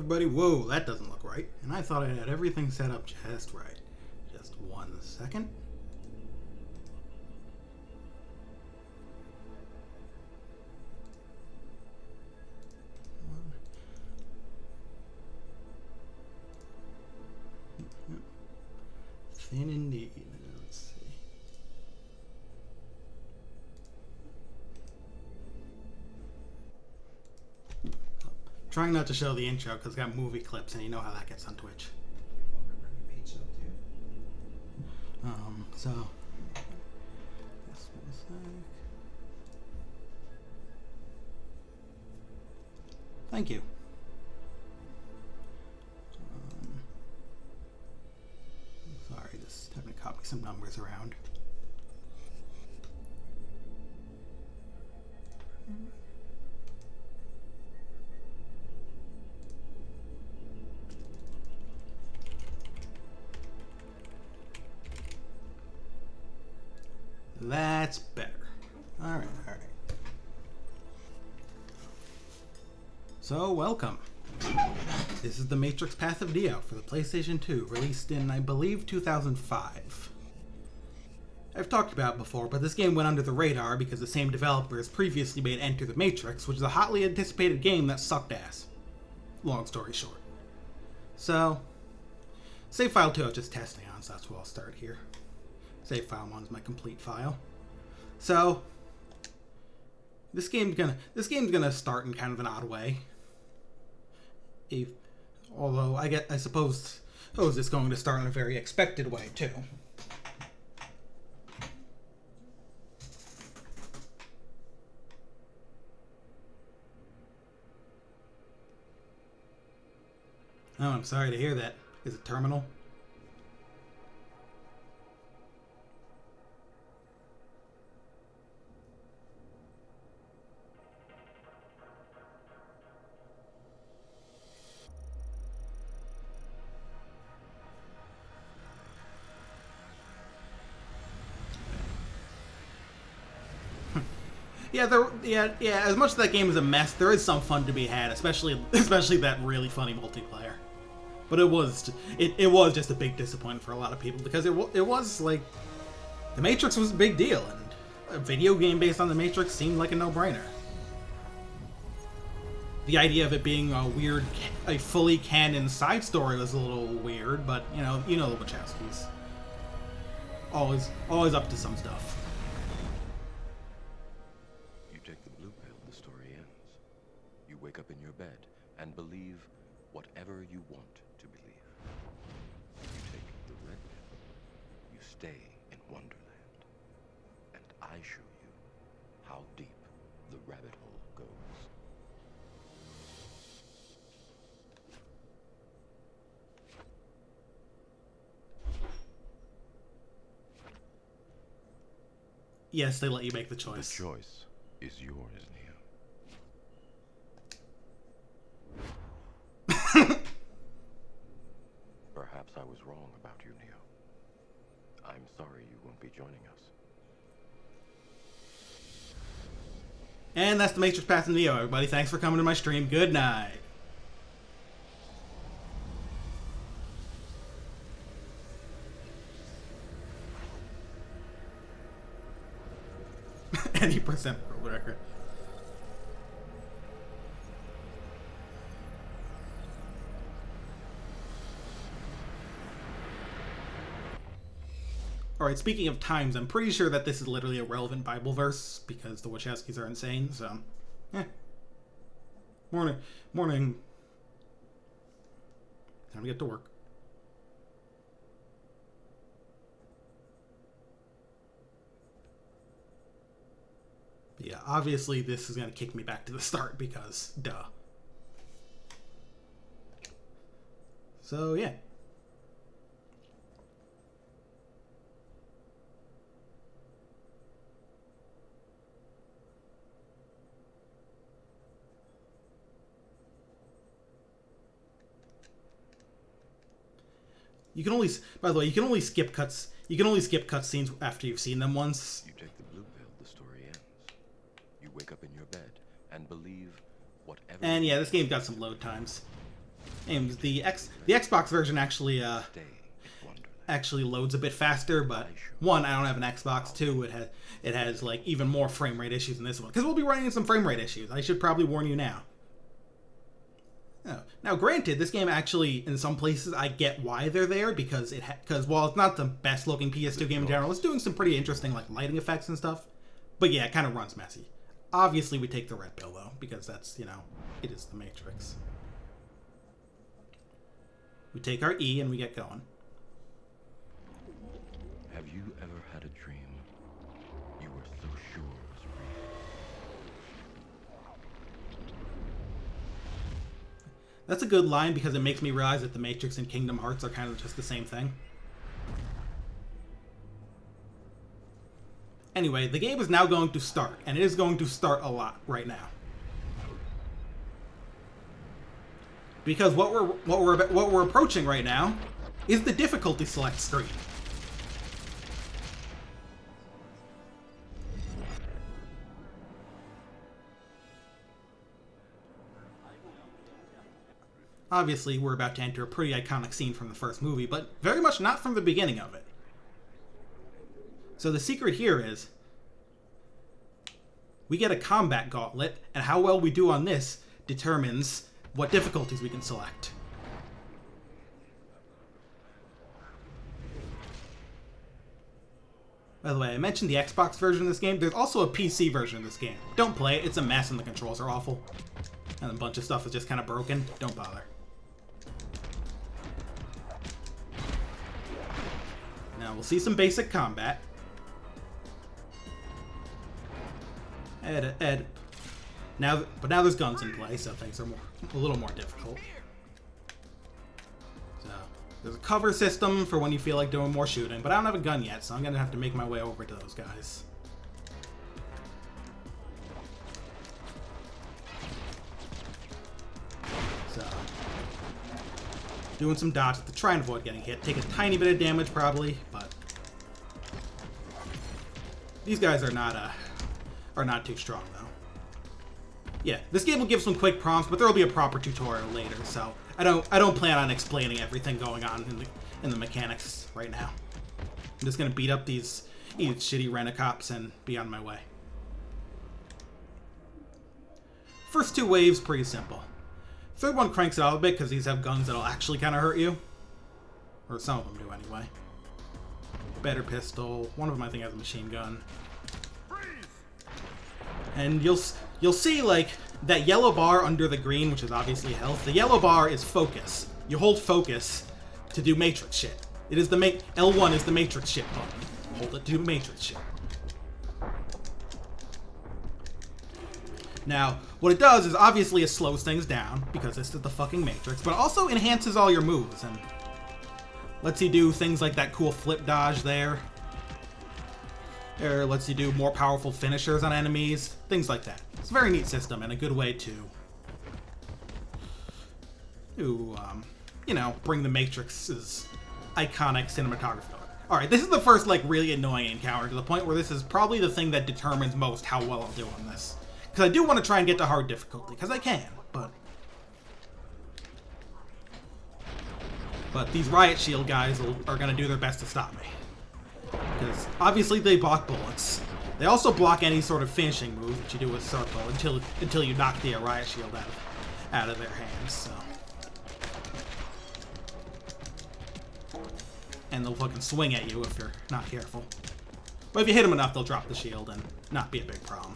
everybody. Whoa, that doesn't look right. And I thought I had everything set up just right. Just 1 second. Thin indeed. Let's see. Trying not to show the intro because it's got movie clips and you know how that gets on Twitch. So just 1 sec. Thank you. Sorry, just having to copy some numbers around. That's better. All right. So, welcome. This is The Matrix Path of Neo for the PlayStation 2, released in, I believe, 2005. I've talked about it before, but this game went under the radar because the same developers previously made Enter the Matrix, which is a hotly anticipated game that sucked ass. Long story short. So, save file 2 I was just testing on, so that's where I'll start here. Save file 1 is my complete file. So, this game's gonna start in kind of an odd way. Although I suppose it's going to start in a very expected way too. Oh, I'm sorry to hear that. Is it terminal? Yeah, as much as that game is a mess, there is some fun to be had, especially that really funny multiplayer. But it was just a big disappointment for a lot of people because it was like The Matrix was a big deal, and a video game based on The Matrix seemed like a no-brainer. The idea of it being a fully canon side story was a little weird, but you know the Wachowskis. Always up to some stuff. Wake up in your bed and believe whatever you want to believe. You take the red pill, you stay in Wonderland, and I show you how deep the rabbit hole goes. Yes, they let you make the choice. The choice is yours, Neo. Perhaps I was wrong about you, Neo. I'm sorry you won't be joining us. And that's The Matrix Path of Neo, everybody. Thanks for coming to my stream. Good night. Any percent world record. Alright, speaking of times, I'm pretty sure that this is literally a relevant Bible verse, because the Wachowskis are insane, so... Morning. Time to get to work. But yeah, obviously this is going to kick me back to the start, because, duh. So, yeah. You can only, by the way, you can only skip cutscenes after you've seen them once. You take the blue pill, the story ends. You wake up in your bed and believe whatever. And yeah, this game's got some load times. And the Xbox version actually Stay in Wonderland. actually loads a bit faster, but one, I don't have an Xbox. Two, it has like even more frame rate issues than this one, because we'll be running into some frame rate issues. I should probably warn you now. Oh. Now, granted, this game actually, in some places, I get why they're there, because while it's not the best looking PS2 game in general, it's doing some pretty interesting like lighting effects and stuff. But yeah, it kind of runs messy. Obviously, we take the red pill though, because that's, you know, it is the Matrix. We take our E and we get going. Have you ever had a dream you were so sure was real? That's a good line because it makes me realize that the Matrix and Kingdom Hearts are kind of just the same thing. Anyway, the game is now going to start, and it is going to start a lot right now. Because what we're approaching right now is the difficulty select screen. Obviously, we're about to enter a pretty iconic scene from the first movie, but very much not from the beginning of it. So the secret here is we get a combat gauntlet, and how well we do on this determines what difficulties we can select. By the way, I mentioned the Xbox version of this game. There's also a PC version of this game. Don't play it. It's a mess and the controls are awful. And a bunch of stuff is just kind of broken. Don't bother. Now we'll see some basic combat. But now there's guns in play, so things are a little more difficult. So there's a cover system for when you feel like doing more shooting, but I don't have a gun yet, so I'm gonna have to make my way over to those guys. So doing some dodges to try and avoid getting hit. Take a tiny bit of damage probably, but these guys are not too strong though. Yeah, this game will give some quick prompts, but there will be a proper tutorial later, so I don't plan on explaining everything going on in the mechanics right now. I'm just gonna beat up these shitty rent-a-cops and be on my way. First two waves, pretty simple. Third one cranks it out a bit because these have guns that'll actually kind of hurt you. Or some of them do anyway. Better pistol. One of them I think has a machine gun. And you'll see like that yellow bar under the green, which is obviously health. The yellow bar is focus. You hold focus to do Matrix shit. It is the L1 is the Matrix shit button. Hold it to do Matrix shit. Now, what it does is obviously it slows things down because this is the fucking Matrix, but it also enhances all your moves and lets you do things like that cool flip dodge there. Or lets you do more powerful finishers on enemies, things like that. It's a very neat system and a good way to you know, bring the Matrix's iconic cinematography. Alright, this is the first, like, really annoying encounter, to the point where this is probably the thing that determines most how well I'll do on this. Because I do want to try and get to hard difficulty, because I can, but these Riot Shield guys are going to do their best to stop me. Because obviously they block bullets. They also block any sort of finishing move that you do with circle until you knock the Riot Shield out of their hands. So. And they'll fucking swing at you if you're not careful. But if you hit them enough, they'll drop the shield and not be a big problem.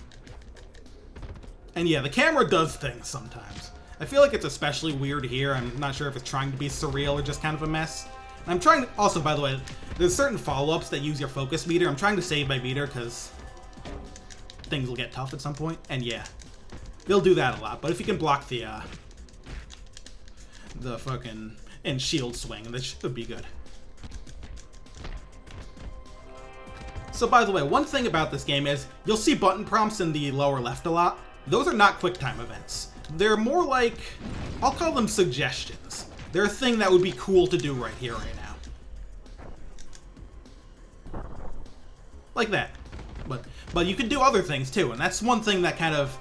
And yeah, the camera does things sometimes. I feel like it's especially weird here. I'm not sure if it's trying to be surreal or just kind of a mess. And I'm trying to, also, by the way, there's certain follow-ups that use your focus meter. I'm trying to save my meter because things will get tough at some point. And yeah, they'll do that a lot. But if you can block the fucking and shield swing, that should be good. So by the way, one thing about this game is you'll see button prompts in the lower left a lot. Those are not QuickTime events. They're more like, I'll call them suggestions. They're a thing that would be cool to do right here, right now. Like that. But you can do other things too, and that's one thing that kind of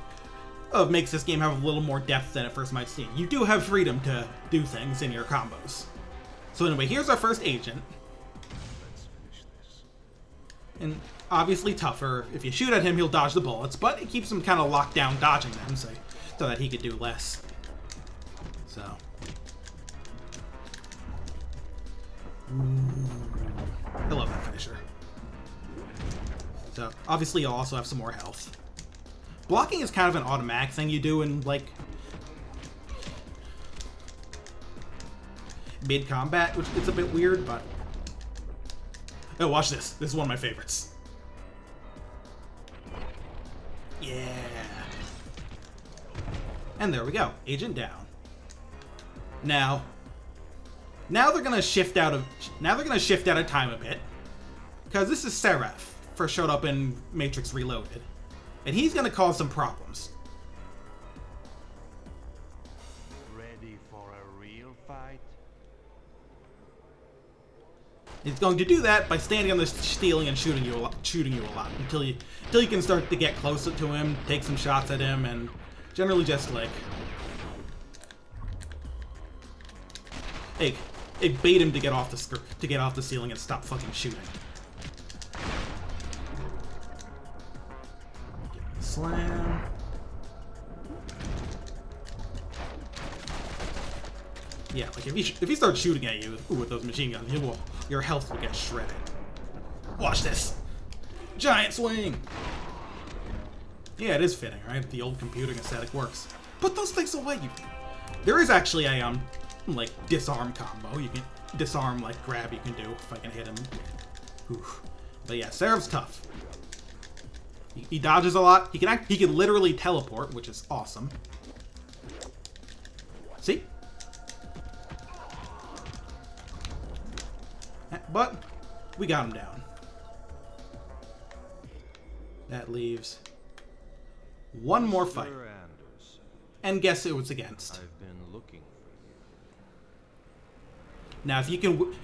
makes this game have a little more depth than it first might seem. You do have freedom to do things in your combos. So anyway, here's our first agent. And obviously tougher. If you shoot at him, he'll dodge the bullets, but it keeps him kind of locked down dodging them, so that he could do less. So. I love that finisher. So, obviously you'll also have some more health. Blocking is kind of an automatic thing you do in, like, mid-combat, which it's a bit weird, but... Oh, watch this. This is one of my favorites. Yeah. And there we go. Agent down. Now they're gonna shift out of time a bit, because this is Seraph, first showed up in Matrix Reloaded, and he's gonna cause some problems. Ready for a real fight? He's going to do that by standing on the ceiling and shooting you a lot until you can start to get closer to him, take some shots at him, and generally just like bait him to get off the ceiling and stop fucking shooting. Slam. Yeah, like if he starts shooting at you with those machine guns, your health will get shredded. Watch this! Giant swing! Yeah, it is fitting, right? The old computing aesthetic works. Put those things away, you... There is actually a, like, disarm combo. You can disarm, like, grab you can do if I can hit him. Oof. But yeah, Seraph's tough. He dodges a lot. He can literally teleport, which is awesome. See? But we got him down. That leaves one more fight. And guess who it's against? I've been looking for you. Now, if you can,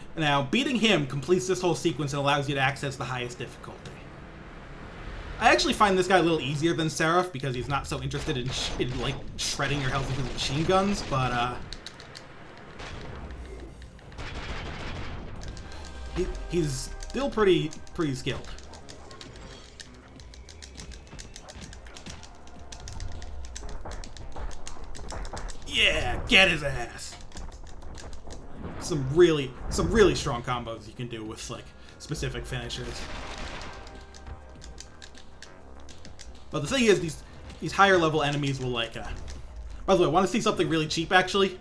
beating him completes this whole sequence and allows you to access the highest difficulty. I actually find this guy a little easier than Seraph because he's not so interested in like shredding your health with his machine guns, but he's still pretty skilled. Yeah, get his ass. Some really strong combos you can do with like specific finishers. But the thing is, these higher level enemies will like. By the way, want to see something really cheap actually?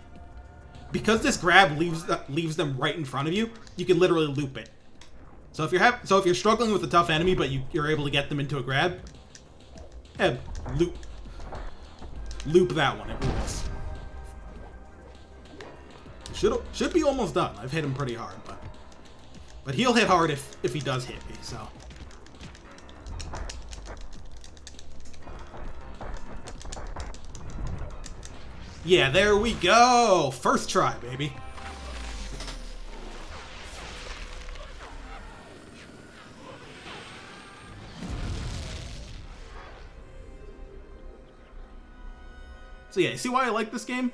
Because this grab leaves them right in front of you, you can literally loop it. So if you're struggling with a tough enemy, but you're able to get them into a grab, loop that one. It rules. Should be almost done. I've hit him pretty hard, but he'll hit hard if he does hit me. So. Yeah, there we go! First try, baby. So yeah, see why I like this game?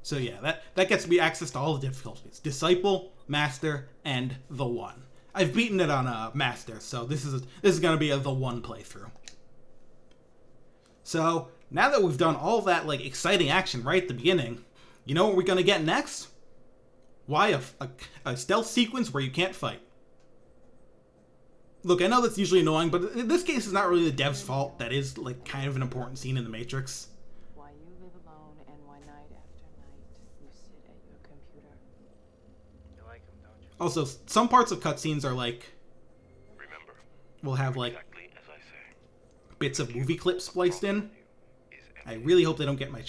So yeah, that gets me access to all the difficulties. Disciple, Master, and the One. I've beaten it on a Master, so this is gonna be the One playthrough. So now that we've done all that like exciting action right at the beginning, you know what we're gonna get next? Why a stealth sequence where you can't fight. Look, I know that's usually annoying, but in this case, it's not really the dev's fault. That is like kind of an important scene in the Matrix. Why you live alone and why night after night you sit at your computer. You like him, don't you? Also, some parts of cutscenes are like, Remember, will have like exactly as I say. bits of movie clips spliced in. I really hope they don't get my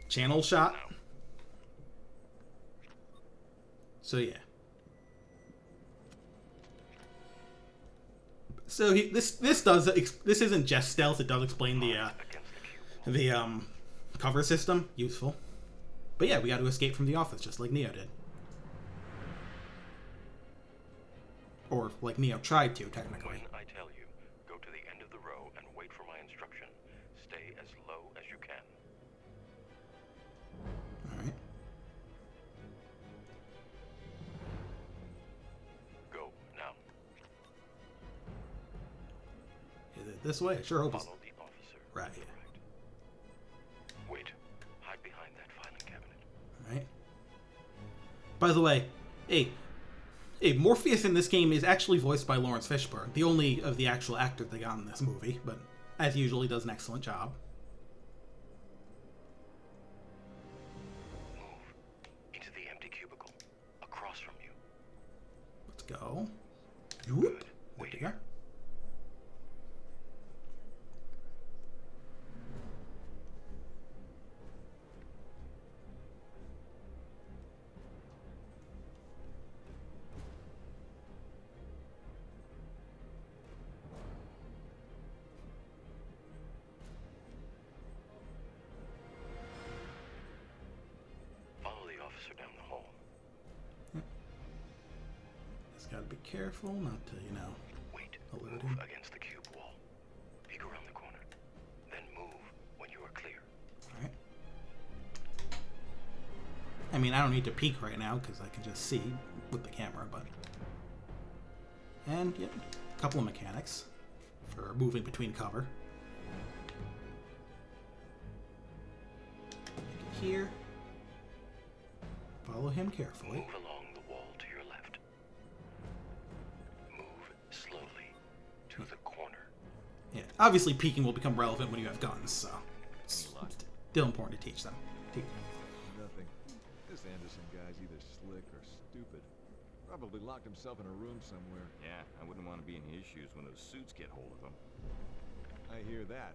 channel shot. So yeah. So this isn't just stealth. It does explain the cover system. Useful. But yeah, we got to escape from the office just like Neo did. Or, like, Neo tried to, technically. When I tell you, go to the end of the row and wait for my instruction. Stay as low as you can. Alright. Go, now. Is it this way? I sure hope it's... Follow the officer. Right. Wait. Hide behind that filing cabinet. Alright. By the way, hey, Morpheus in this game is actually voiced by Lawrence Fishburne, the only of the actual actors they got in this movie, but as usual, he does an excellent job. Move into the empty cubicle across from you. Let's go. Whoop. Good. There Wait you go. here. Follow the officer down the hall. Just gotta be careful not to, Wait. alert Move him. against the cube wall. Peek around the corner. Then move when you are clear. Alright. I mean, I don't need to peek right now, because I can just see with the camera, but... And, yeah, a couple of mechanics for moving between cover. Make it here. Follow him carefully. Move along the wall to your left. Move slowly to the corner. Yeah, obviously peeking will become relevant when you have guns, so... It's still important to teach them. Nothing. This Anderson guy's either slick or stupid. Probably locked himself in a room somewhere. Yeah, I wouldn't want to be in his shoes when those suits get hold of him. I hear that.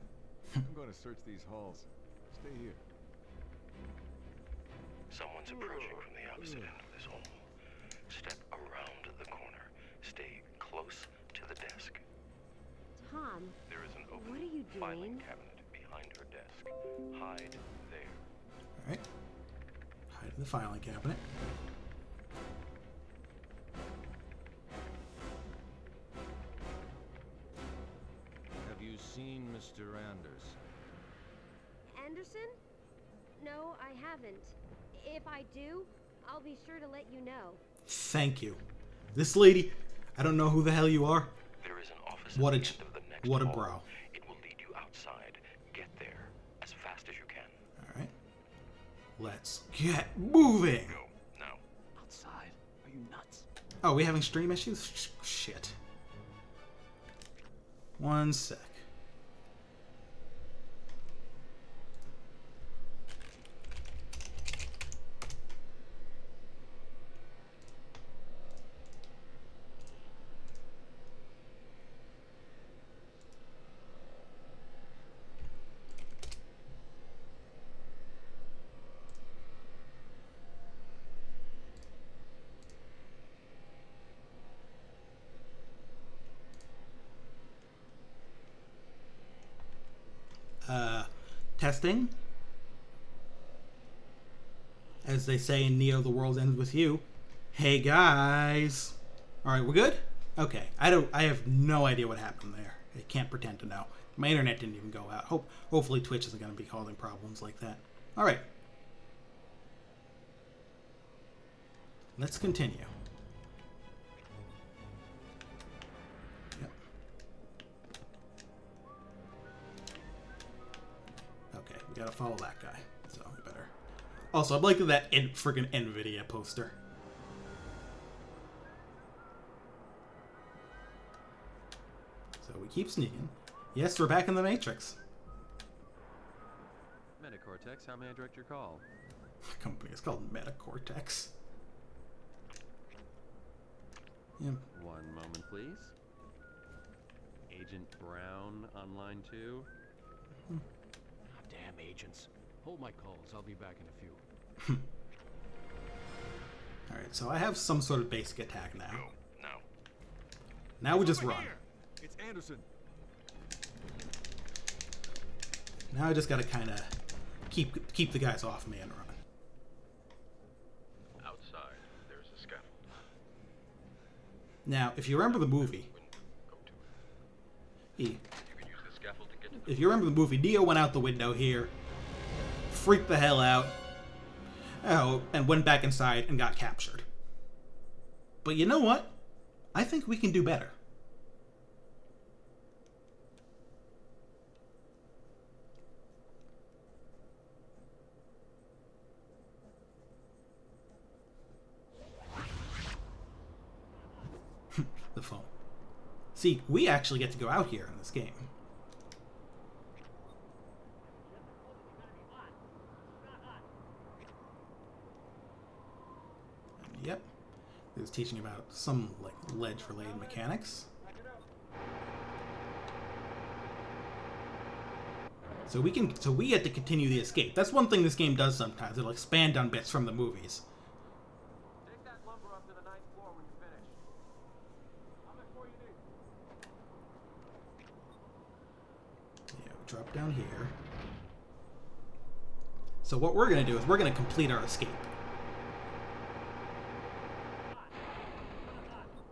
I'm going to search these halls. Stay here. Someone's approaching from the opposite end of this hall. Step around the corner. Stay close to the desk. Tom, There is an open what are you filing doing? cabinet behind her desk. Hide there. Alright. Hide in the filing cabinet. Have you seen Mr. Anders? Anderson? No, I haven't. If I do, I'll be sure to let you know. Thank you. This lady, I don't know who the hell you are. There is an office What at a the ch- end of the next what a hall. bro. It will lead you outside. Get there as fast as you can. Alright. Let's get moving! Go, now. Outside? Are you nuts? Oh, we having stream issues? Shit. One sec. Testing. As they say in Neo, the world ends with you. Hey guys. Alright, we're good? Okay. I have no idea what happened there. I can't pretend to know. My internet didn't even go out. Hopefully Twitch isn't going to be causing problems like that. Alright. Let's continue. Yep. Okay, we gotta follow that guy. So we better. Also, I'm liking that friggin' NVIDIA poster. So we keep sneaking. Yes, we're back in the Matrix. Metacortex, how may I direct your call? The company is called Metacortex. Yep. One moment, please. Agent Brown on line 2. Damn agents. Hold my calls. I'll be back in a few. Alright, so I have some sort of basic attack now. Go, now. Now we just Over run. here! It's Anderson. Now I just gotta kind of keep the guys off me and run. Outside, there's a scaffold. Now, if you remember the movie, if you remember the movie, Neo went out the window here, freaked the hell out, and went back inside and got captured. But you know what? I think we can do better. The phone. See, we actually get to go out here in this game. And yep, it was teaching about some like ledge-related mechanics. So we get to continue the escape. That's one thing this game does sometimes. It'll expand on bits from the movies. Take that lumber up to the 9th floor when you finish. How much more you need? Yeah, we drop down here. So what we're going to do is we're going to complete our escape.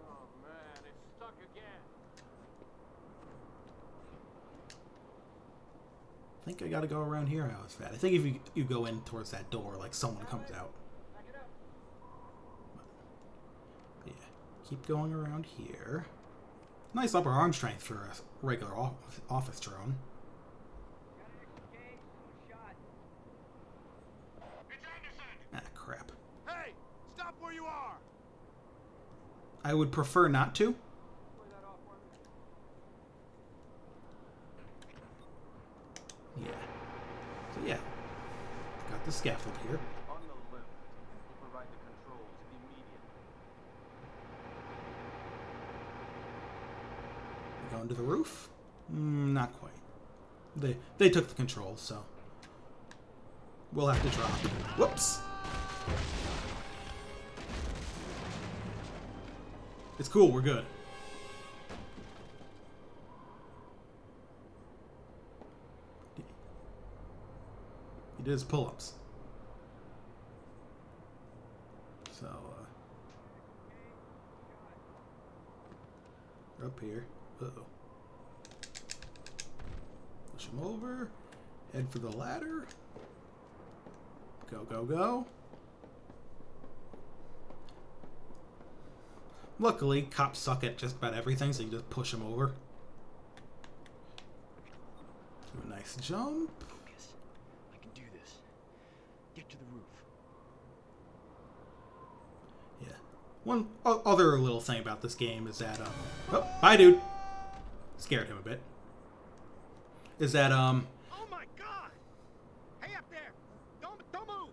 Oh man, it's stuck again. I think I got to go around here. How is that? I think if you go in towards that door, like someone comes out. Yeah, keep going around here. Nice upper arm strength for a regular office drone. Ah, crap. Hey, stop where you are. I would prefer not to. Yeah. So yeah, got the scaffold here. On the lift, we'll provide the controls immediately. Going to the roof? Not quite. They took the controls, so we'll have to drop. Whoops. It's cool. We're good. He did his pull-ups. So, up here. Uh-oh. Push him over. Head for the ladder. Go, go, go. Luckily, cops suck at just about everything, so you just push them over. Do a nice jump. Focus. I can do this. Get to the roof. Yeah. One other little thing about this game is that, oh, bye, dude. Scared him a bit. Is that, Oh my God! Hey, up there! Don't move!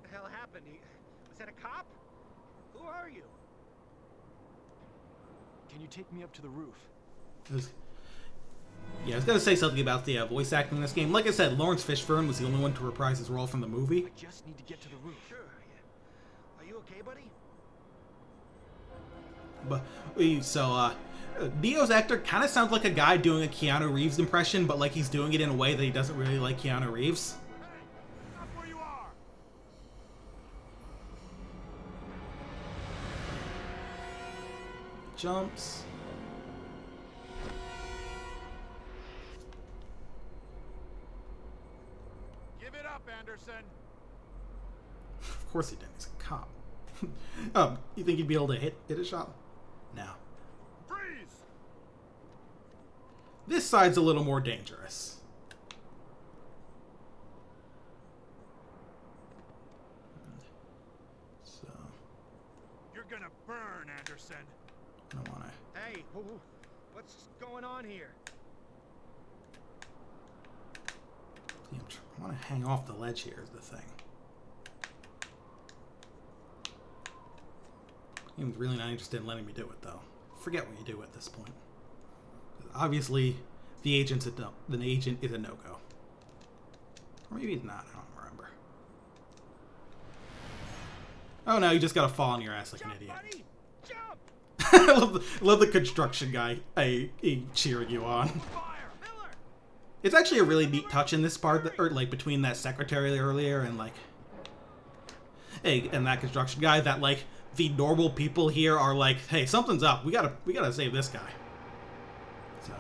What the hell happened? Was that a cop? Who are you? Can you take me up to the roof? Yeah, I was gonna say something about the voice acting in this game. Like I said, Lawrence Fishburne was the only one to reprise his role from the movie. I just need to get to the roof. Sure. Yeah. Are you okay, buddy? But Neo's actor kind of sounds like a guy doing a Keanu Reeves impression, but like he's doing it in a way that he doesn't really like Keanu Reeves. Hey, stop where you are! Jumps. Give it up, Anderson. Of course he didn't. He's a cop. You think he'd be able to hit a shot? No. Freeze! This side's a little more dangerous. So, You're gonna burn, Anderson. I don't want to. Hey, what's going on here? I want to hang off the ledge here is the thing. He was really not interested in letting me do it, though. Forget what you do at this point. Obviously, the agent is a no-go. Or maybe it's not, I don't remember. Oh no, you just gotta fall on your ass like an idiot. Buddy! Jump! I love the construction guy cheering you on. Fire! Miller! It's actually a really neat touch in this part, or like between that secretary earlier and like... hey, and that construction guy, that like the normal people here are like, hey, something's up. We gotta save this guy. So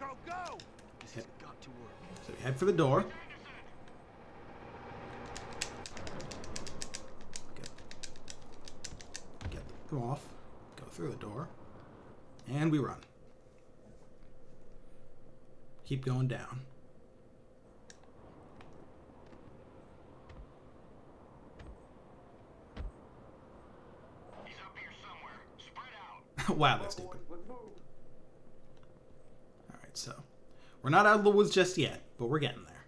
Go, go, go! This has got to work. so we head for the door. Get them off. Go through the door, and we run. Keep going down. He's up here somewhere. Spread out. Wow, that's stupid. Alright, so we're not out of the woods just yet, but we're getting there.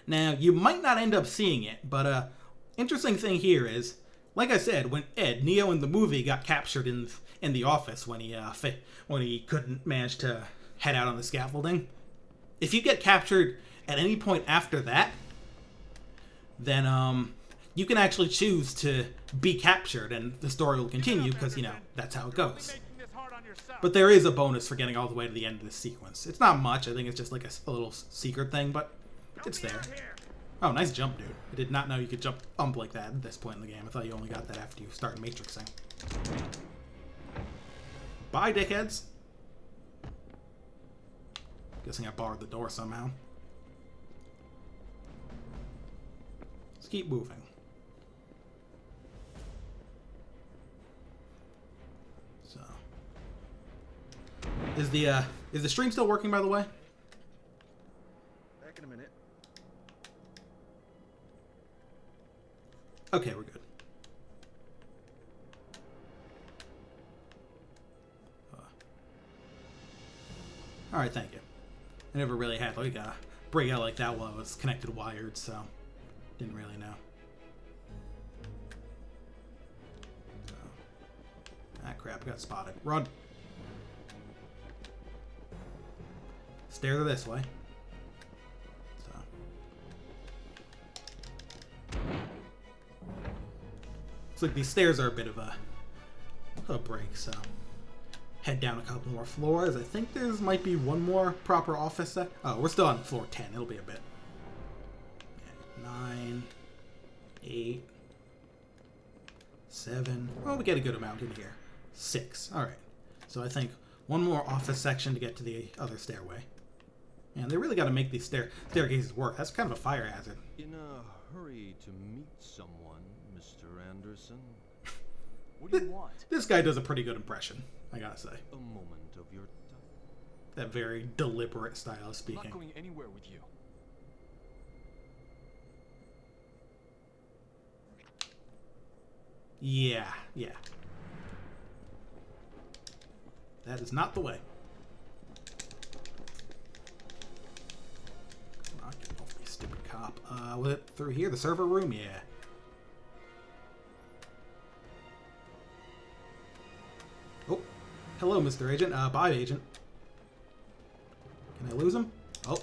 Now, you might not end up seeing it, but interesting thing here is, like I said, when Neo in the movie got captured in the office when he couldn't manage to head out on the scaffolding, if you get captured at any point after that, then you can actually choose to be captured and the story will continue because, you know, that's how it goes. Making this hard on yourself. But there is a bonus for getting all the way to the end of this sequence. It's not much, I think it's just like a little secret thing, but it's there. Oh, nice jump, dude. I did not know you could jump like that at this point in the game. I thought you only got that after you started Matrixing. Bye, dickheads. Guessing I barred the door somehow. Let's keep moving. So, is the stream still working, by the way? Back in a minute. Okay, we're good. All right, thank you. I never really had like a breakout like that while I was connected wired, so didn't really know. So, ah, crap! Got spotted. Run. Stairs are this way. So, looks like these stairs are a bit of a break. So. Head down a couple more floors. I think there's might be one more proper office set. Oh, we're still on floor 10. It'll be a bit. 9, 8, 7. Well, we get a good amount in here. 6. All right. So I think one more office section to get to the other stairway. Man, they really got to make these staircases work. That's kind of a fire hazard. In a hurry to meet someone, Mr. Anderson? What do you want? This guy does a pretty good impression, I gotta say. A moment of your time. That very deliberate style of I'm speaking. not going anywhere with you. Yeah. That is not the way. Come on, get off me, stupid cop. Was it through here? The server room? Yeah. Oh, hello, Mr. Agent. Bye, Agent. Can I lose him? Oh,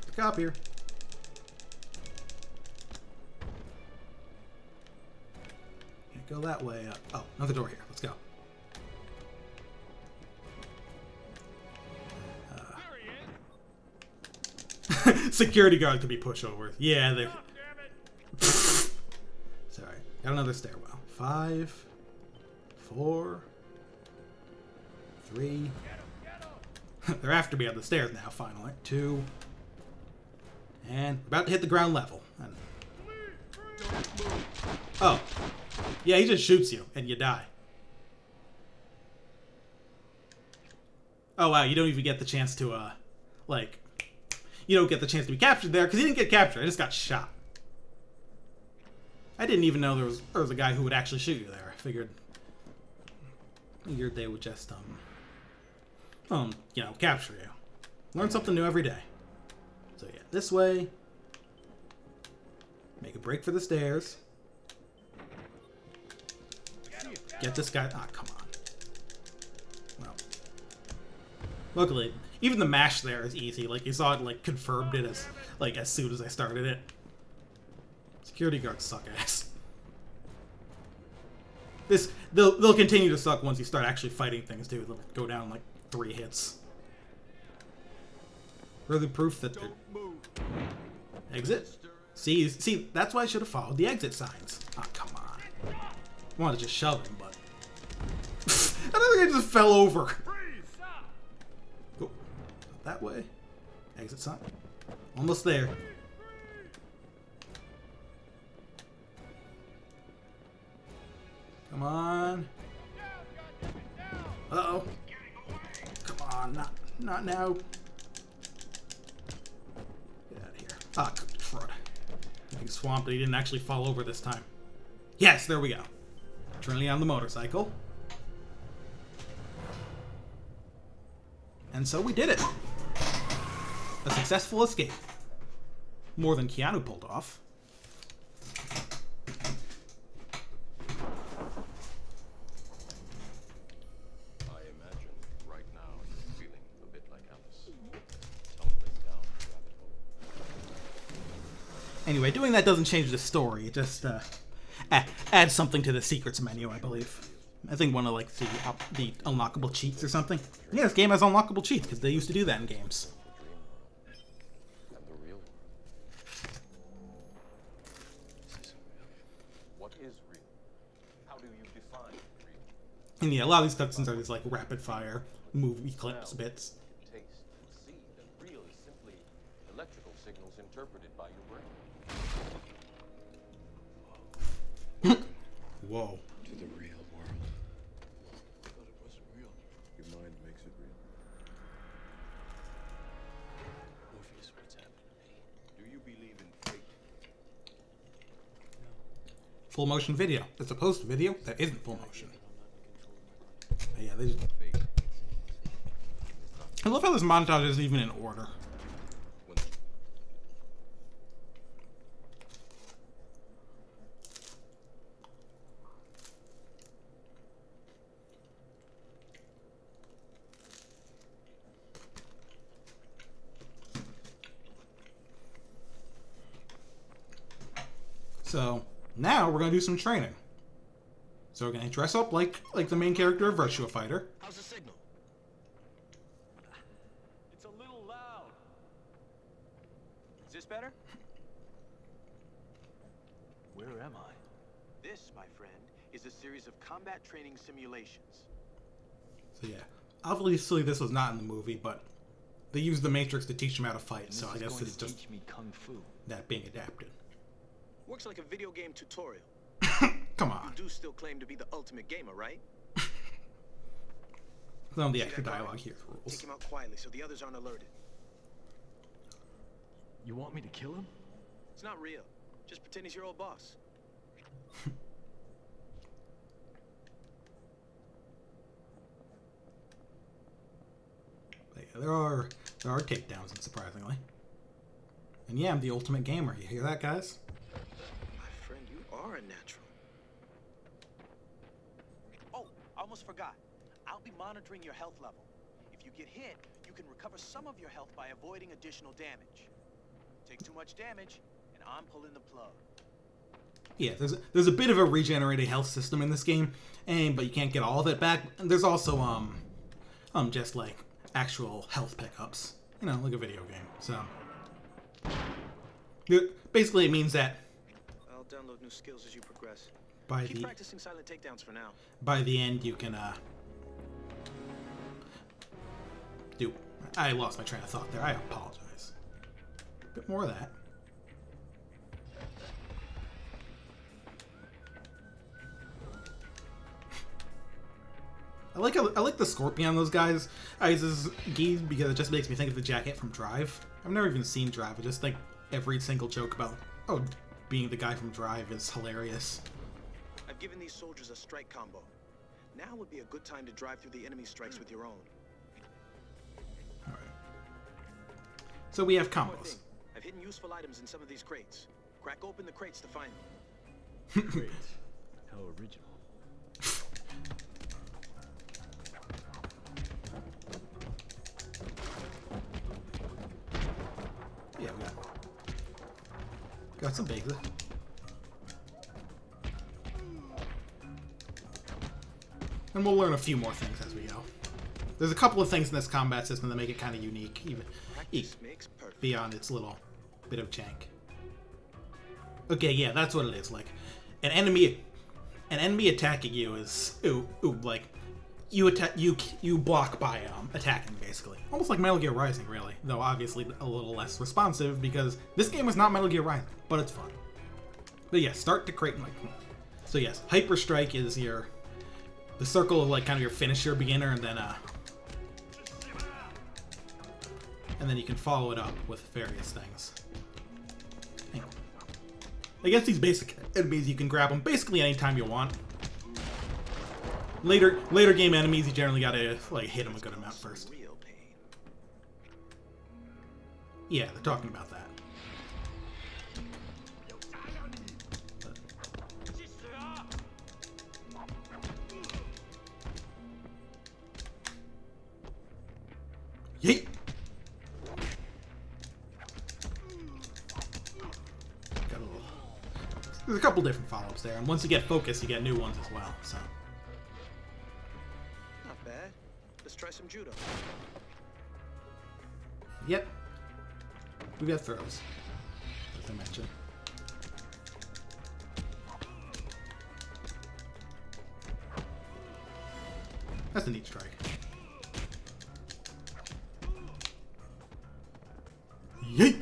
the cop here. Can't go that way. Oh, another door here. Let's go. Security guard could be pushovers. Yeah, they're... Sorry. Got another stairwell. 5, 4, 3. They're after me on the stairs now, finally. 2. And about to hit the ground level. And... Oh. Yeah, he just shoots you, and you die. Oh, wow, you don't even get the chance to, like... You don't get the chance to be captured there, because he didn't get captured. I just got shot. I didn't even know there was a guy who would actually shoot you there. I figured they would just, you know, capture you. Learn something new every day. So yeah, this way. Make a break for the stairs. Get this guy. Ah, come on. Well, luckily, even the mash there is easy. Like you saw it, like confirmed it as soon as I started it. Security guards suck ass. They'll continue to suck once you start actually fighting things too. They'll go down like 3 hits. Further proof that they're... Exit? See, that's why I should have followed the exit signs. Oh, come on. I wanted to just shove him, but... I don't think I just fell over. Go that way. Exit sign. Almost there. Come on. Uh-oh. Come on, not now. Get out of here. Ah, fraud. Getting swamped, but he didn't actually fall over this time. Yes, there we go. Trinity on the motorcycle. And so we did it. A successful escape. More than Keanu pulled off. I imagine right now you're feeling a bit like Alice. Tumbling down the rabbit hole. Anyway, doing that doesn't change the story. It just adds something to the secrets menu, I believe. I think one of like the unlockable cheats or something. Yeah, this game has unlockable cheats because they used to do that in games. And the real world. This isn't real. What is real? How do you define real? And yeah, a lot of these cutscenes are just like rapid fire movie clips, bits. Taste and see that real is simply electrical signals interpreted by your brain. Whoa. To the real world. I thought it wasn't real. Your mind makes it real. Morpheus, what's happened to me? Do you believe in fate? Full motion video. As opposed to video that isn't full motion. Yeah, they just... I love how this montage isn't even in order. So now we're gonna do some training. So we're gonna dress up like the main character of Virtua Fighter. How's the signal? It's a little loud. Is this better? Where am I? This, my friend, is a series of combat training simulations. So yeah, obviously this was not in the movie, but they used the Matrix to teach him how to fight. So I guess it's just teach me kung fu. that being adapted. Works like a video game tutorial. Come on. You do still claim to be the ultimate gamer, right? Some of the extra dialogue here rules. Take him out quietly so the others aren't alerted. You want me to kill him? It's not real. Just pretend he's your old boss. But yeah, there are takedowns, unsurprisingly. And yeah, I'm the ultimate gamer. You hear that, guys? My friend, you are a natural. Oh, I almost forgot. I'll be monitoring your health level. If you get hit, you can recover some of your health by avoiding additional damage. Take too much damage, and I'm pulling the plug. Yeah, there's a bit of a regenerating health system in this game, but you can't get all of it back. And there's also just like actual health pickups, you know, like a video game. So basically, it means that I'll download new skills as you progress. by Keep practicing silent takedowns for now. the end you can do. I lost my train of thought there. I apologize. A bit more of that. I like the Scorpion on those guys. This Geese because it just makes me think of the jacket from Drive. I've never even seen Drive. I just think every single joke about being the guy from Drive is hilarious. I've given these soldiers a strike combo. Now would be a good time to drive through the enemy strikes with your own. Alright. So we have One more combos. thing. I've hidden useful items in some of these crates. Crack open the crates to find them. Great. How original. Yeah, we got some basics. And we'll learn a few more things as we go. There's a couple of things in this combat system that make it kind of unique, even Practice makes perfect. beyond its little bit of jank. Okay, yeah, that's what it is. Like, an enemy attacking you is like you block by attacking, basically. Almost like Metal Gear Rising, really. Though obviously a little less responsive because this game is not Metal Gear Rising, but it's fun. But yeah, start to create like. So yes, Hyper Strike is the circle of like kind of your finisher beginner, and then you can follow it up with various things. Hang on. Against these basic enemies, you can grab them basically anytime you want. Later game enemies, you generally gotta like hit them a good amount first. Yeah, they're talking about that. Yeet! There's a couple different follow-ups there, and once you get focused, you get new ones as well, so. Not bad. Let's try some judo. Yep. We got throws, as I mentioned. That's a neat strike. Yeet!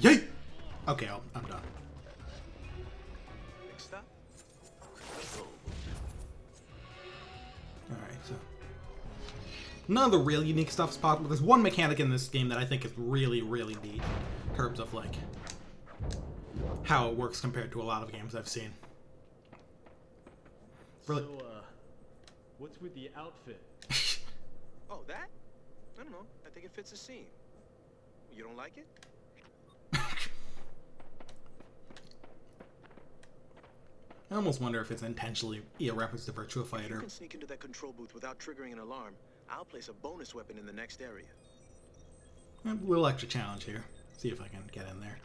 Yeet! Okay, I'm done. Next up. Alright, so. None of the real unique stuff's possible. There's one mechanic in this game that I think is really, really neat in terms of, like, how it works compared to a lot of games I've seen. Really? So, what's with the outfit? Oh, that? I don't know. I think it fits the scene. You don't like it? I almost wonder if it's intentionally a reference to Virtua If you Fighter. can sneak into that control booth without triggering an alarm, I'll place a bonus weapon in the next area. A little extra challenge here. See if I can get in there.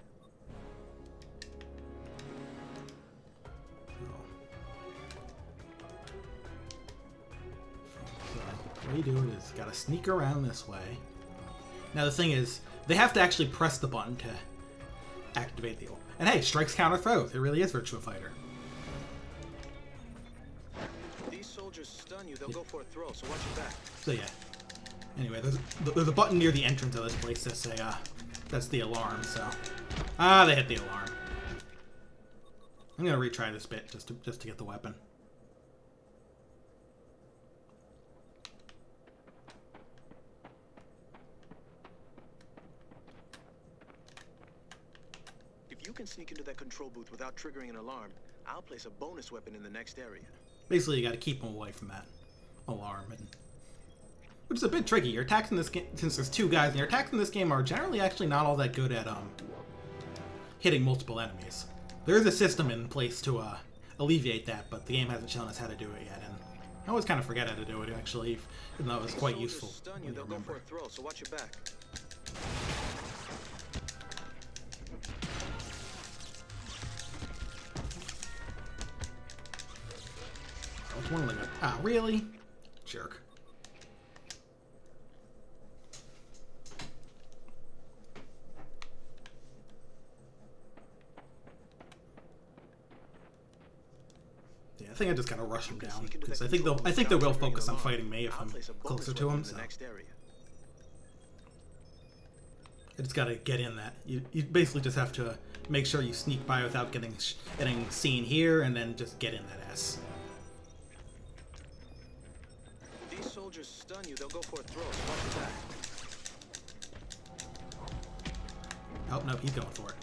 So, the way you do it is gotta sneak around this way. Now the thing is, they have to actually press the button to activate the ult. And hey, strikes counter throws. It really is Virtua Fighter. These soldiers stun you, they'll go for a throw, so watch your back. So yeah. Anyway, there's a button near the entrance of this place that say, that's the alarm, so. They hit the alarm. I'm gonna retry this bit just to get the weapon. If you can sneak into that control booth without triggering an alarm, I'll place a bonus weapon in the next area. Basically, you gotta keep them away from that alarm, which is a bit tricky. Your attacks in this game, since there's two guys, and your attacks in this game are generally actually not all that good at hitting multiple enemies. There is a system in place to alleviate that, but the game hasn't shown us how to do it yet, and I always kind of forget how to do it actually, even though it was quite useful. Stun you, they'll go for a throw, so watch your back. It's one of them. Ah, really? Jerk. Yeah, I think I just gotta rush him down because I think they will focus on fighting me if I'm closer to him. So I just gotta get in that. You basically just have to make sure you sneak by without getting seen here, and then just get in that ass. These soldiers stun you, they'll go for a throw, so watch your back. Oh no, he's going for it.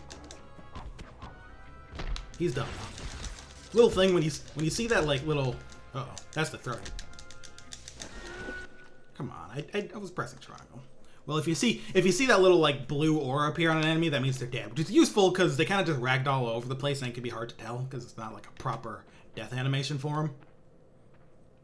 He's done. Little thing when you see that like little, uh-oh, that's the throw. Come on, I was pressing triangle. Well, if you see that little like blue aura appear on an enemy, that means they're dead, which is useful because they kind of just ragdoll all over the place and it can be hard to tell because it's not like a proper death animation for them.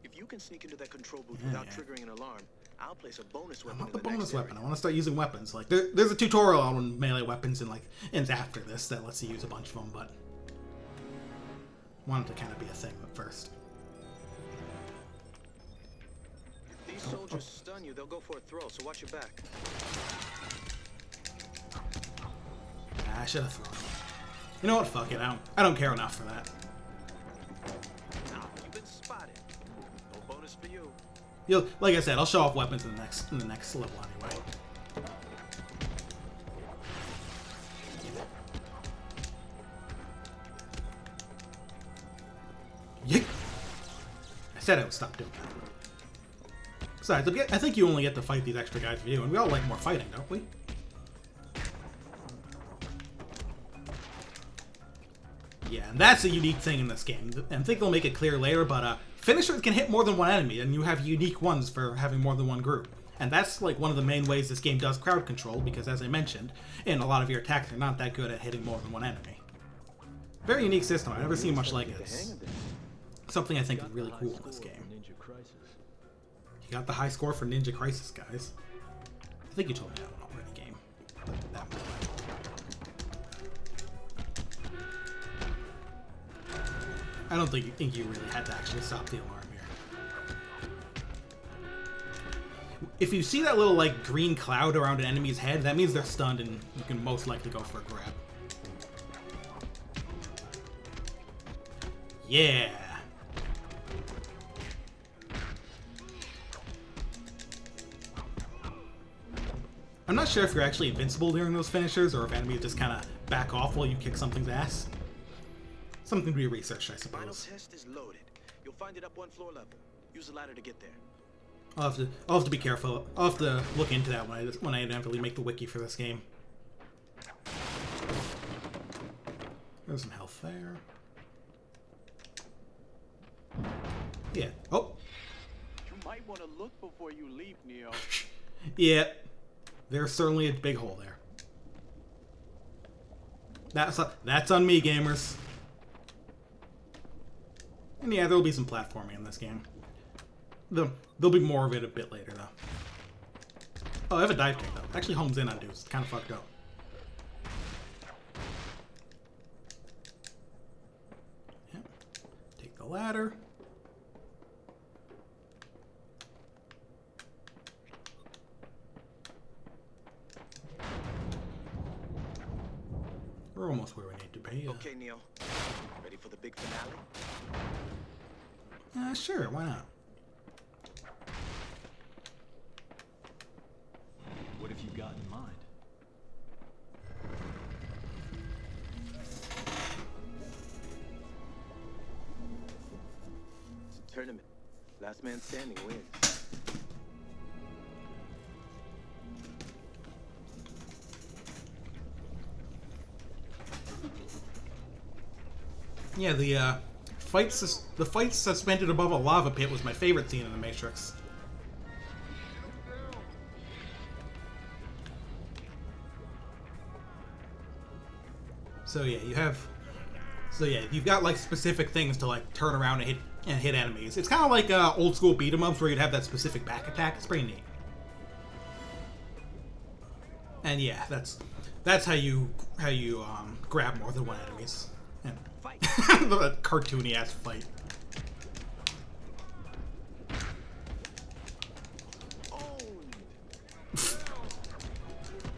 If you can sneak into that control booth without triggering an alarm, I'll place a bonus weapon. I want the bonus weapon. I want to start using weapons. Like there's a tutorial on melee weapons and after this that lets you use a bunch of them, but I want it to kind of be a thing at first. If these soldiers stun you, they'll go for a throw, so watch your back. I should have thrown it. You know what? Fuck it. I don't care enough for that. Now, you've been spotted. No bonus for you. Like I said, I'll show off weapons in the next level anyway. Yeet. I said I would stop doing that. Besides, I think you only get to fight these extra guys if you do, and we all like more fighting, don't we? Yeah, and that's a unique thing in this game, and I think they'll make it clear later, but finishers can hit more than one enemy, and you have unique ones for having more than one group. And that's like one of the main ways this game does crowd control, because as I mentioned, in a lot of your attacks are not that good at hitting more than one enemy. Very unique system, I've never seen much like it. It's something I think is really cool in this game. You got the high score for Ninja Crisis, guys. I think you told me that one already, game. That one. I don't think you really had to actually stop the alarm here. If you see that little like green cloud around an enemy's head, that means they're stunned and you can most likely go for a grab. Yeah. I'm not sure if you're actually invincible during those finishers or if enemies just kind of back off while you kick something's ass. Something to be researched, I Final suppose. test is loaded. You'll find it up one floor level. Use the ladder to get there. I'll have to be careful. I'll have to look into that when I inevitably make the wiki for this game. There's some health there. Yeah. Oh. You might want to look before you leave, Neo. Yeah. There's certainly a big hole there. That's on me, gamers. And yeah, there'll be some platforming in this game. There'll be more of it a bit later, though. Oh, I have a dive kick, though. Actually homes in on dudes. It's kind of fucked up. Yeah. Take the ladder. We're almost where we need to be. Okay, Neo. Ready for the big finale? Sure, why not? What have you got in mind? It's a tournament. Last man standing wins. Yeah, the fight suspended above a lava pit was my favorite scene in The Matrix. So yeah, you've got like specific things to like turn around and hit enemies. It's kind of like old school beat 'em ups where you'd have that specific back attack. It's pretty neat. And yeah, that's how you grab more than one enemies. And the cartoony ass fight.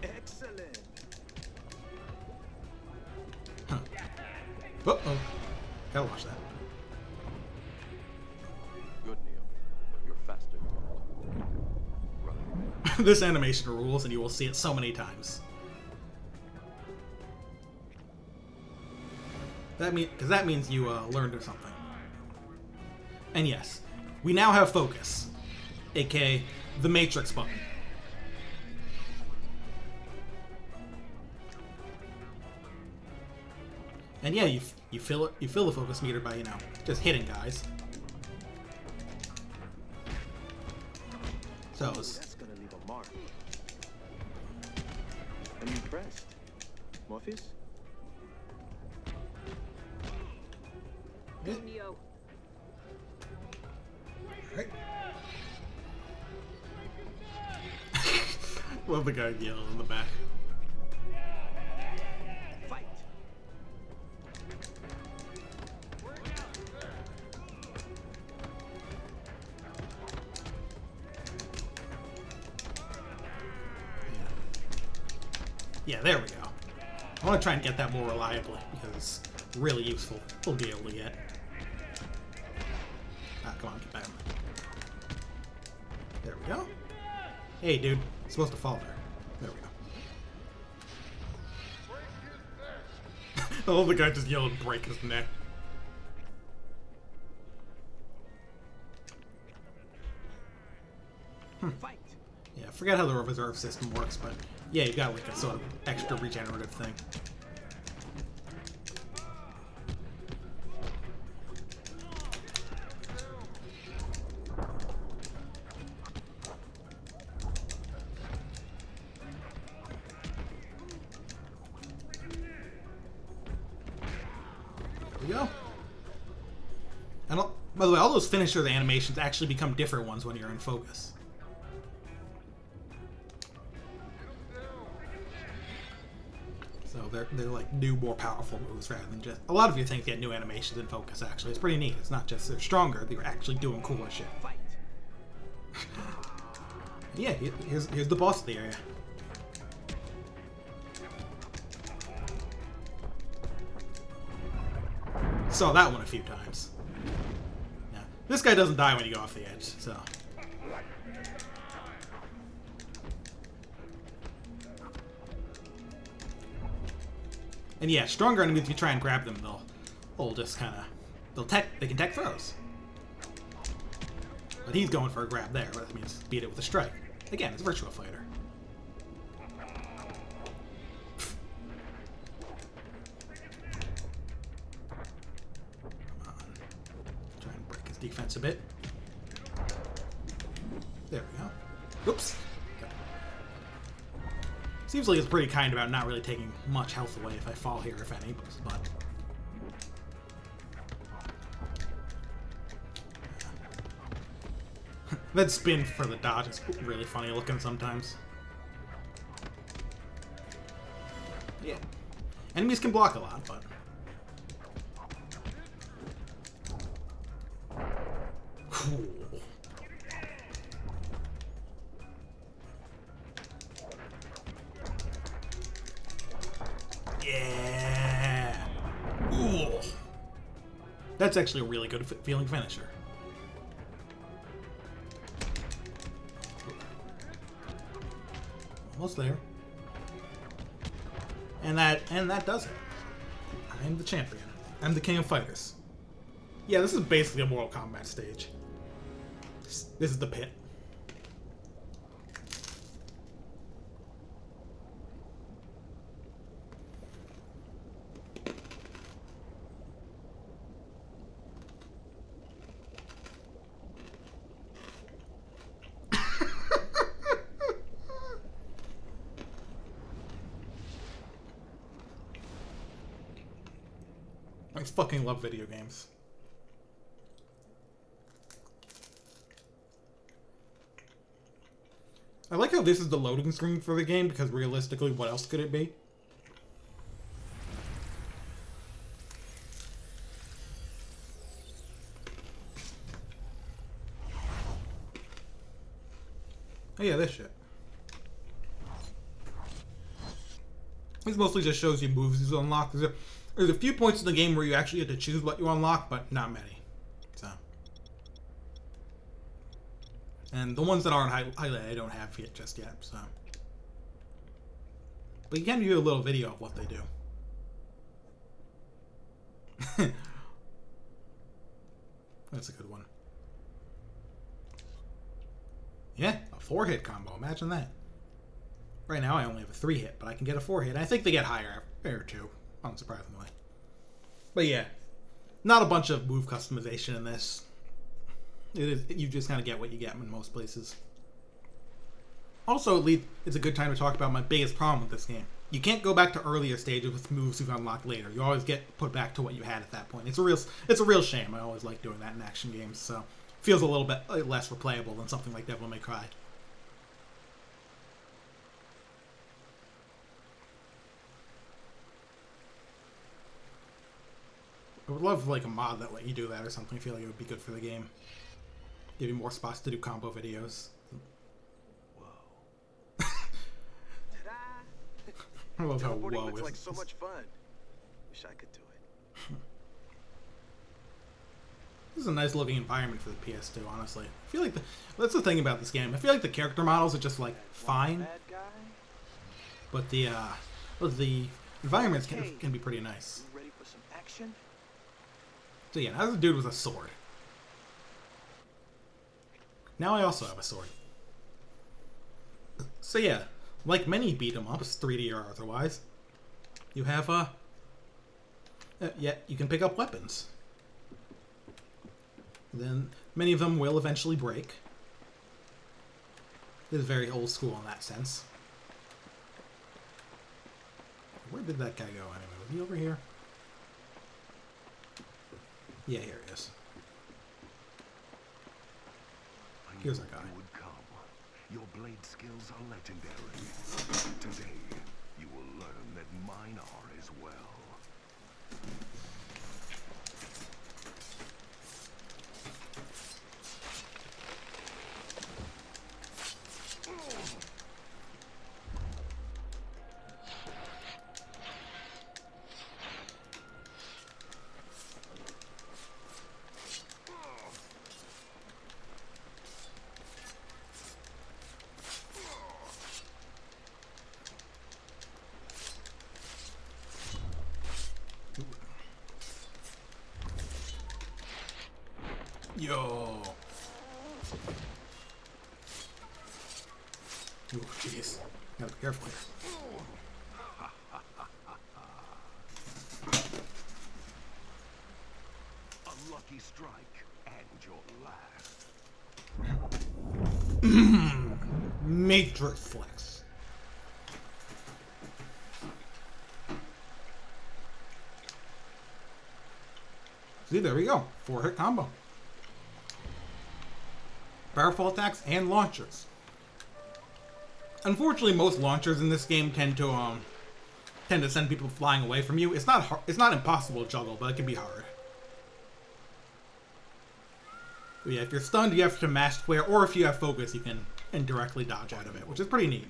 Excellent. Huh. Uh-oh. Gotta watch that. Good, Neo. You're faster than that. Right. This animation rules, and you will see it so many times. That means you learned something. And yes, we now have focus, aka the Matrix button. And yeah, you fill the focus meter by just hitting guys. So Ooh, that's gonna leave a mark. I'm impressed. Morpheus? yeah. Neo. Right. Love the guy yelling in the back. Fight! Yeah, there we go. I want to try and get that more reliably because it's really useful. We'll be able to get. Ah, come on, get back. There we go. Hey, dude. It's supposed to fall there. There we go. I love the guy just yelling, break his neck. Fight. Yeah, I forget how the reserve system works, but yeah, you got like a sort of extra regenerative thing. There we go. And by the way, all those finisher animations actually become different ones when you're in focus. So they're like new, more powerful moves rather than just. A lot of your things get new animations in focus. Actually, it's pretty neat. It's not just they're stronger; they're actually doing cooler shit. Fight. Yeah, here's the boss of the area. Saw that one a few times. Yeah, this guy doesn't die when you go off the edge, so. And yeah, stronger enemies, if you try and grab them, they'll just kind of, they can tech throws. But he's going for a grab there, that means beat it with a strike. Again, it's a Virtua Fighter. Come on. Try and break his defense a bit. There we go. Oops. Okay. Seems like it's pretty kind about not really taking much health away if I fall here, if any, but... That spin for the dodge is really funny looking sometimes. Yeah. Enemies can block a lot, but... Cool. Yeah! Ooh. That's actually a really good feeling finisher. Almost there. And that does it. I'm the champion. I'm the king of fighters. Yeah, this is basically a Mortal Kombat stage. This is the pit. I fucking love video games. I like how this is the loading screen for the game, because realistically, what else could it be? Oh yeah, this shit. This mostly just shows you moves you unlock. There's a few points in the game where you actually get to choose what you unlock, but not many. So, and the ones that aren't highlighted, I don't have yet just yet. So, but you can view a little video of what they do. That's a good one. Yeah, a 4-hit combo. Imagine that. Right now, I only have a 3-hit, but I can get a 4-hit. I think they get higher or 2. Unsurprisingly. But yeah, not a bunch of move customization in this. You just kind of get what you get in most places. Also, at least it's a good time to talk about my biggest problem with this game. You can't go back to earlier stages with moves you've unlocked later. You always get put back to what you had at that point. It's a real shame. I always like doing that in action games, so it feels a little bit less replayable than something like Devil May Cry. I would love like a mod that let you do that or something. I feel like it would be good for the game. Give you more spots to do combo videos. Whoa. Ta-da! I love how Teleporting whoa looks is. like so much fun. Wish I could do it. This is a nice looking environment for the PS2, honestly. I feel like that's the thing about this game. I feel like the character models are just like fine, Bad guy? but the environments can be pretty nice. You ready for some action? So yeah, that's a dude with a sword. Now I also have a sword. So yeah, like many beat 'em ups, 3D or otherwise, you have yeah, you can pick up weapons. Then many of them will eventually break. It is very old school in that sense. Where did that guy go anyway? Was he over here? Yeah, here he is. Here's our guy. You would come. Your blade skills are legendary. Today, you will learn that mine are as well. Yo. Oh, jeez. Gotta be careful here. A lucky strike and your last. Matrix Flex. See, there we go. 4-hit combo. Powerful attacks and launchers. Unfortunately, most launchers in this game tend to send people flying away from you. It's not impossible to juggle, but it can be hard. But yeah, if you're stunned, you have to mash square, or if you have focus, you can indirectly dodge out of it, which is pretty neat.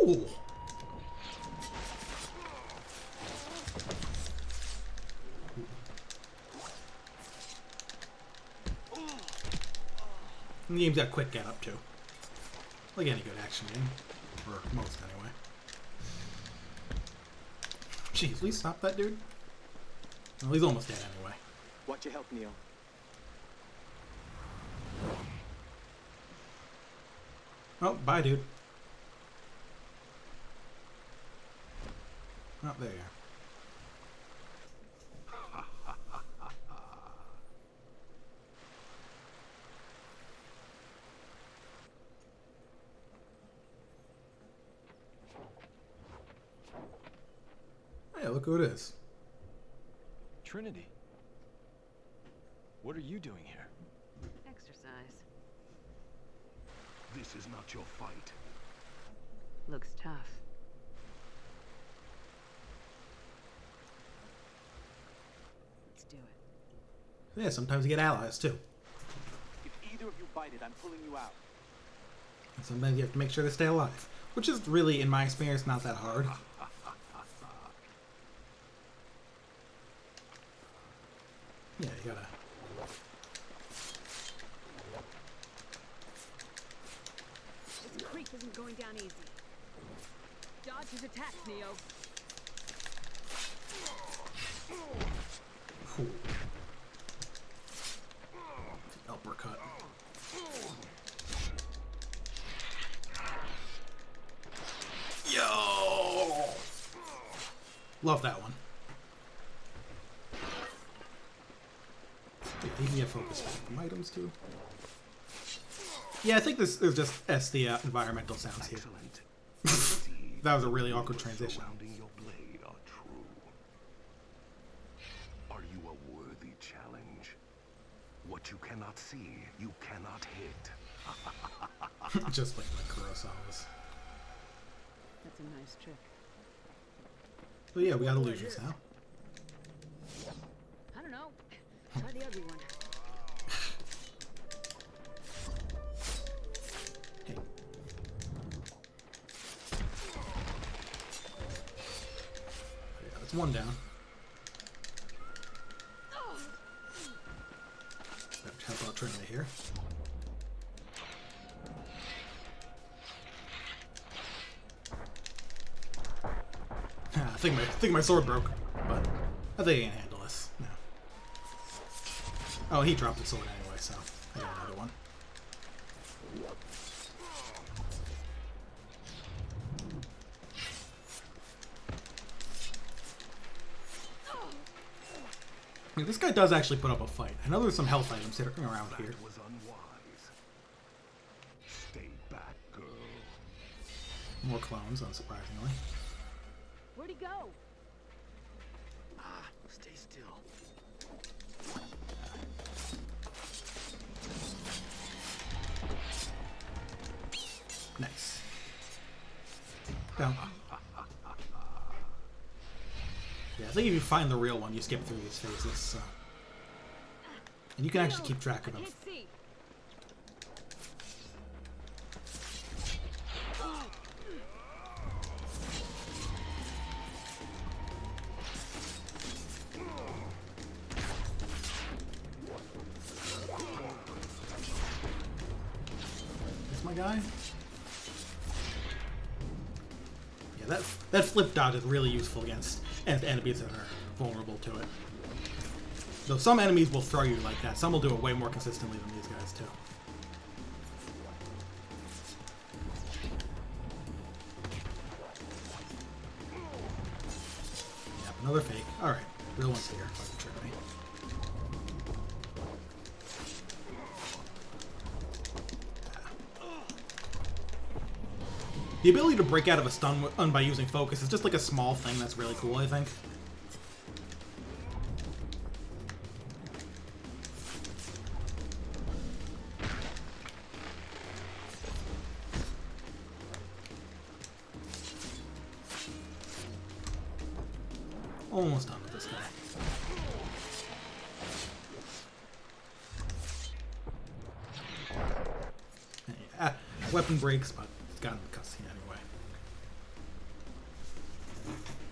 Ooh. And the game's got quick get up too. Like any good action game. Or most anyway. Jeez, please stop that dude. Well, he's almost dead anyway. Watch your health, Neo. Oh, bye dude. Oh, there you are. Hey, look who it is. Trinity. What are you doing here? Exercise. This is not your fight. Looks tough. Let's do it. Yeah, sometimes you get allies too. If either of you bite it, I'm pulling you out. And sometimes you have to make sure they stay alive. Which is really, in my experience, not that hard. Yeah, you gotta... This creep isn't going down easy. Dodge his attacks, Neo. Cool. Uppercut. Yo! Love that one. You can get focus from items too. Yeah, I think this is just the environmental sounds here. That was a really awkward transition. Your blade are true. Are you a worthy challenge? What you cannot see, you cannot hit. Just like Kurosawa's. That's a nice trick. So yeah, we got illusions now. I don't know. Try the ugly one. One down. Help out Trinity here. I think my sword broke, but I think I can handle this. No. Oh, he dropped his sword anyway, so I got another one. Yeah, this guy does actually put up a fight. I know there's some health items sitting around here. That was unwise. Stay back, girl. More clones, unsurprisingly. Where'd he go? Stay still. Nice. Down. Yeah, I think if you find the real one, you skip through these phases, so. And you can actually keep track of them. Can't see. That's my guy. Yeah, that flip dodge is really useful against enemies that are vulnerable to it. Though some enemies will throw you like that, some will do it way more consistently than these guys too. Yep, another fake. Alright, real one's here. Fucking trick me. The ability to break out of a stun by using focus is just like a small thing that's really cool, I think. Almost done with this guy. Yeah, weapon breaks, but it's got in the cutscene anyway.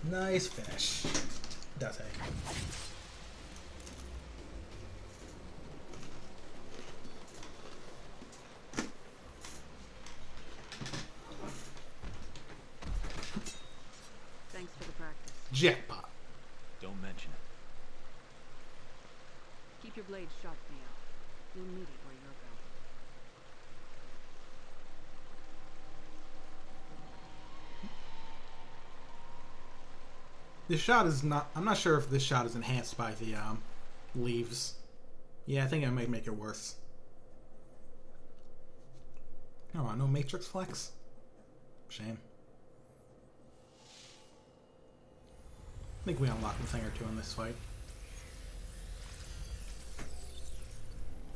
Nice finish. Does it? Thanks for the practice. Jackpot. Don't mention it. Keep your blade sharp, Neo. You'll need it where you're going. This shot is not... I'm not sure if this shot is enhanced by the leaves. Yeah, I think I might make it worse. Oh, no Matrix Flex? Shame. I think we unlocked a thing or two in this fight.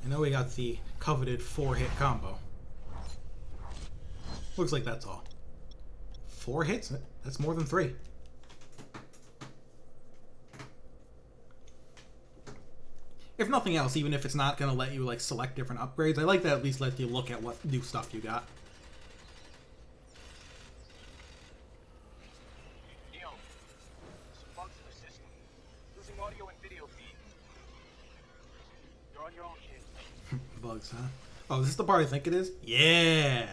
I know we got the coveted 4-hit combo. Looks like that's all. 4 hits? That's more than 3. If nothing else, even if it's not going to let you like select different upgrades, I like that at least let you look at what new stuff you got. Neo, some bugs in the system. Losing audio and video feed. You're on your own, kid. Bugs, huh? Oh, is this the part I think it is? Yeah!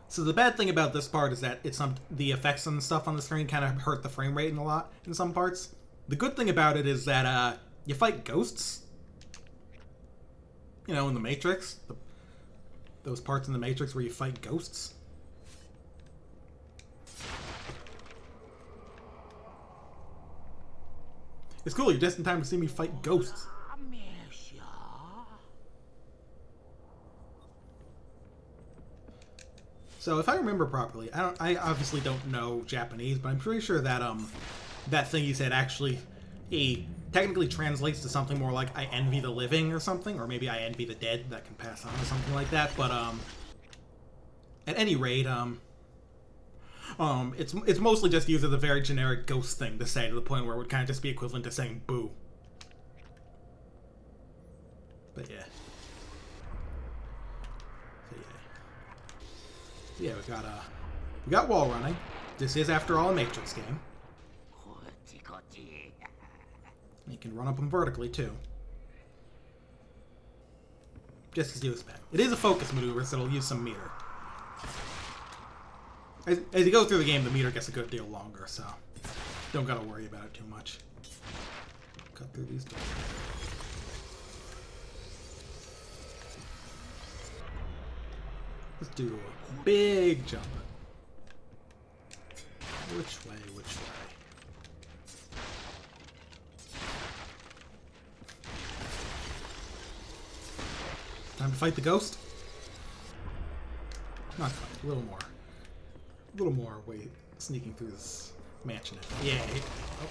So the bad thing about this part is that the effects and stuff on the screen kind of hurt the frame rate in some parts. The good thing about it is that you fight ghosts. You know, in the Matrix. Those parts in the Matrix where you fight ghosts. It's cool, you're just in time to see me fight ghosts. So if I remember properly, I obviously don't know Japanese, but I'm pretty sure that that thing he said actually technically translates to something more like I envy the living or something, or maybe I envy the dead. That can pass on to something like that. But at any rate, it's mostly just used as a very generic ghost thing to say, to the point where it would kind of just be equivalent to saying boo. But yeah. So yeah, we got wall running. This is, after all, a Matrix game. You can run up them vertically, too. Just as you expect. It is a focus maneuver, so it'll use some meter. As you go through the game, the meter gets a good deal longer, so don't gotta worry about it too much. Cut through these doors. Let's do a big jump. Which way, which way? Time to fight the ghost? Not quite, a little more. A little more weight sneaking through this mansion. Yeah. Oh,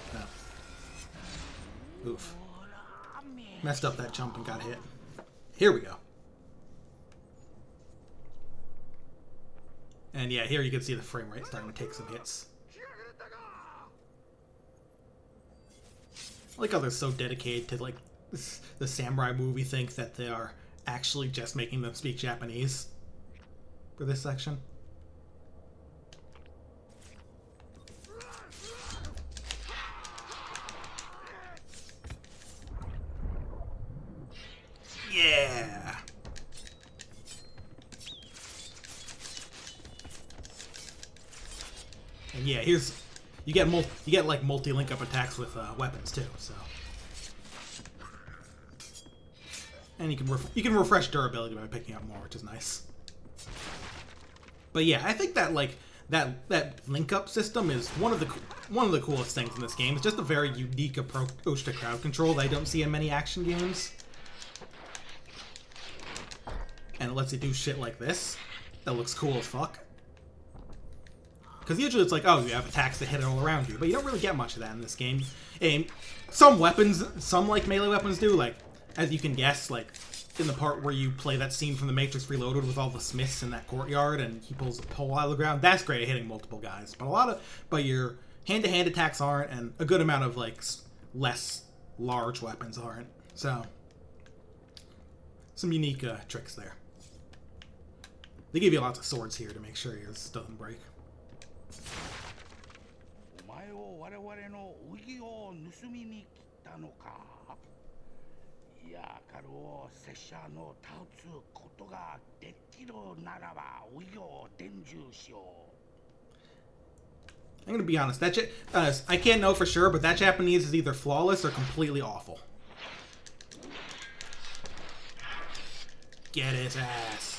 no. Oof. Messed up that jump and got hit. Here we go. And yeah, here you can see the frame rate starting to take some hits. I like how they're so dedicated to like the samurai movie thinks that they are actually just making them speak Japanese for this section. Yeah. And yeah, here's you get like multi-link up attacks with weapons too, so. And you can refresh durability by picking up more, which is nice. But yeah, I think that like that link up system is one of the coolest things in this game. It's just a very unique approach to crowd control that I don't see in many action games. And it lets you do shit like this that looks cool as fuck. Because usually it's like, oh, you have attacks that hit all around you, but you don't really get much of that in this game. And some weapons, some like melee weapons do, like, as you can guess, like, in the part where you play that scene from The Matrix Reloaded with all the Smiths in that courtyard and he pulls a pole out of the ground, that's great at hitting multiple guys. But your hand-to-hand attacks aren't, and a good amount of, like, less large weapons aren't. So, some unique tricks there. They give you lots of swords here to make sure yours doesn't break. I'm gonna be honest, I can't know for sure, but that Japanese is either flawless or completely awful. Get his ass.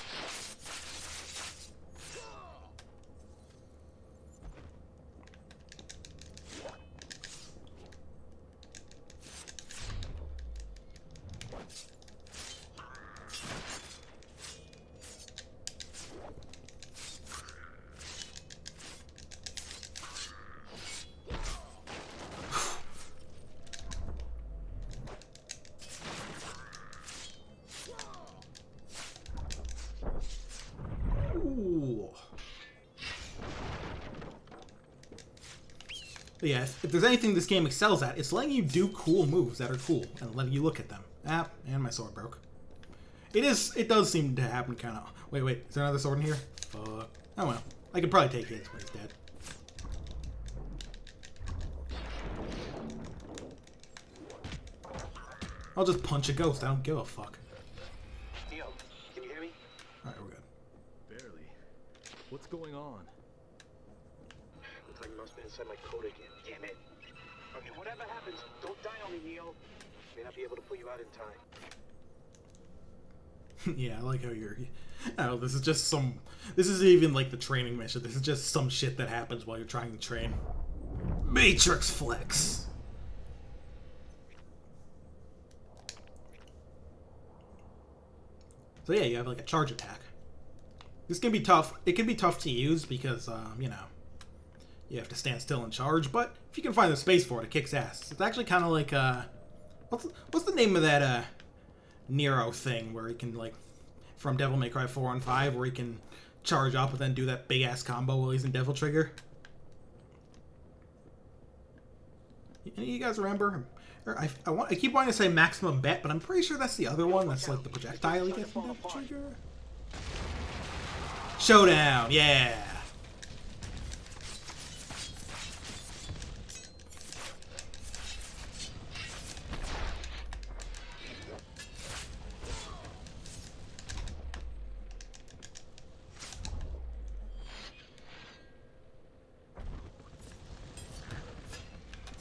But yeah, if there's anything this game excels at, it's letting you do cool moves that are cool and letting you look at them. Ah, and my sword broke. It does seem to happen kind of. Wait, is there another sword in here? Fuck. Oh well, I could probably take his when he's dead. I'll just punch a ghost. I don't give a fuck. Neo, can you hear me? Alright, we're good. Barely. What's going on? Looks like you must be inside my code again. Damn it. Okay, whatever happens, don't die on me, Neo. May not be able to pull you out in time. Yeah, I like how you're... Oh, this is just some... This isn't even like the training mission. This is just some shit that happens while you're trying to train. Matrix Flex! So yeah, you have like a charge attack. This can be tough. It can be tough to use because, you know, you have to stand still and charge, but if you can find the space for it, it kicks ass. It's actually kind of like, what's the name of that, Nero thing where he can, like, from Devil May Cry 4 and 5, where he can charge up and then do that big-ass combo while he's in Devil Trigger? Any of you guys remember? I keep wanting to say Maximum Bet, but I'm pretty sure that's the other one. That's like the projectile you get from Devil Trigger. Showdown, yeah!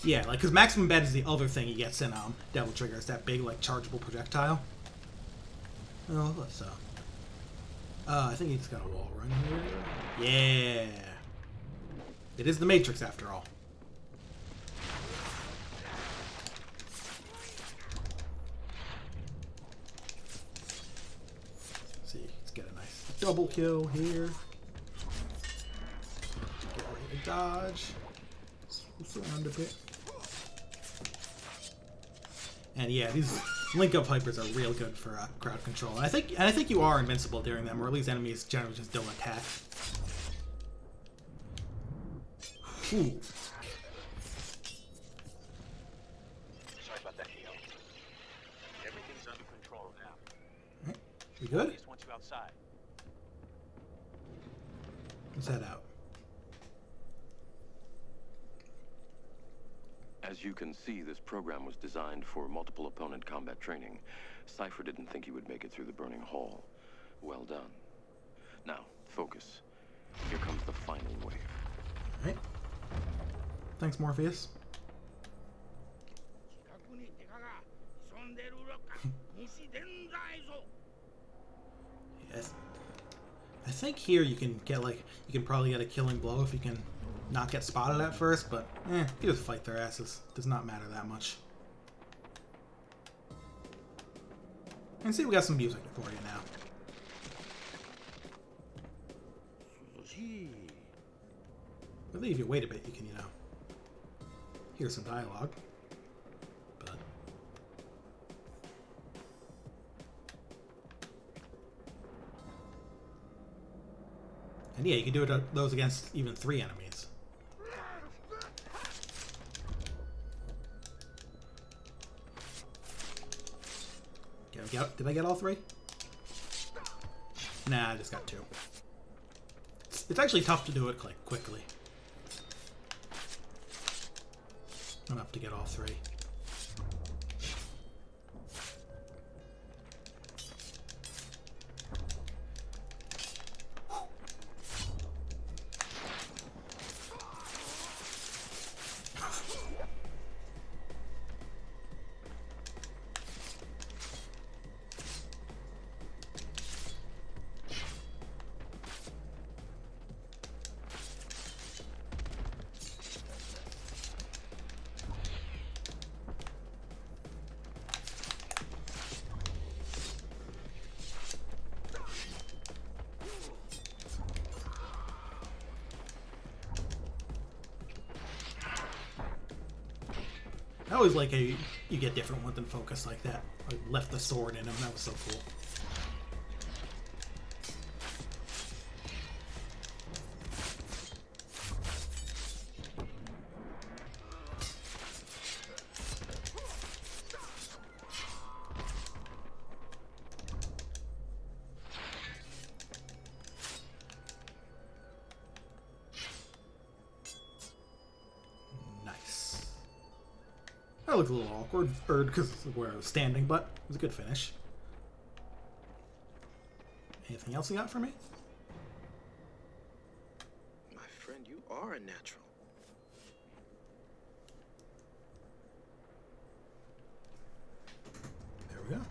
Yeah, like, because Maximum Bed is the other thing he gets in Devil Trigger. It's that big, like, chargeable projectile. Oh, let's, I think he's got a wall run here. Yeah! It is the Matrix, after all. Let's see, let's get a nice double kill here. Get ready to dodge. Switch around a bit. And yeah, these link-up hypers are real good for crowd control. And I think you are invincible during them, or at least enemies generally just don't attack. Ooh. Sorry about that, Hale. Everything's under control now. Right. We good? I just want you outside. Let's head out. As you can see, this program was designed for multiple opponent combat training. Cypher didn't think he would make it through the burning hall. Well done. Now, focus. Here comes the final wave. Alright. Thanks, Morpheus. Yes. I think here you can get, like, you can probably get a killing blow if you can not get spotted at first, but you just fight their asses. Does not matter that much. And see, we got some music for you now. I believe if you wait a bit, you can, hear some dialogue. But and yeah, you can do those against even 3 enemies. Did I get all 3? Nah, I just got 2. It's actually tough to do it quickly. Enough to get all 3. I always like how you get different ones in focus like that. I left the sword in him. That was so cool. That looked a little awkward, because of where I was standing, but it was a good finish. Anything else you got for me? My friend, you are a natural. There we go.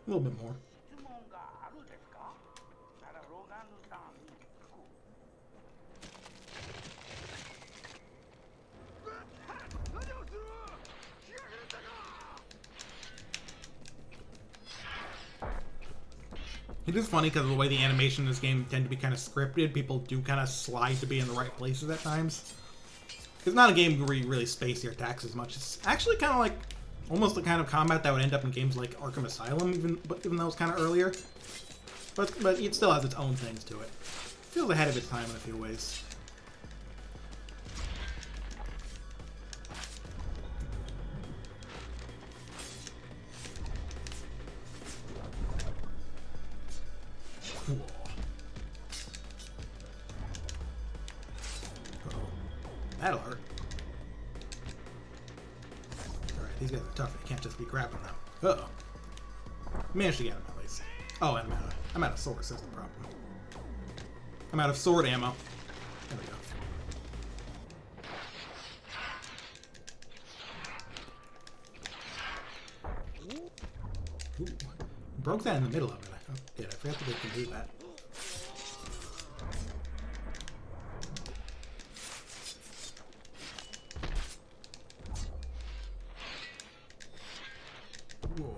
A little bit more. It is funny because of the way the animation in this game tend to be kind of scripted. People do kind of slide to be in the right places at times. It's not a game where you really space your attacks as much. It's actually kind of like almost the kind of combat that would end up in games like Arkham Asylum, even though it's kind of earlier. But it still has its own things to it. Feels ahead of its time in a few ways. Cool. Uh-oh. That'll hurt. Alright, these guys are tough. You can't just be grabbing them. Uh-oh. Managed to get him at least. Oh, and I'm out of swords. That's the problem. I'm out of sword ammo. There we go. Ooh. Broke that in the middle of it. Oh, yeah, I forgot that they can do that. Whoa.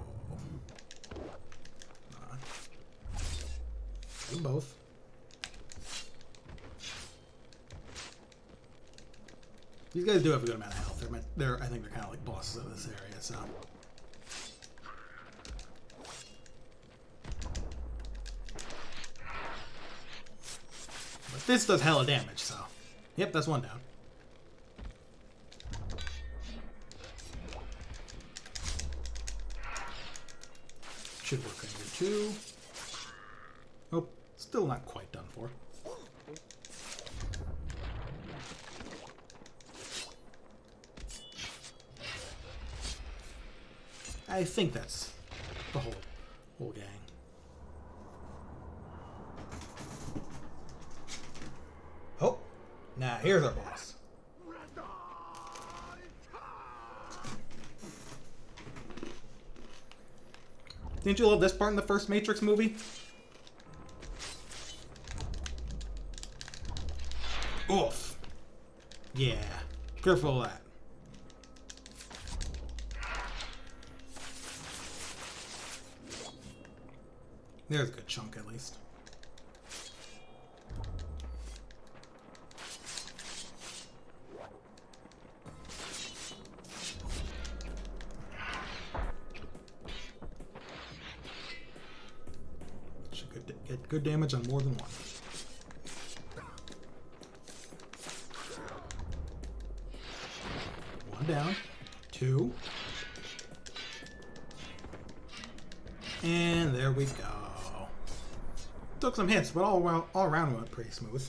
Do both. These guys do have a good amount of health. I think they're kind of like bosses of this area, so. But this does hella damage, so. Yep, that's one down. Should work on you too. Oh, still not quite done for. I think that's the whole gang. Oh, now here's our boss. Didn't you love this part in the first Matrix movie? Oof. Yeah, careful of that. There's a good chunk, at least. Should get good damage on more than one. One down. Two. And there we go. Took some hits, but all around went pretty smooth.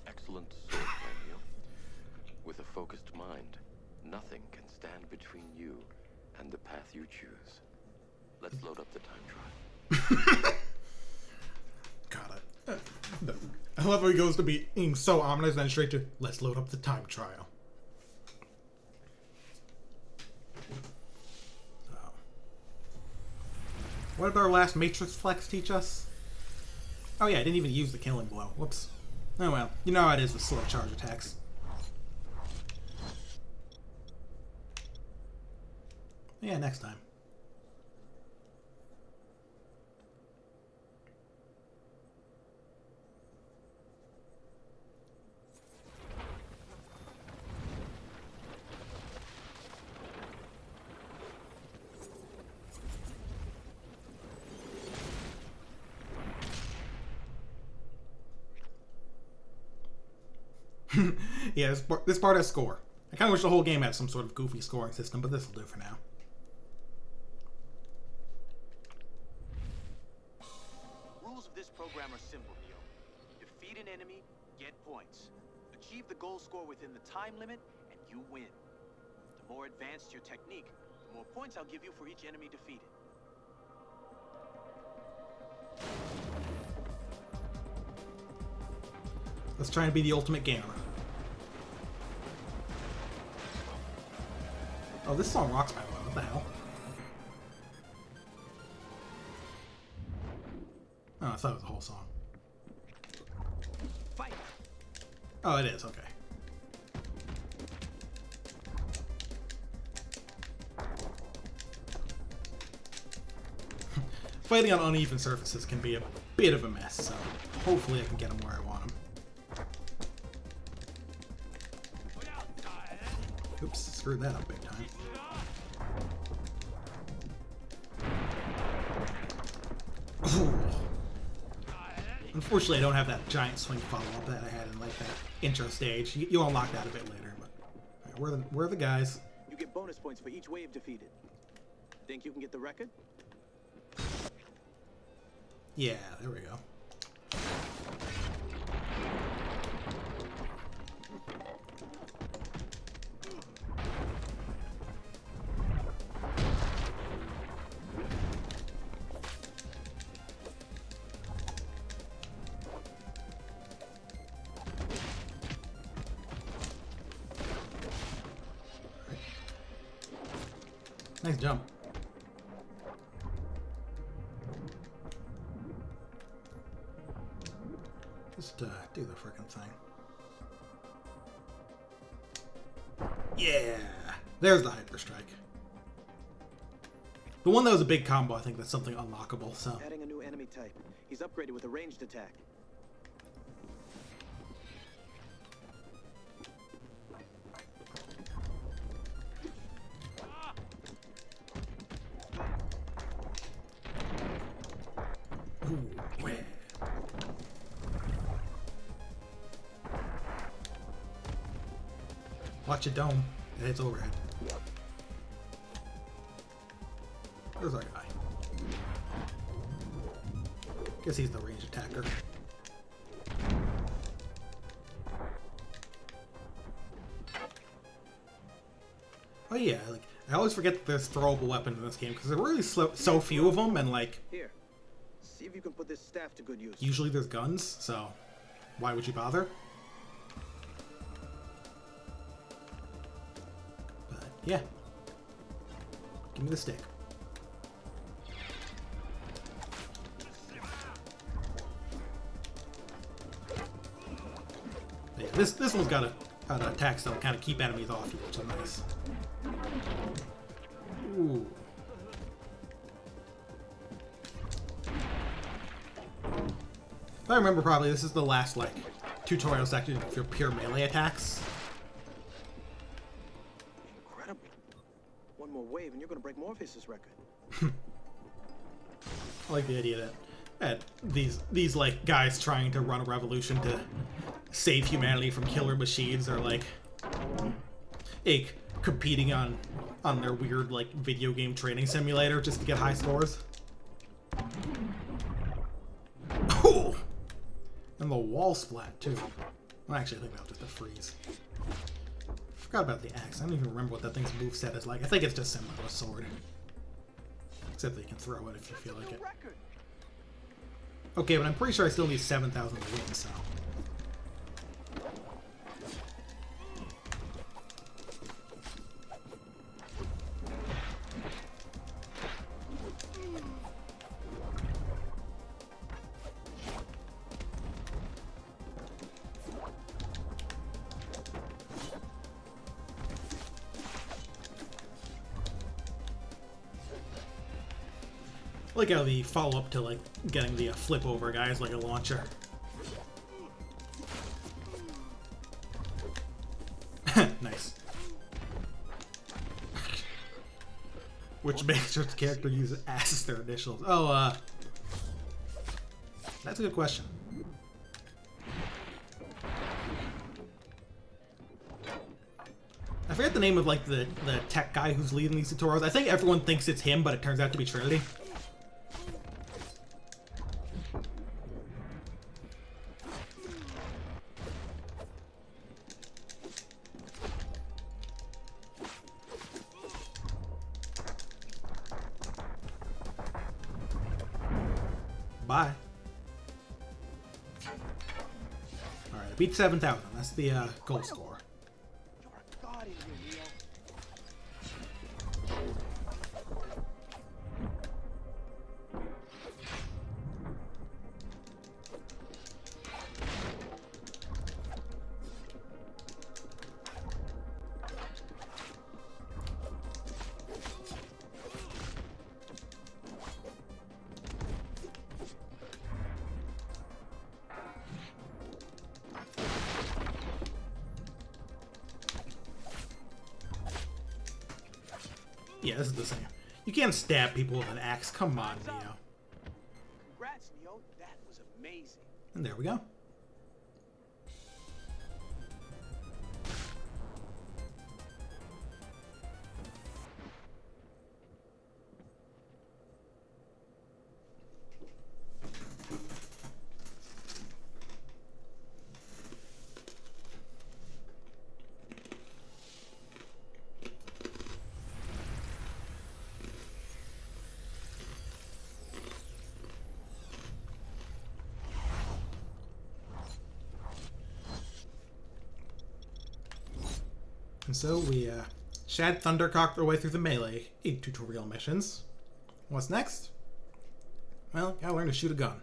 Excellent sword, Romeo. With a focused mind, nothing can stand between you and the path you choose. Let's load up the time trial. Got it. I love how he goes to being so ominous and then straight to, let's load up the time trial. Oh. What did our last Matrix flex teach us? Oh yeah, I didn't even use the killing blow. Whoops. Oh well, you know how it is with slow charge attacks. Yeah, next time. Yeah, this part has score. I kind of wish the whole game had some sort of goofy scoring system, but this will do for now. Rules of this program are simple, Neo. Defeat an enemy, get points. Achieve the goal score within the time limit, and you win. The more advanced your technique, the more points I'll give you for each enemy defeated. Let's try and be the ultimate gamer. Oh, this song rocks, by the way. What the hell? Oh, I thought it was the whole song. Fight. Oh, it is. Okay. Fighting on uneven surfaces can be a bit of a mess, so hopefully I can get them where I want them. Oops, screwed that up big time. Ooh. Unfortunately, I don't have that giant swing follow-up that I had in like that intro stage. You'll unlock that a bit later, but right, where are the guys? You get bonus bonus points for each wave defeated. Think you can get the record? Yeah, there we go. Nice jump. Just do the frickin' thing. Yeah! There's the Hyper Strike. The one that was a big combo, I think that's something unlockable, so. Adding a new enemy type. He's upgraded with a ranged attack. Watch your dome. It hits overhead. There's our guy. Guess he's the ranged attacker. Oh yeah, like I always forget that there's throwable weapons in this game because there are really so few of them, and like here, see if you can put this staff to good use. Usually there's guns, so why would you bother? But yeah, give me the stick. Yeah, this one's got an attack that'll kind of keep enemies off you, which is nice. Ooh. If I remember probably, this is the last like tutorial section for pure melee attacks. Incredible. One more wave and you're gonna break Morpheus' record. I like the idea that these like guys trying to run a revolution to save humanity from killer machines are like competing on their weird like video game training simulator just to get high scores. Oh! And the wall splat too. Well, actually, I think that was just a freeze. Forgot about the axe. I don't even remember what that thing's moveset is like. I think it's just similar to a sword. Except that you can throw it if you feel like it. Okay, but I'm pretty sure I still need 7,000 to win, so. I like how the follow-up to like getting the flip over guy is like a launcher. Nice. Which makes your character use S as their initials. Oh, that's a good question. I forget the name of like the tech guy who's leading these tutorials. I think everyone thinks it's him, but it turns out to be Trinity. Bye. Alright, I beat 7,000. That's the goal score. You're a god in here, Neo. Yeah, this is the same. You can't stab people with an axe. Come on, Neo. Congrats, Neo. That was amazing. And there we go. And so we Shad Thundercocked our way through the melee tutorial missions. What's next? Well, gotta learn to shoot a gun.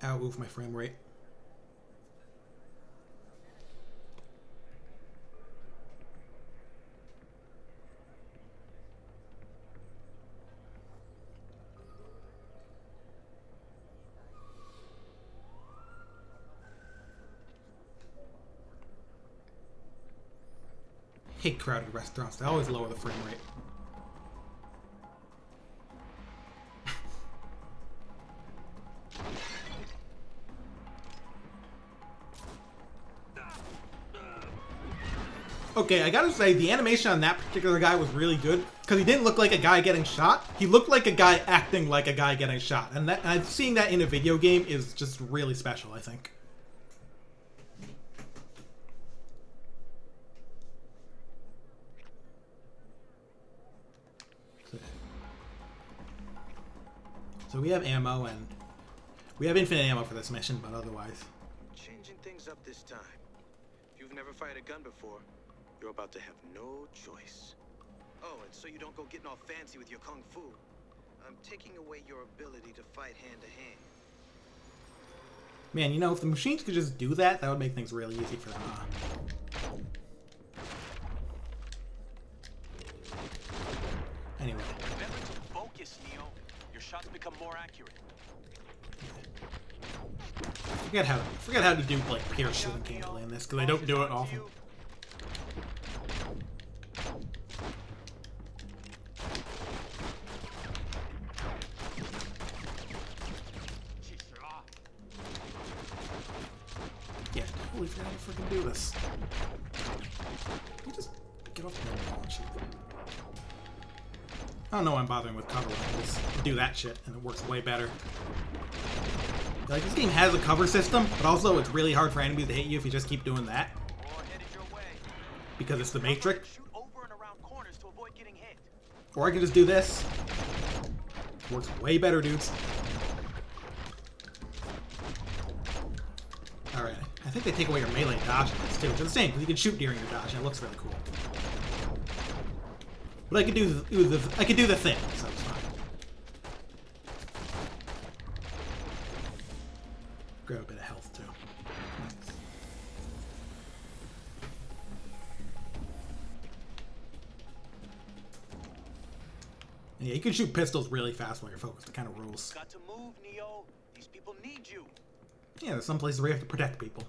Ow, oof, my frame rate. I hate crowded restaurants. They always lower the frame rate. Okay, I gotta say, the animation on that particular guy was really good, because he didn't look like a guy getting shot. He looked like a guy acting like a guy getting shot. And seeing that in a video game is just really special, I think. So we have ammo, and we have infinite ammo for this mission, but otherwise... Changing things up this time. If you've never fired a gun before, you're about to have no choice. Oh, and so you don't go getting all fancy with your kung fu. I'm taking away your ability to fight hand to hand. Man, you know, if the machines could just do that, that would make things really easy for them. Anyway. Remember to focus, Neo. Your shots become more accurate. Forget how to do like pierce shooting gameplay in this, because I don't do it often. Yeah, totally forgot to freaking do this. Can you just get off the wall and shoot. I don't know why I'm bothering with cover. I just do that shit, and it works way better. Like, this game has a cover system, but also it's really hard for enemies to hit you if you just keep doing that. Because it's the Matrix. Or I can just do this. Works way better, dudes. Alright, I think they take away your melee dodge ones too, which is the same, because you can shoot during your dodge, and it looks really cool. But I could do the thing, so it's fine. Grab a bit of health too. Nice. And yeah, you can shoot pistols really fast while you're focused. It kind of rules. Got to move, Neo. These people need you. Yeah, there's some places where you have to protect people.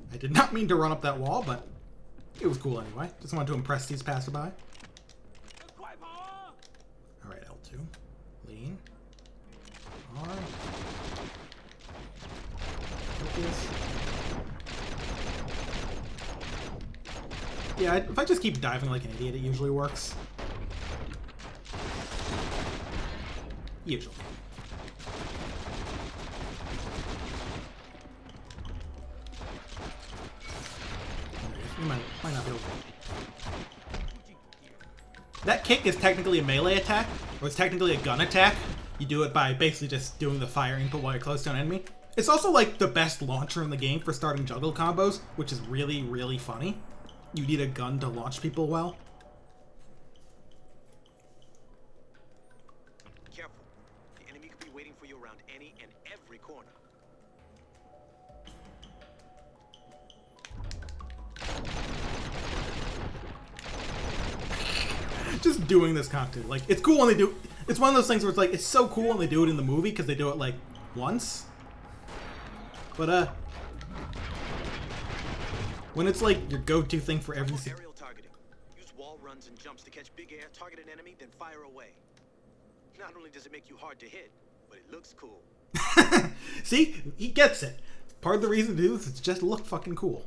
I did not mean to run up that wall, but it was cool anyway. Just wanted to impress these passerby. Alright, L2. Lean. R. Focus. Yeah, if I just keep diving like an idiot, it usually works. Usually. You might not be able to. That kick is technically a melee attack, or it's technically a gun attack. You do it by basically just doing the fire input while you're close to an enemy. It's also like the best launcher in the game for starting juggle combos, which is really, really funny. You need a gun to launch people well. Careful. The enemy could be waiting for you around any and every corner. Just doing this content, like, it's cool when they do. It's one of those things where it's like, it's so cool when they do it in the movie because they do it like once. But when it's like your go-to thing for every scene. Aerial targeting. Use wall runs and jumps to catch big air, target an enemy, then fire away. Not only does it make you hard to hit, but it looks cool. See? He gets it. Part of the reason to do this is to just look fucking cool.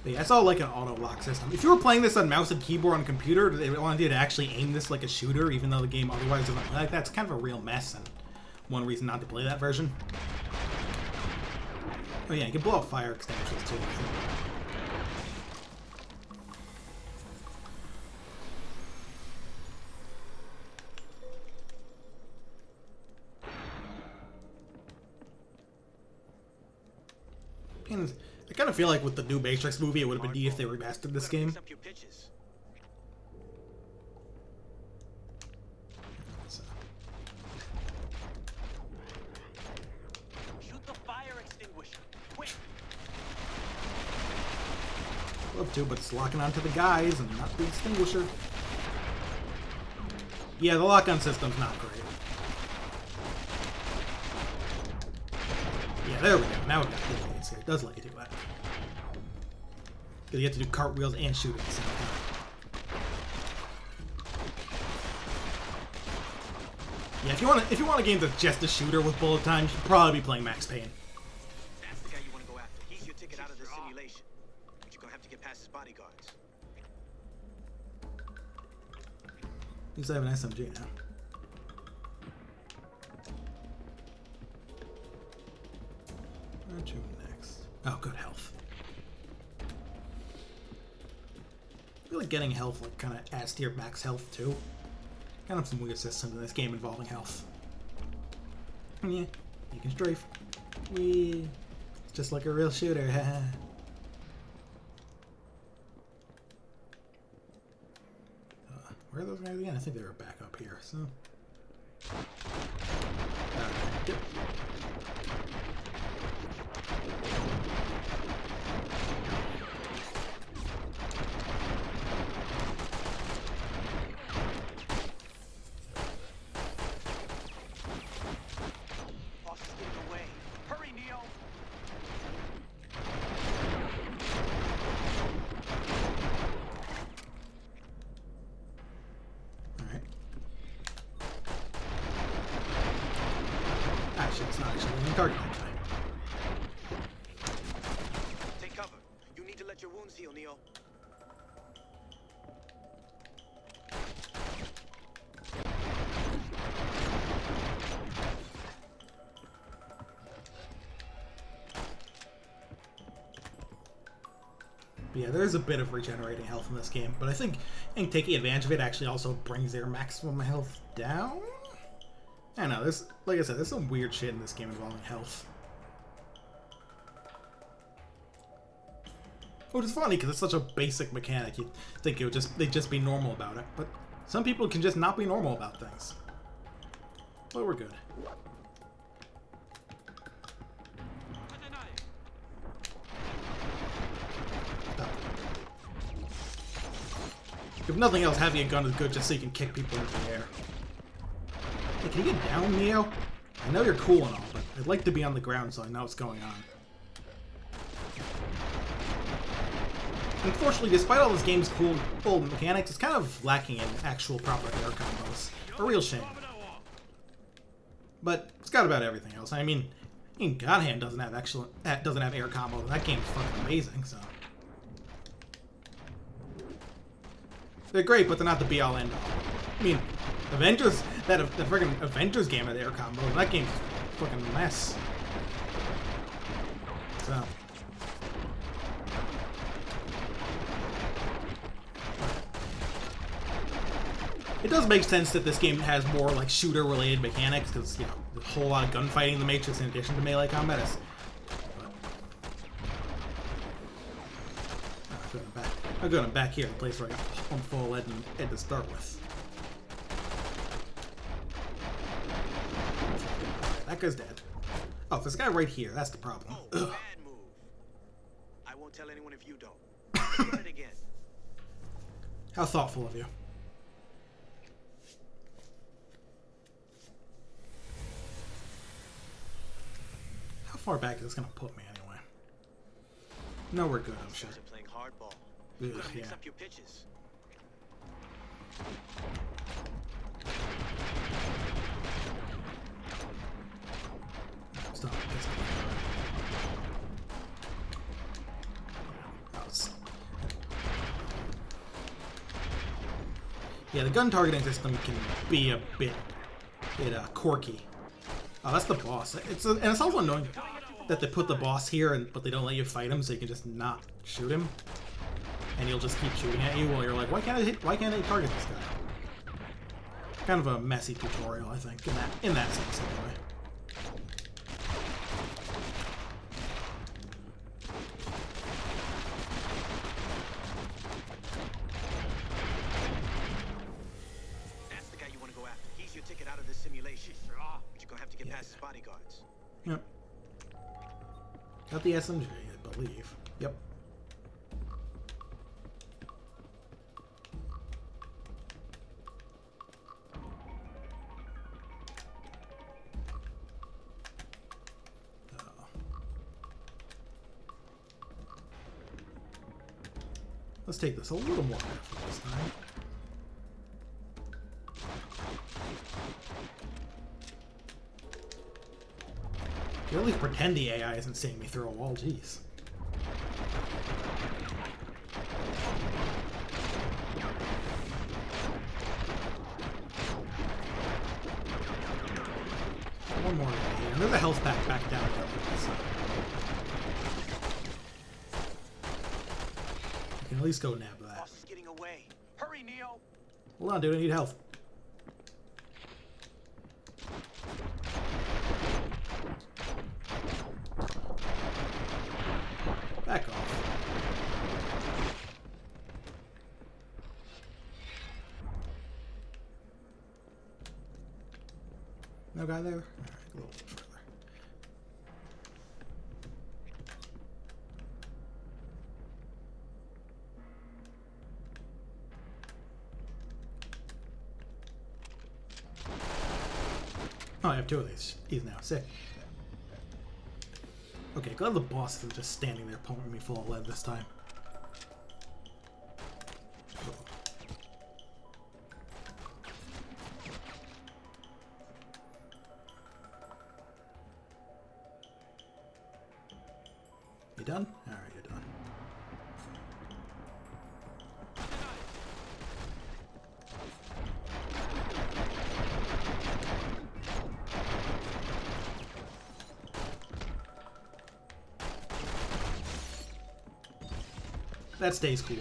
But yeah, it's all like an auto lock system. If you were playing this on mouse and keyboard on a computer, they wanted you to actually aim this like a shooter, even though the game otherwise doesn't play like that. It's kind of a real mess, and one reason not to play that version. Oh yeah, you can blow up fire extinguishers too. And I kind of feel like with the new Matrix movie, it would have been neat if they remastered this game. So. Shoot the fire extinguisher. Quick. Love to, but it's locking onto the guys and not the extinguisher. Yeah, the lock-on system's not great. Yeah, there we go. Now we got the blades here. It does let you do that. Because you have to do cartwheels and shoot at the same time. Yeah, if you want a game that's just a shooter with bullet time, you should probably be playing Max Payne. That's the guy you want to go after. He's your ticket out of the simulation. But you're gonna have to get past his bodyguards. At least I have an SMG now. What you next? Oh, good health. I feel like getting health like kind of adds to your max health too. Kind of some weird systems in this game involving health. Yeah, you can strafe. Wee. It's just like a real shooter. Where are those guys again? I think they were back up here. So. Yep. It's not actually in target that time. Take cover. You need to let your wounds heal, Neo. But yeah, there is a bit of regenerating health in this game, but I think taking advantage of it actually also brings their maximum health down. I don't know, there's, like I said, there's some weird shit in this game involving health. Which is funny, because it's such a basic mechanic, you'd think they'd just be normal about it, but some people can just not be normal about things. But we're good. If nothing else, having a gun is good just so you can kick people into the air. Hey, can you get down, Neo? I know you're cool and all, but I'd like to be on the ground so I know what's going on. Unfortunately, despite all this game's cool old mechanics, it's kind of lacking in actual proper air combos. A real shame. But it's got about everything else. I mean God Hand doesn't have air combos. That game's fucking amazing, so. They're great, but they're not the be-all end-all. I mean, Avengers, the friggin' Avengers game had air combo. That game's a fucking mess. So. It does make sense that this game has more like shooter-related mechanics, because you know there's a whole lot of gunfighting in the Matrix in addition to melee combat. I'm going back here, the place where I got one full lead to start with. That guy's dead. Oh, this guy right here. That's the problem. Oh, bad move. I won't tell anyone if you don't. Try it again. How thoughtful of you. How far back is this gonna put me anyway? No, we're good, I'm sure. Playing hardball. Ugh, You gotta mix yeah. up your pitches. Stop. Oh, Yeah, the gun targeting system can be a bit quirky. Oh, that's the boss. And it's also annoying that they put the boss here, but they don't let you fight him, so you can just not shoot him, and he'll just keep shooting at you while you're like, why can't I target this guy? Kind of a messy tutorial, I think, in that sense anyway. That's the guy you want to go after. He's your ticket out of this simulation. But you're gonna have to get past his bodyguards. Yep. Got the SMG, I believe. Yep. Let's take this a little more careful this time. You at least pretend the AI isn't seeing me through a wall, jeez. One more guy here. And there's a health pack back down there. So you can at least go nab that. Boss is getting away. Hurry, Neo. Hold on, dude, I need health. Back off. No guy there? Alright, a little bit further. Oh, I have two of these. He's now sick. Okay, glad the boss isn't just standing there pumping me full of lead this time. You done? Alright, you're done. That stays cool.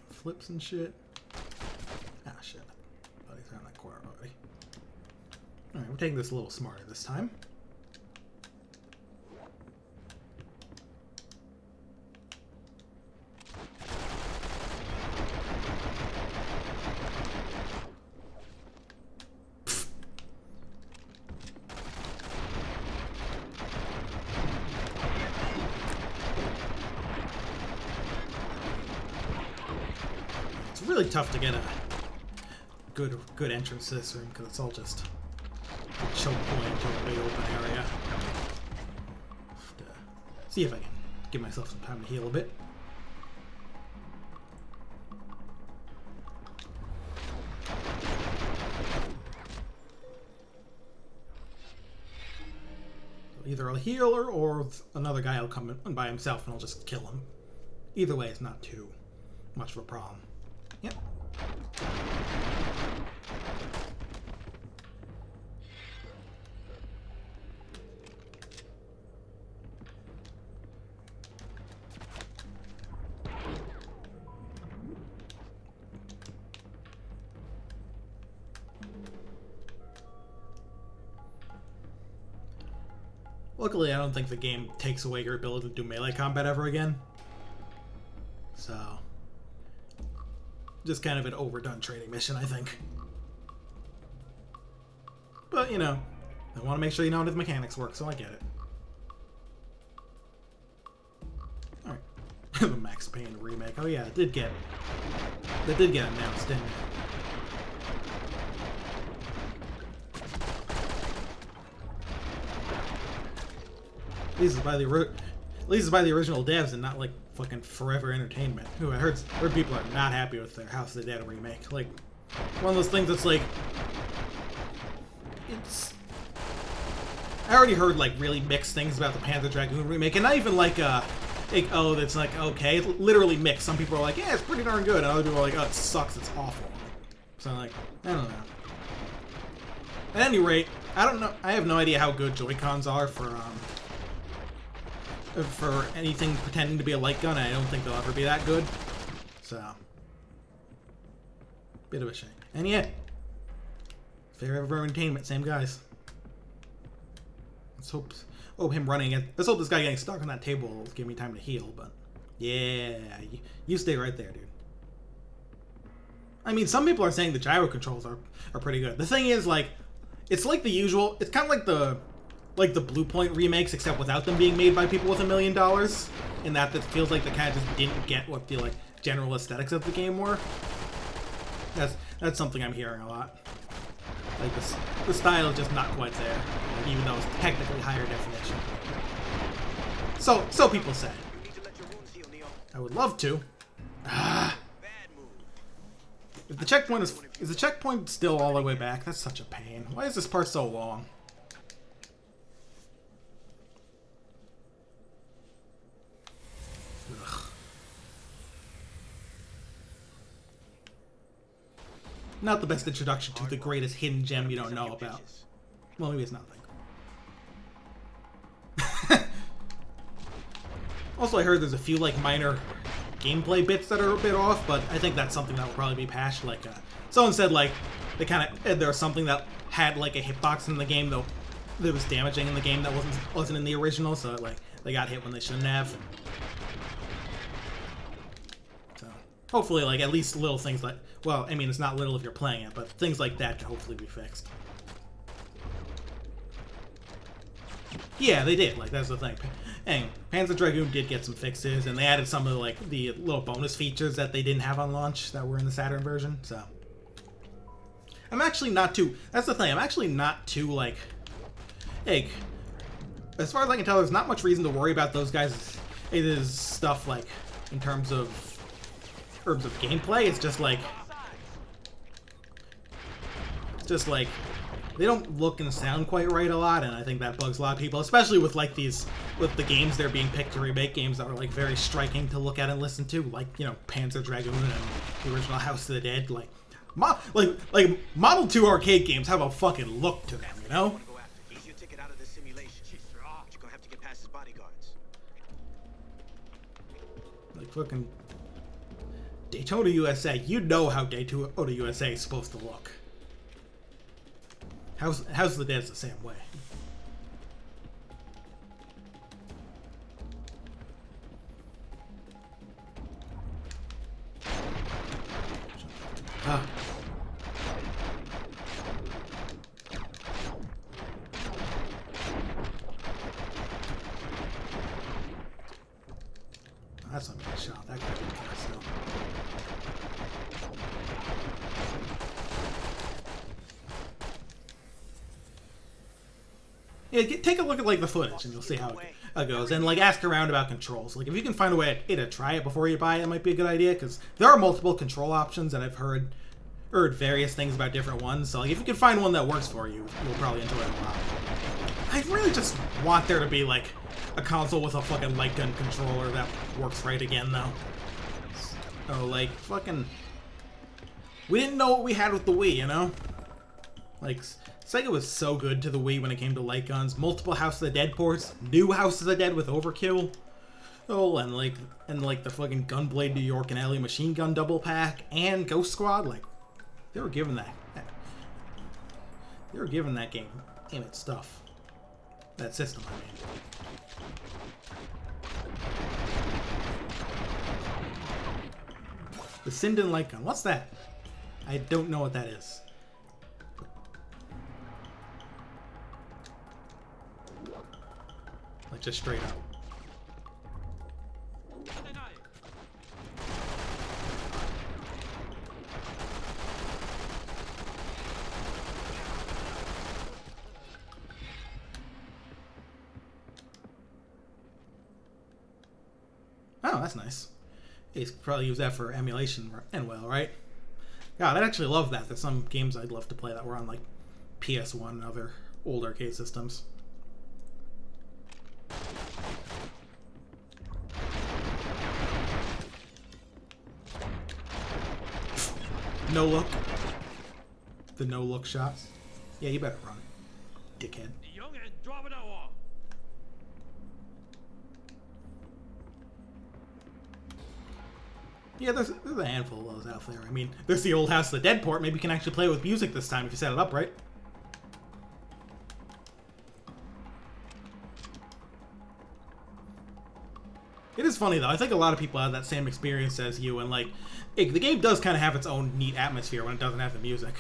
Flips and shit. Ah, shit. Thought he's around that corner already. Alright, we're taking this a little smarter this time. It's really tough to get a good entrance to this room because it's all just a choke point into a big open area. See if I can give myself some time to heal a bit. Either a healer or another guy will come in by himself and I'll just kill him. Either way, it's not too much of a problem. Yep. Luckily, I don't think the game takes away your ability to do melee combat ever again. So, just kind of an overdone training mission, I think. But, you know, I want to make sure you know how the mechanics work, so I get it. Alright. The Max Payne remake. Oh yeah, that did get announced, didn't it? At least it's by the original devs and not like fucking Forever Entertainment, who I heard people are not happy with their House of the Dead remake. Like, one of those things that's like, I already heard like really mixed things about the Panzer Dragoon remake, and not even like oh, that's like okay, literally mixed. Some people are like, yeah, it's pretty darn good, and other people are like, oh, it sucks, it's awful. So I'm like, I don't know. At any rate, I don't know. I have no idea how good Joy-Cons are for anything pretending to be a light gun. I don't think they'll ever be that good. So, bit of a shame. And yeah, Forever Entertainment, same guys. Let's hope. Oh, him running it. Let's hope this guy getting stuck on that table will give me time to heal. But yeah, you stay right there, dude. I mean, some people are saying the gyro controls are pretty good. The thing is, like, it's like the usual. It's kind of like the Blue Point remakes, except without them being made by people with $1 million. In that feels like they kind of just didn't get what the like general aesthetics of the game were. That's something I'm hearing a lot. Like the style is just not quite there, like, even though it's technically higher definition. So people say. I would love to. If the checkpoint is the checkpoint still all the way back? That's such a pain. Why is this part so long? Ugh. Not the best introduction to the greatest hidden gem you don't know about. Well, maybe it's nothing. Also, I heard there's a few like minor gameplay bits that are a bit off, but I think that's something that will probably be patched. Like someone said, like they kind of there was something that had like a hitbox in the game though that was damaging in the game that wasn't in the original, so like they got hit when they shouldn't have. So hopefully, like at least little things like, well, I mean it's not little if you're playing it, but things like that can hopefully be fixed. Yeah, they did. Like that's the thing. And Panzer Dragoon did get some fixes, and they added some of the, like the little bonus features that they didn't have on launch that were in the Saturn version. So I'm actually not too. That's the thing. I'm actually not too like. Hey, as far as I can tell, there's not much reason to worry about those guys. It is stuff like in terms of gameplay. It's just like they don't look and sound quite right a lot, and I think that bugs a lot of people, especially with like with the games they're being picked to remake, games that are like very striking to look at and listen to, like, you know, Panzer Dragoon and the original House of the Dead. Like Model 2 arcade games have a fucking look to them, you know? He's your ticket out of this simulation. But you're gonna have to get past his bodyguards. Like fucking Daytona USA. You know how Daytona USA is supposed to look. House of the Dead's the same way. Ah. That's not a good shot. That could be fast still. Yeah, take a look at like the footage and you'll see how it goes, and like ask around about controls. Like if you can find a way to try it before you buy it, it might be a good idea, because there are multiple control options, and I've heard various things about different ones. So like if you can find one that works for you, you'll probably enjoy it a lot. I really just want there to be like a console with a fucking light gun controller that works right again, though. Oh, like fucking, we didn't know what we had with the Wii, you know? Like Sega was so good to the Wii when it came to light guns. Multiple House of the Dead ports, new House of the Dead with Overkill. Oh, and like the fucking Gunblade New York and Alley Machine Gun double pack and Ghost Squad. Like they were giving that game its stuff. That system, I mean. The Sinden light gun. What's that? I don't know what that is. Like just straight up. Oh, that's nice. You could probably use that for emulation and well, right? God, I'd actually love that. There's some games I'd love to play that were on like PS1 and other old arcade systems. No look. The no look shots. Yeah, you better run, dickhead. Yeah, there's a handful of those out there. I mean, there's the old House of the Dead port. Maybe you can actually play with music this time if you set it up right. It is funny though. I think a lot of people have that same experience as you, and like, the game does kind of have its own neat atmosphere when it doesn't have the music.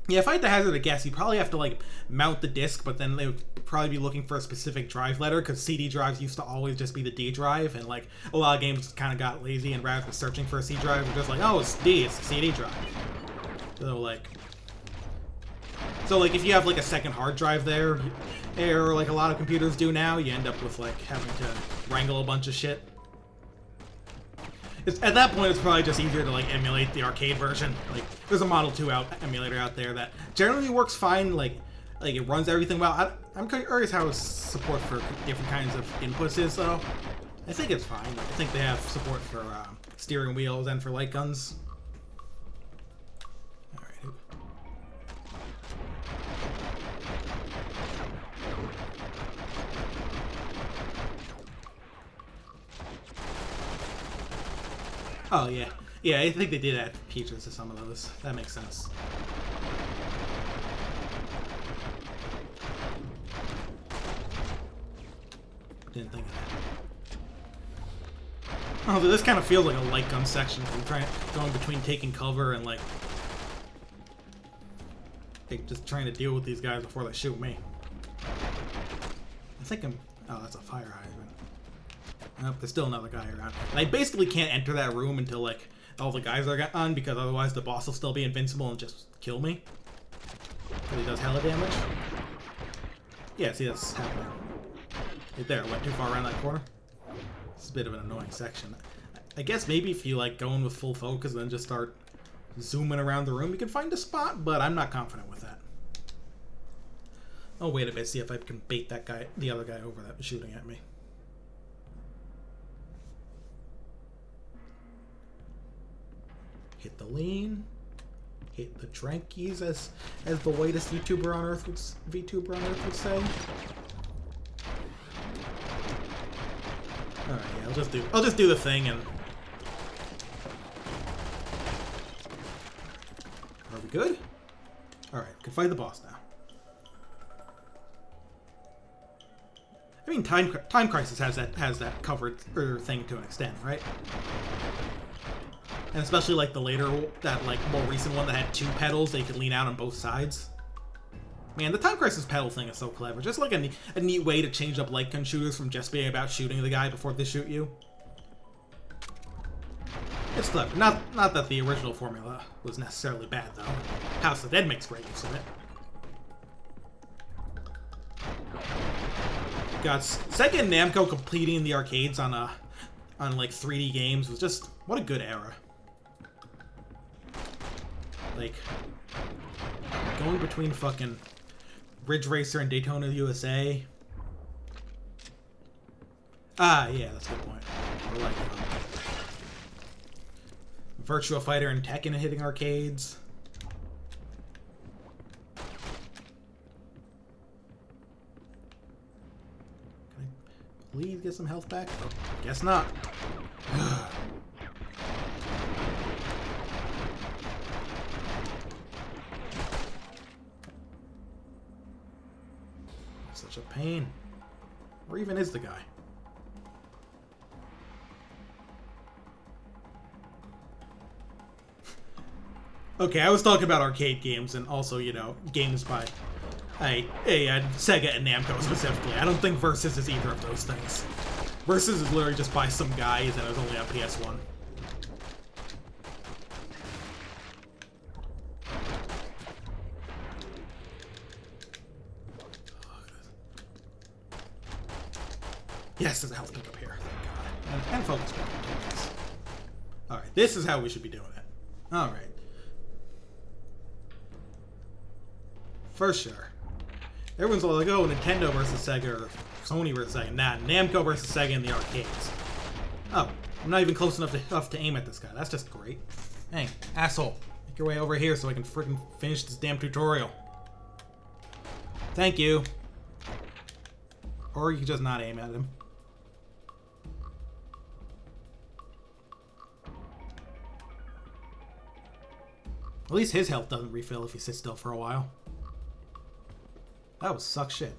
Yeah, if I had to hazard a guess, you'd probably have to like mount the disc, but then they would probably be looking for a specific drive letter, because CD drives used to always just be the D drive, and like a lot of games kind of got lazy, and rather than searching for a C drive, they're just like, oh, it's D, it's the CD drive. So like if you have like a second hard drive there, or like a lot of computers do now, you end up with like having to wrangle a bunch of shit. At that point, it's probably just easier to like emulate the arcade version. Like, there's a Model 2 emulator out there that generally works fine. Like it runs everything well. I'm curious how its support for different kinds of inputs is, though. I think it's fine. I think they have support for steering wheels and for light guns. All right. Oh, yeah. Yeah, I think they did add features to some of those. That makes sense. Didn't think of that. Oh, this kind of feels like a light gun section. I'm going between taking cover and, like just trying to deal with these guys before they shoot me. I think I'm... Oh, that's a fire hydrant. Nope, there's still another guy around. And I basically can't enter that room until, like, all the guys are on, because otherwise the boss will still be invincible and just kill me. But he does hella damage. Yeah, see, that's happening. Right there, went too far around that corner. It's a bit of an annoying section. I guess maybe if you, like, go in with full focus and then just start zooming around the room, you can find a spot, but I'm not confident with that. I'll wait a bit, see if I can bait that guy, the other guy over that was shooting at me. Hit the lean, hit the trankies, as the whitest VTuber on Earth would say. All right, yeah, I'll just do the thing, and are we good? All right, can fight the boss now. I mean, Time Crisis has that covered thing to an extent, right? And especially like the later, that like more recent one that had two pedals that you could lean out on both sides. Man, the Time Crisis pedal thing is so clever. Just like a neat way to change up light gun shooters from just being about shooting the guy before they shoot you. It's clever. Not that the original formula was necessarily bad though. House of the Dead makes great use of it. God, Sega and Namco completing the arcades on like 3D games was just, what a good era. Like, going between fucking Ridge Racer and Daytona USA. Ah, yeah, that's a good point. I like Virtua Fighter and Tekken hitting arcades. Can I please get some health back? Oh, guess not. Such a pain. Where even is the guy? Okay, I was talking about arcade games and also, you know, games by Sega and Namco specifically. I don't think Versus is either of those things. Versus is literally just by some guys and it was only on PS1. Yes, there's a health pick up here. Thank God. And focus pick up. Alright, this is how we should be doing it. Alright. For sure. Everyone's all like, oh, Nintendo versus Sega, or Sony versus Sega. Nah, Namco versus Sega in the arcades. Oh, I'm not even close enough to aim at this guy. That's just great. Hey, asshole. Make your way over here so I can freaking finish this damn tutorial. Thank you. Or you can just not aim at him. At least his health doesn't refill if he sits still for a while. That would suck shit.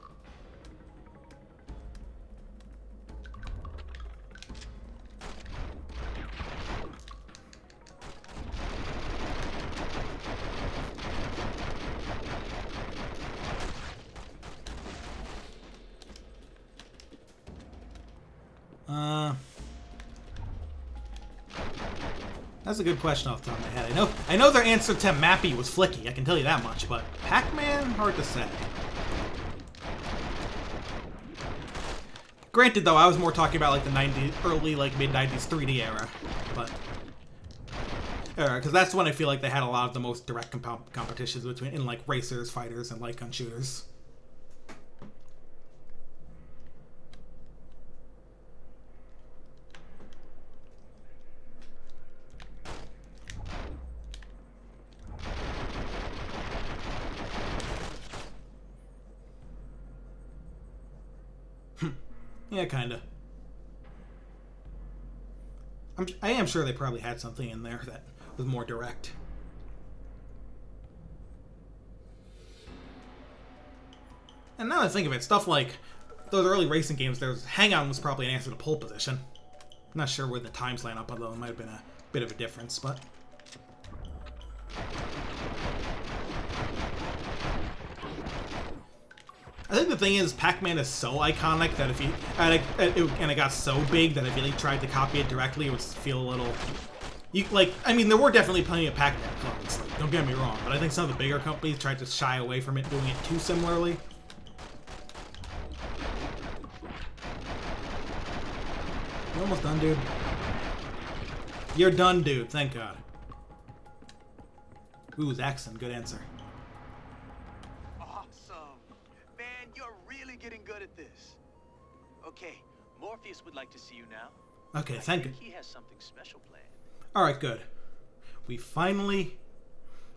That's a good question off the top of my head. I know their answer to Mappy was Flicky, I can tell you that much, but Pac-Man, hard to say. Granted, though, I was more talking about like the 90s, early, like mid-90s 3D era, but because that's when I feel like they had a lot of the most direct competitions in like racers, fighters, and light gun shooters. Yeah, kinda. I am sure they probably had something in there that was more direct. And now that I think of it, stuff like those early racing games, Hang On was probably an answer to pole position. I'm not sure where the times line up, although it might have been a bit of a difference, but... I think the thing is, Pac-Man is so iconic that if you... And it got so big that if you tried to copy it directly, it would feel a little... I mean, there were definitely plenty of Pac-Man clones, like, don't get me wrong, but I think some of the bigger companies tried to shy away from it, doing it too similarly. You almost done, dude? You're done, dude, thank God. Ooh, Zaxxon, good answer. Getting good at this. Okay, Morpheus would like to see you now. Okay, thank you. He has something special planned. All right, good. We finally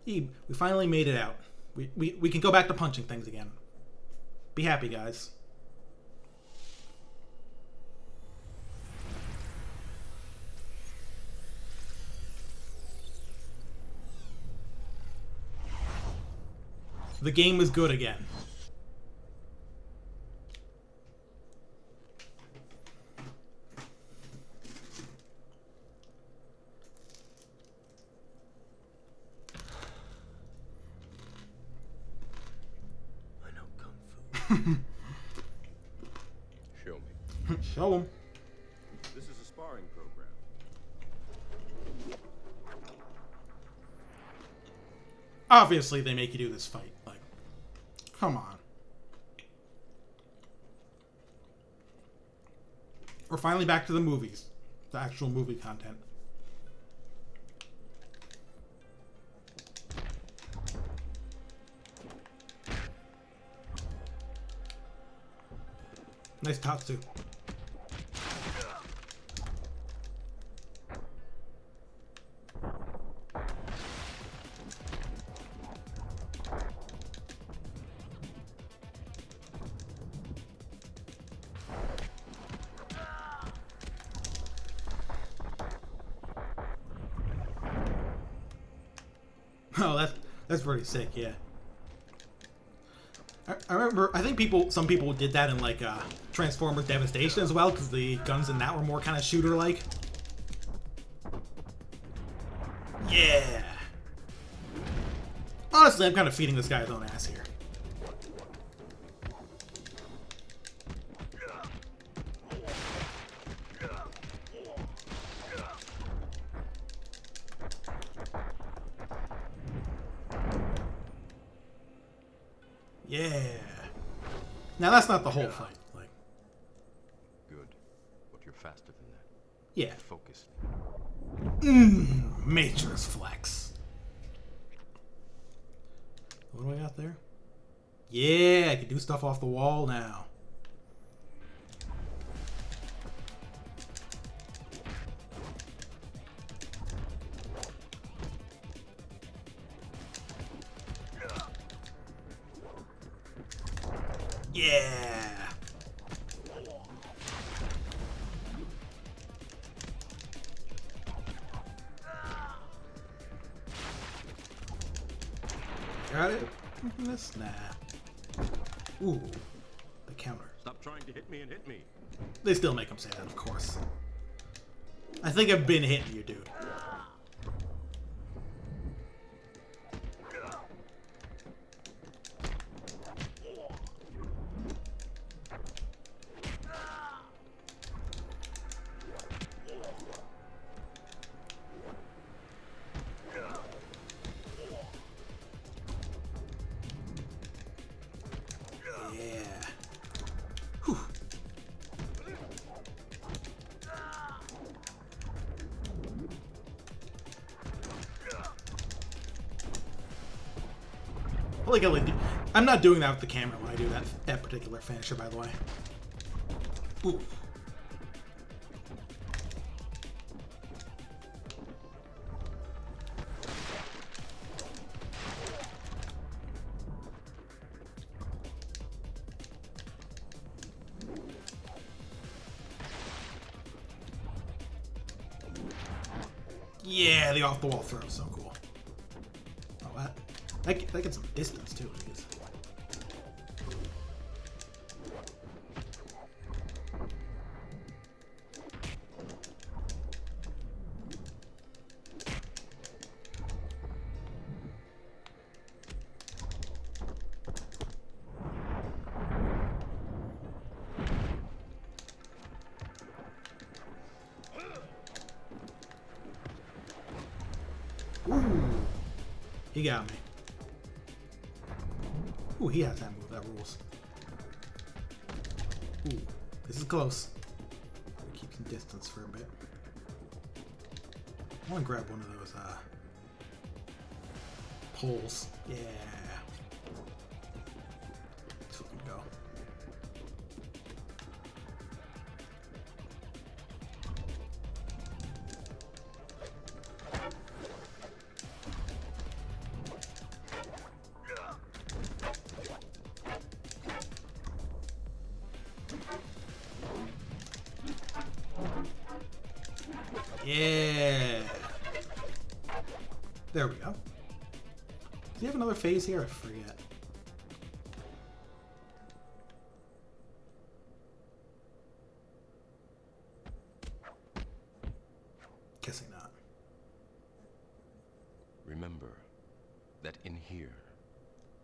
made it out. We can go back to punching things again. Be happy, guys. The game is good again. Show me. Show him. This is a sparring program. Obviously, they make you do this fight. Like, come on. We're finally back to the movies. The actual movie content. Nice Tatsu. Oh, that's pretty sick, yeah. I remember, I think some people did that in like Transformers Devastation as well, because the guns in that were more kind of shooter-like. Yeah! Honestly, I'm kind of feeding this guy his own ass here. Yeah. Now that's not the whole fight. Like. Good. Yeah. Focus. Matrix flex. What do I got there? Yeah, I can do stuff off the wall now. Yeah. Got it? This? Nah. Ooh. The counter. Stop trying to hit me and hit me. They still make him say that, of course. I think I've been hitting you, dude. I'm not doing that with the camera when I do that particular finisher, by the way. Ooh. Yeah, the off-the-wall throw is so cool. Oh, that gets some distance, too. He got me. Ooh, he has that move. That rules. Ooh, this is close. Keep some distance for a bit. I want to grab one of those poles. Yeah. Let's fucking go. Yeah. There we go. Does he have another phase here? I forget. Guessing not. Remember that in here,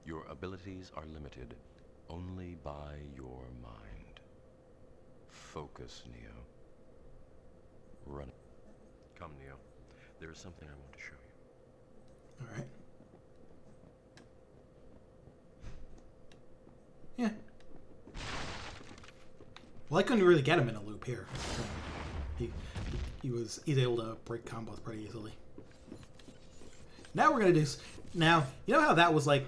your abilities are limited only by your mind. Focus, Neo. Run it. Come, Neo. There is something I want to show you. All right. Yeah. Well, I couldn't really get him in a loop here. He's able to break combos pretty easily. Now we're gonna do. Now you know how that was like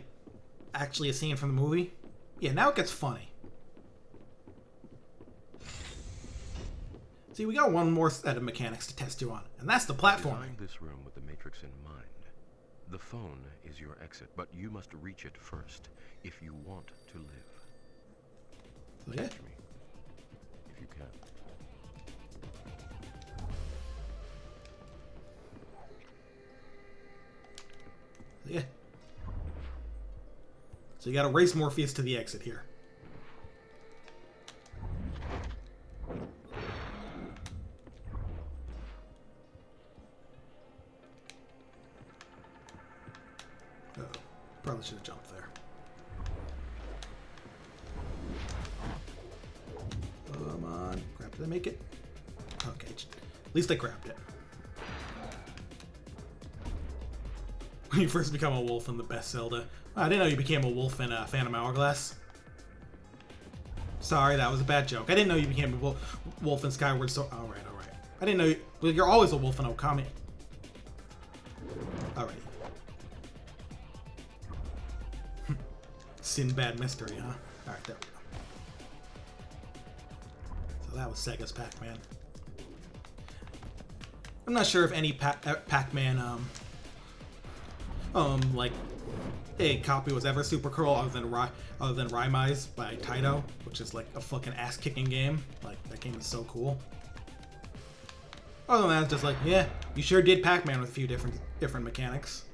actually a scene from the movie. Yeah. Now it gets funny. See, we got one more set of mechanics to test you on, and that's the platforming. Design this room with the Matrix in mind. The phone is your exit, but you must reach it first if you want to live. So, yeah. Catch me, if you can. Yeah. So you gotta race Morpheus to the exit here. Probably should have jumped there. Come on. Did I make it? Okay. At least I grabbed it. When you first become a wolf in the best Zelda. Oh, I didn't know you became a wolf in Phantom Hourglass. Sorry, that was a bad joke. I didn't know you became a wolf in Skyward Sword. Alright. I didn't know well, you're always a wolf in Okami. Alrighty. Sinbad mystery, huh? Alright, there we go. So that was Sega's Pac-Man. I'm not sure if any Pac-Man, like, a copy was ever super cool other than Raimise by Taito, which is like a fucking ass-kicking game. Like, that game is so cool. Other than that, it's just like, yeah, you sure did Pac-Man with a few different mechanics.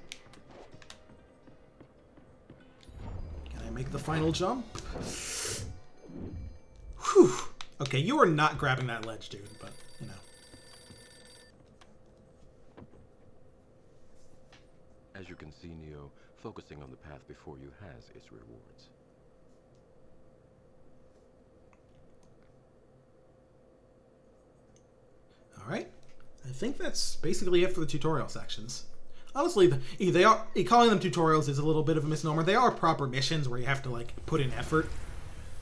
Can I make the final jump? Whew. Okay, you are not grabbing that ledge, dude, but, you know. As you can see, Neo, focusing on the path before you has its rewards. Alright. I think that's basically it for the tutorial sections. Honestly, they are calling them tutorials is a little bit of a misnomer. They are proper missions where you have to like put in effort.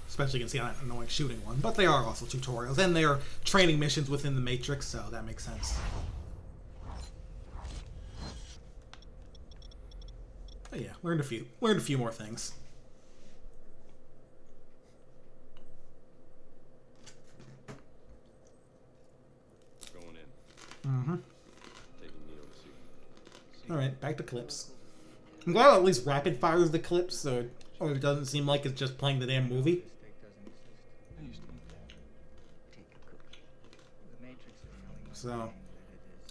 Especially you can see I'm annoying shooting one, but they are also tutorials, and they are training missions within the Matrix, so that makes sense. But yeah, learned a few more things. Going in. Mm-hmm. Taking Neo to see. Alright, back to clips. I'm glad at least rapid fires the clips, so it doesn't seem like it's just playing the damn movie. So,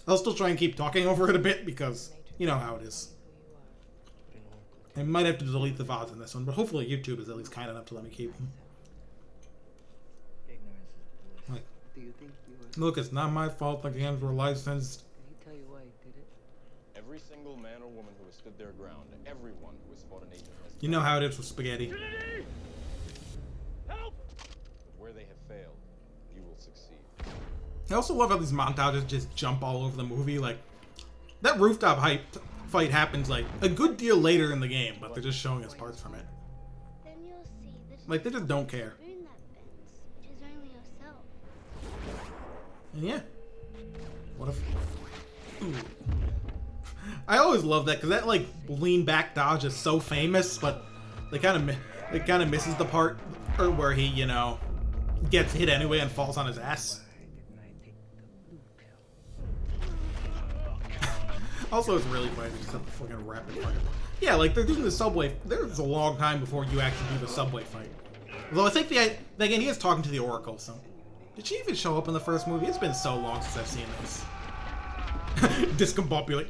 I'll still try and keep talking over it a bit because you know how it is. I might have to delete the VODs in this one, but hopefully YouTube is at least kind enough to let me keep them. Like, look, it's not my fault the games were licensed. Every single man or woman who has stood their ground, everyone who has fought an agent has You know how it is with spaghetti. help! But where they have failed, you will succeed. I also love how these montages just jump all over the movie. Like, that rooftop fight happens like a good deal later in the game, but they're just showing us parts from it. Then you'll see that Like, they just don't care. spoon that bends, which is only yourself. And yeah. What if... Ooh. I always love that, because that, like, lean back dodge is so famous, but they kind of misses the part where he, you know, gets hit anyway and falls on his ass. Also, it's really funny to just have the fucking rapid fire. Yeah, like, they're doing the subway. There's a long time before you actually do the subway fight. Although I think again, he is talking to the Oracle, so... Did she even show up in the first movie? It's been so long since I've seen this. Discombobulate.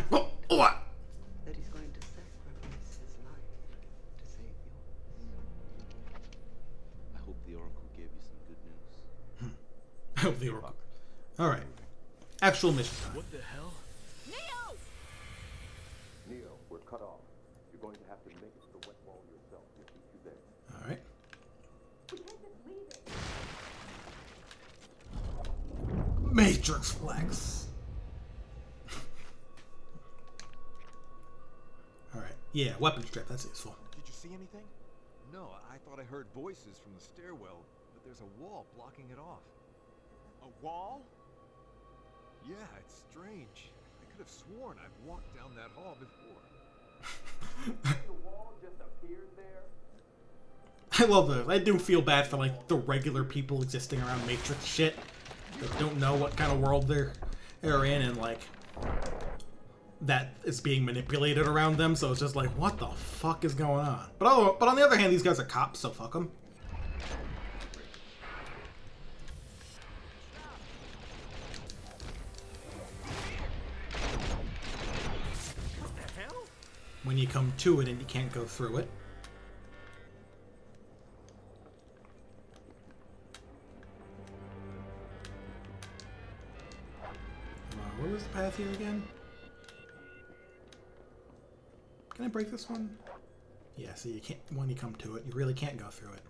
What? That he's going to sacrifice his life to save yours. I hope the Oracle gave you some good news. I hope the Oracle. Alright. Actual mission time. What the hell? Neo! Neo, we're cut off. You're going to have to make it to the wet wall yourself to keep you there. Alright. We can't just leave it. Matrix Flex. Alright. Yeah, weapon strip, that's useful. Did you see anything? No, I thought I heard voices from the stairwell, but there's a wall blocking it off. A wall? Yeah, it's strange. I could have sworn I've walked down that hall before. The wall just appeared there? I love this. I do feel bad for, like, the regular people existing around Matrix shit that don't know what kind of world they're in and, like, that is being manipulated around them, so it's just like, what the fuck is going on? But on the other hand, these guys are cops, so fuck them. What the hell? When you come to it and you can't go through it. Where was the path here again? Can I break this one? Yeah, see, you can't. When you come to it, you really can't go through it.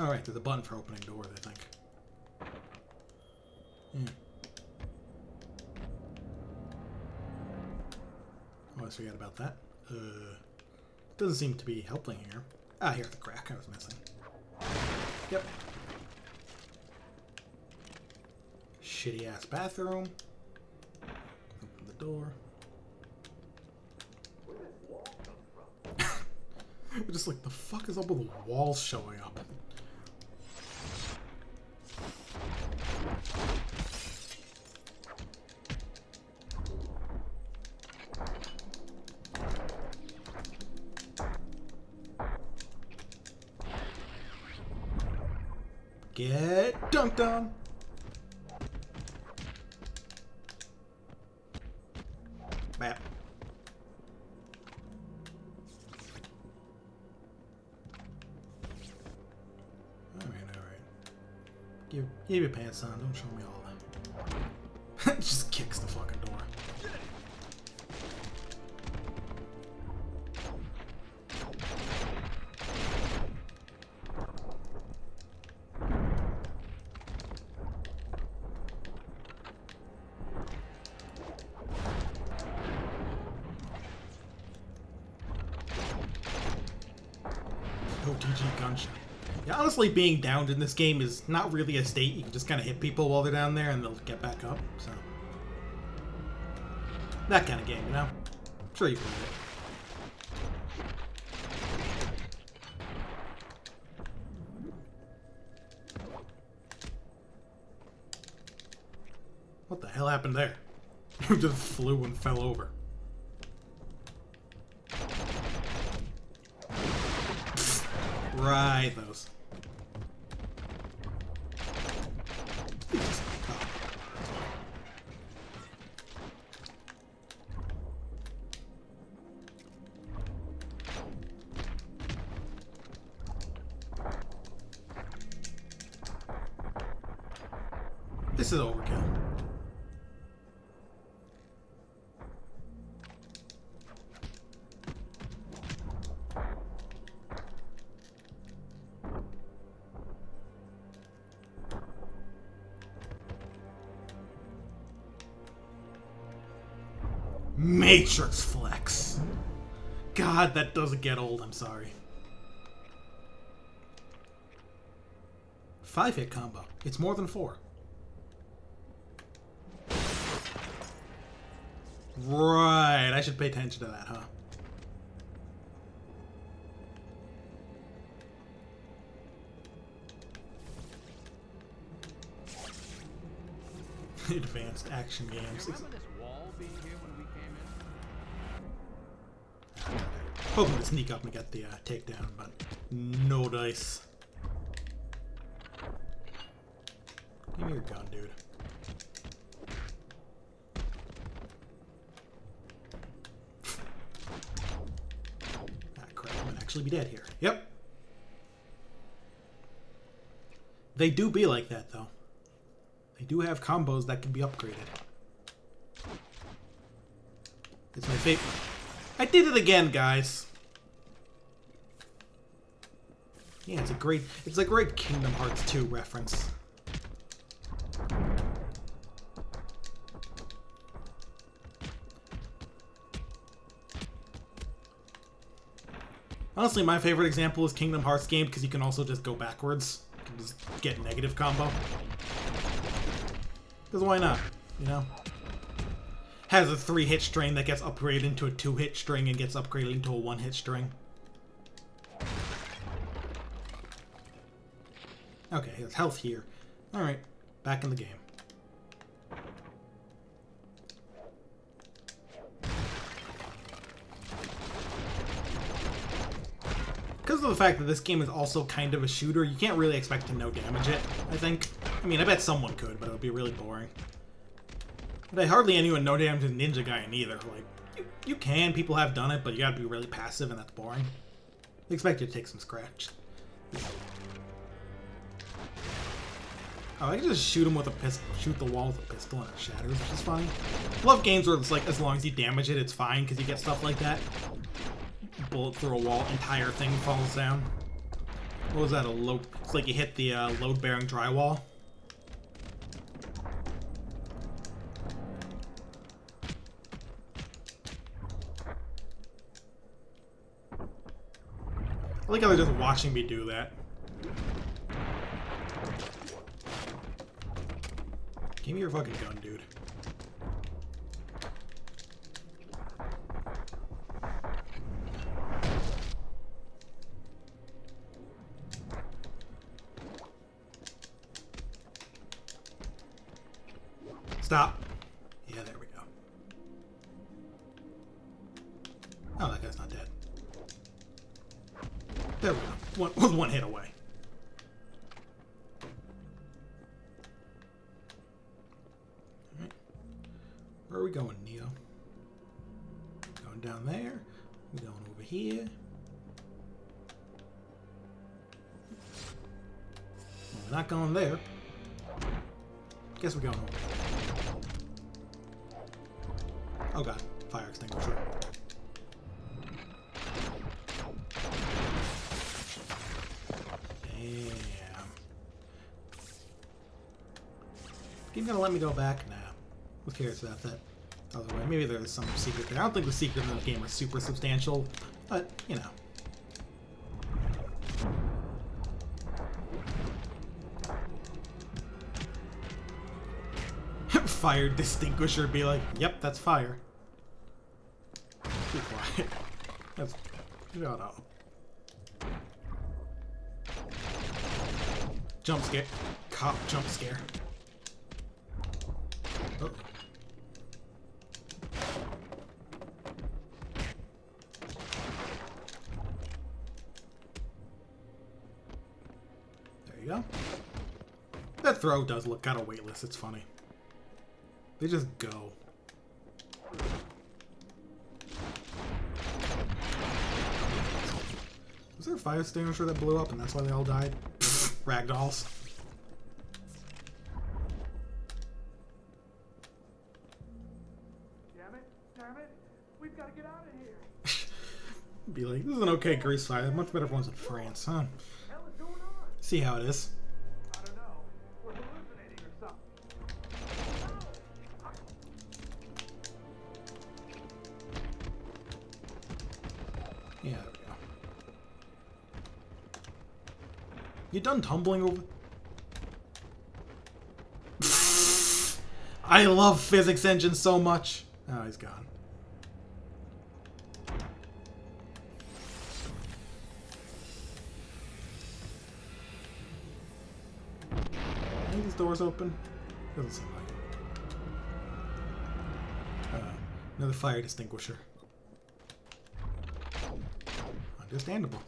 Alright, there's a button for opening doors, I think. Yeah. Oh, I forgot about that. Doesn't seem to be helping here. Ah, here's the crack I was missing. Yep. shitty ass bathroom. Open the door. Just like, the fuck is up with the walls showing up? Get dunked on. Bap. Alright. Give your pants on. Don't show me all that. Just kicks the fucking door. OTG gunshot. Yeah, honestly, being downed in this game is not really a state. You can just kind of hit people while they're down there and they'll get back up, so. That kind of game, you know? I'm sure you've played it. What the hell happened there? He just flew and fell over. Right, those. This is overkill. Matrix Flex. God, that doesn't get old, I'm sorry. 5-hit combo. It's more than 4. Right, I should pay attention to that, huh? Advanced action games. Remember this wall being here when we came in? Hoping to sneak up and get the takedown, but no dice. Give me your gun, dude. Ah, crap. I might actually be dead here. Yep. They do be like that, though. They do have combos that can be upgraded. It's my favorite. I did it again, guys. Yeah, it's a great Kingdom Hearts 2 reference. Honestly, my favorite example is Kingdom Hearts game because you can also just go backwards. You can just get negative combo. Because why not, you know? Has a 3-hit string that gets upgraded into a 2-hit string and gets upgraded into a 1-hit string. Okay, there's health here. Alright, back in the game. Because of the fact that this game is also kind of a shooter, you can't really expect to no damage it, I think. I mean, I bet someone could, but it would be really boring. But hardly anyone no damage Ninja Gaiden either. Like, you can, people have done it, but you gotta be really passive and that's boring. I expect you to take some scratch. Oh, I can just shoot him with a pistol, shoot the wall with a pistol and it shatters, which is fine. Love games where it's like, as long as you damage it, it's fine, because you get stuff like that. Bullet through a wall, entire thing falls down. What was that, a load? It's like you hit the load-bearing drywall. I like how they're just watching me do that. Give me your fucking gun, dude. Stop. Yeah, there we go. Oh, that guy's not dead. There we go. One hit away. Alright. Where are we going, Neo? Going down there. We're going over here. Well, we're not going there. Guess we're going over there. Oh god, fire extinguisher. Damn. Game gonna let me go back? Nah. Who cares about that other way? Maybe there's some secret there. I don't think the secret in the game is super substantial, but, you know. Fire distinguisher be like, yep, that's fire. Be quiet. That's, shut up. Jump scare. Cop jump scare. Oh. There you go. That throw does look kind of weightless. It's funny. They just go. Was there a fire extinguisher that blew up and that's why they all died? Ragdolls. Damn it, we've got to get out of here. Be like, this is an okay grease fire. Much better ones in France, huh? See how it is. Yeah, there we go. You done tumbling over? I love physics engines so much. Oh, he's gone. Are these doors open? Doesn't seem like it. Another fire extinguisher. Understandable.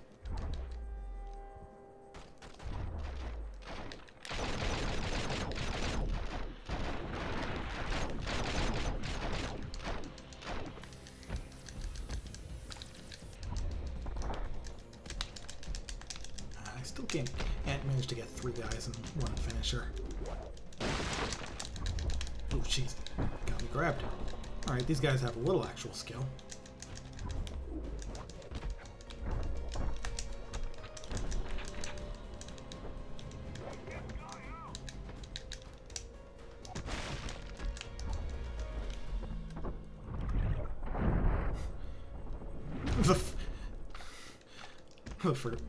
I still can't manage to get 3 guys and 1 finisher. Oh, jeez. Got me grabbed. Alright, these guys have a little actual skill.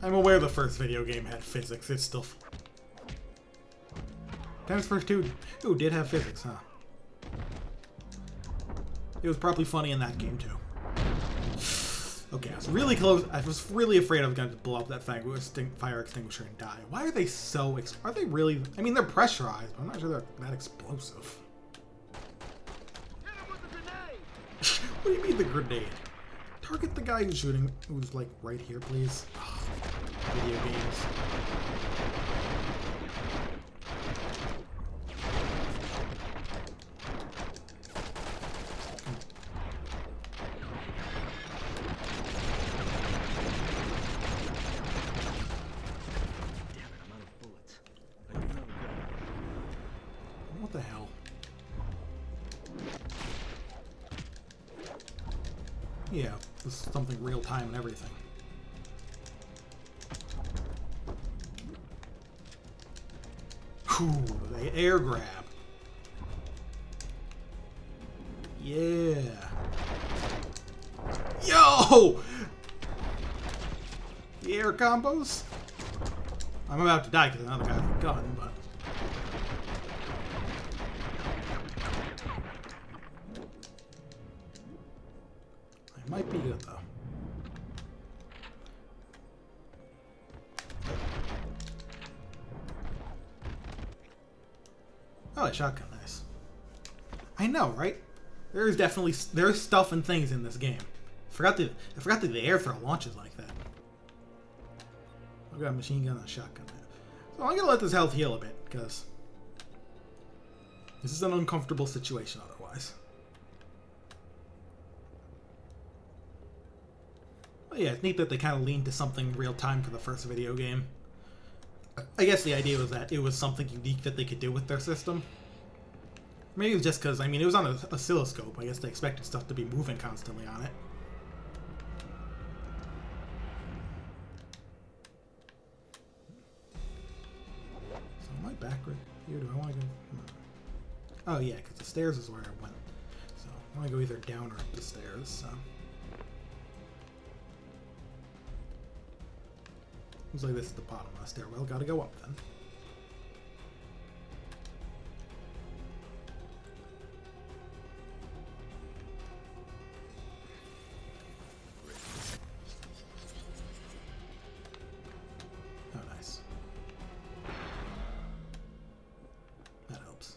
I'm aware the first video game had physics. It's still... Times first 2 did have physics, huh? It was probably funny in that game, too. Okay, I was really close. I was really afraid I was going to blow up that fire extinguisher and die. Why are they so... Are they really... I mean, they're pressurized, but I'm not sure they're that explosive. What do you mean the grenade? Target the guy who's shooting, who's like right here, please. Oh, video games. What the hell? Yeah, this is something real time and everything. Whew, the air grab. Yeah. Yo! The air combos? I'm about to die because another guy with a gun, but... might be good, though. Oh, a shotgun, nice. I know, right? There's stuff and things in this game. I forgot that the air throw launches like that. I've got a machine gun and a shotgun. So I'm gonna let this health heal a bit, because this is an uncomfortable situation otherwise. But yeah, it's neat that they kind of leaned to something real time for the first video game. I guess the idea was that it was something unique that they could do with their system. Maybe it was just because, I mean, it was on an oscilloscope. I guess they expected stuff to be moving constantly on it. So am I back right here? Do I want to go? Oh yeah, because the stairs is where I went. So I want to go either down or up the stairs. So. Looks like this is the bottom of the stairwell. Gotta go up then. Oh, nice. That helps.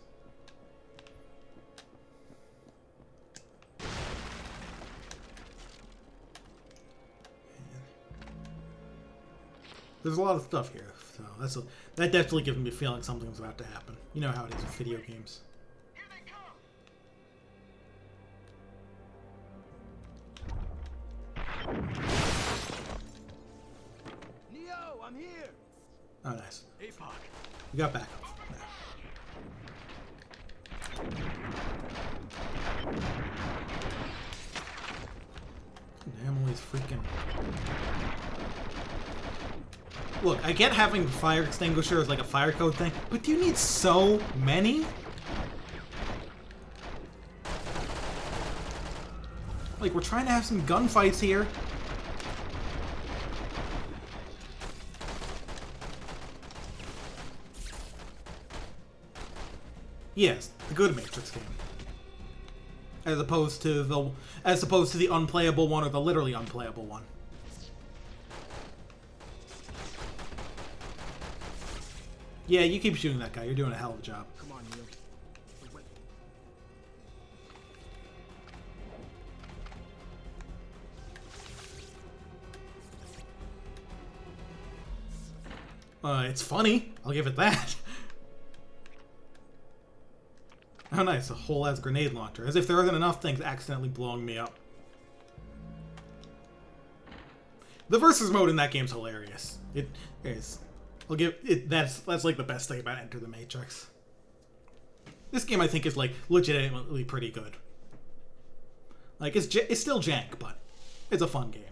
There's a lot of stuff here, so that definitely gives me a feeling something's about to happen. You know how it is with video games. Neo, I'm here. Oh, nice. APOC. We got backup. Damn, all these freaking. Look, I get having a fire extinguisher as like a fire code thing, but do you need so many? Like, we're trying to have some gunfights here. Yes, the good Matrix game. As opposed to the unplayable one or the literally unplayable one. Yeah, you keep shooting that guy. You're doing a hell of a job. Come on, Neo. It's funny. I'll give it that. Oh, nice. A whole-ass grenade launcher. As if there isn't enough things accidentally blowing me up. The versus mode in that game's hilarious. It is. I'll give it. That's like the best thing about Enter the Matrix. This game, I think, is like legitimately pretty good. Like it's still jank, but it's a fun game.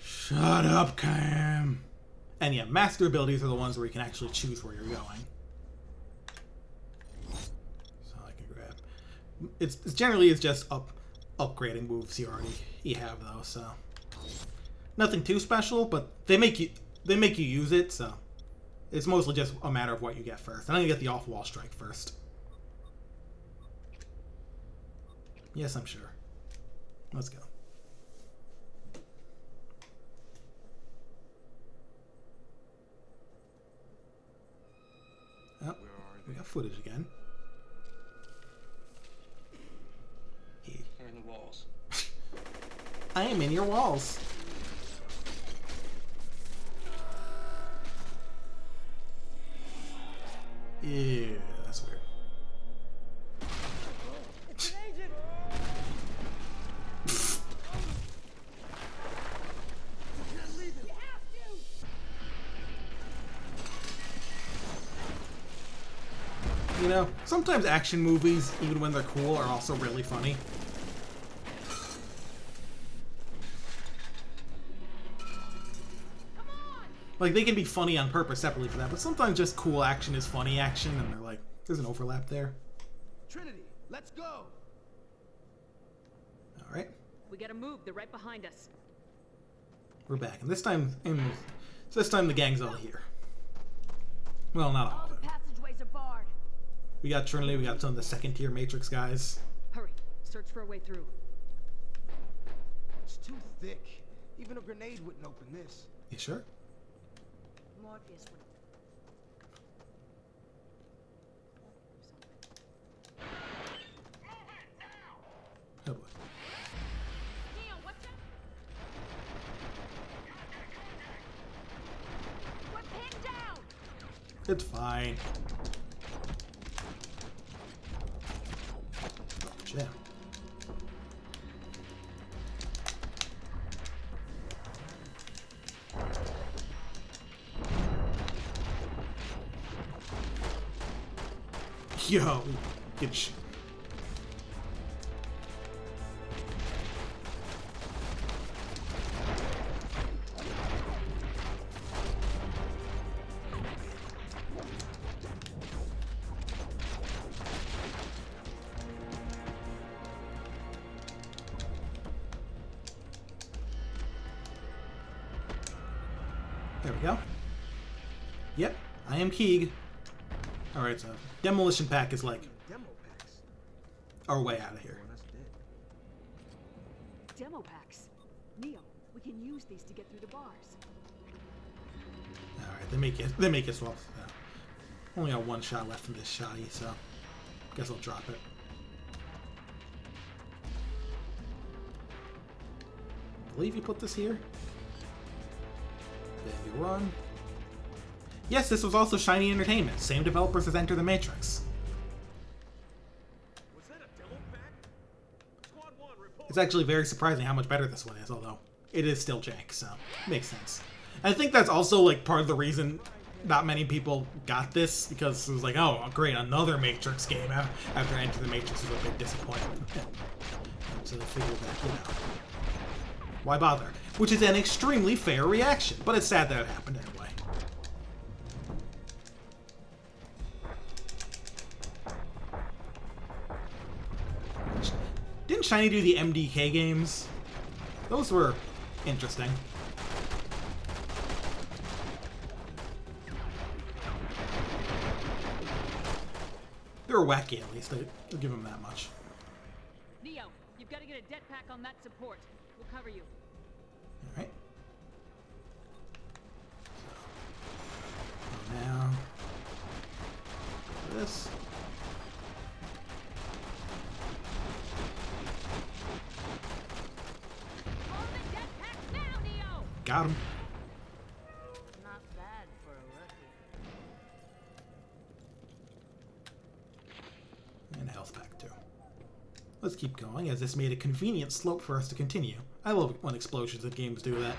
Shut up, Cam. And yeah, master abilities are the ones where you can actually choose where you're going. It's generally just upgrading moves you have though, so nothing too special, but they make you use it, so it's mostly just a matter of what you get first. And I'm gonna get the off-wall strike first. Yes, I'm sure. Let's go. Oh, we got footage again. In the walls. I am in your walls. Yeah, that's weird. You know, sometimes action movies, even when they're cool, are also really funny. Like, they can be funny on purpose separately for that, but sometimes just cool action is funny action, and they're like, there's an overlap there. Trinity, let's go. Alright. We gotta move, they're right behind us. We're back, and this time the gang's all here. Well, not all All of the it. passageways are barred. We got Trinity, we got some of the second-tier Matrix guys. Hurry, search for a way through. It's too thick. Even a grenade wouldn't open this. You sure? Morpheus would. Oh boy. Neo, what's up? We're pinned down. It's fine. Oh, jam. Yo, good shit. There we go. Yep, I am Keeg. Alright, so demolition pack is like Demo packs. our way out of here. Demo packs. Neo, we can use these to get through the bars. Alright, they make us well. Only got one shot left from this shoddy, so guess I'll drop it. I believe you put this here. Then you run. Yes, this was also Shiny Entertainment, same developers as Enter the Matrix. Was that a demo pack? Squad 1, report. It's actually very surprising how much better this one is, although it is still jank, so makes sense. I think that's also like part of the reason not many people got this, because it was like, oh, great, another Matrix game after Enter the Matrix was a big disappointment. So they figured that, you know, why bother? Which is an extremely fair reaction, but it's sad that it happened anyway. Didn't Shiny do the MDK games? Those were interesting. They were wacky, at least. I'll give them that much. Neo, you've got to get a det pack on that support. We'll cover you. Alright. So now, this. Hold the det pack now, Neo! Got him. Not bad for a rookie. And a health pack, too. Let's keep going, as this made a convenient slope for us to continue. I love when explosions in games do that.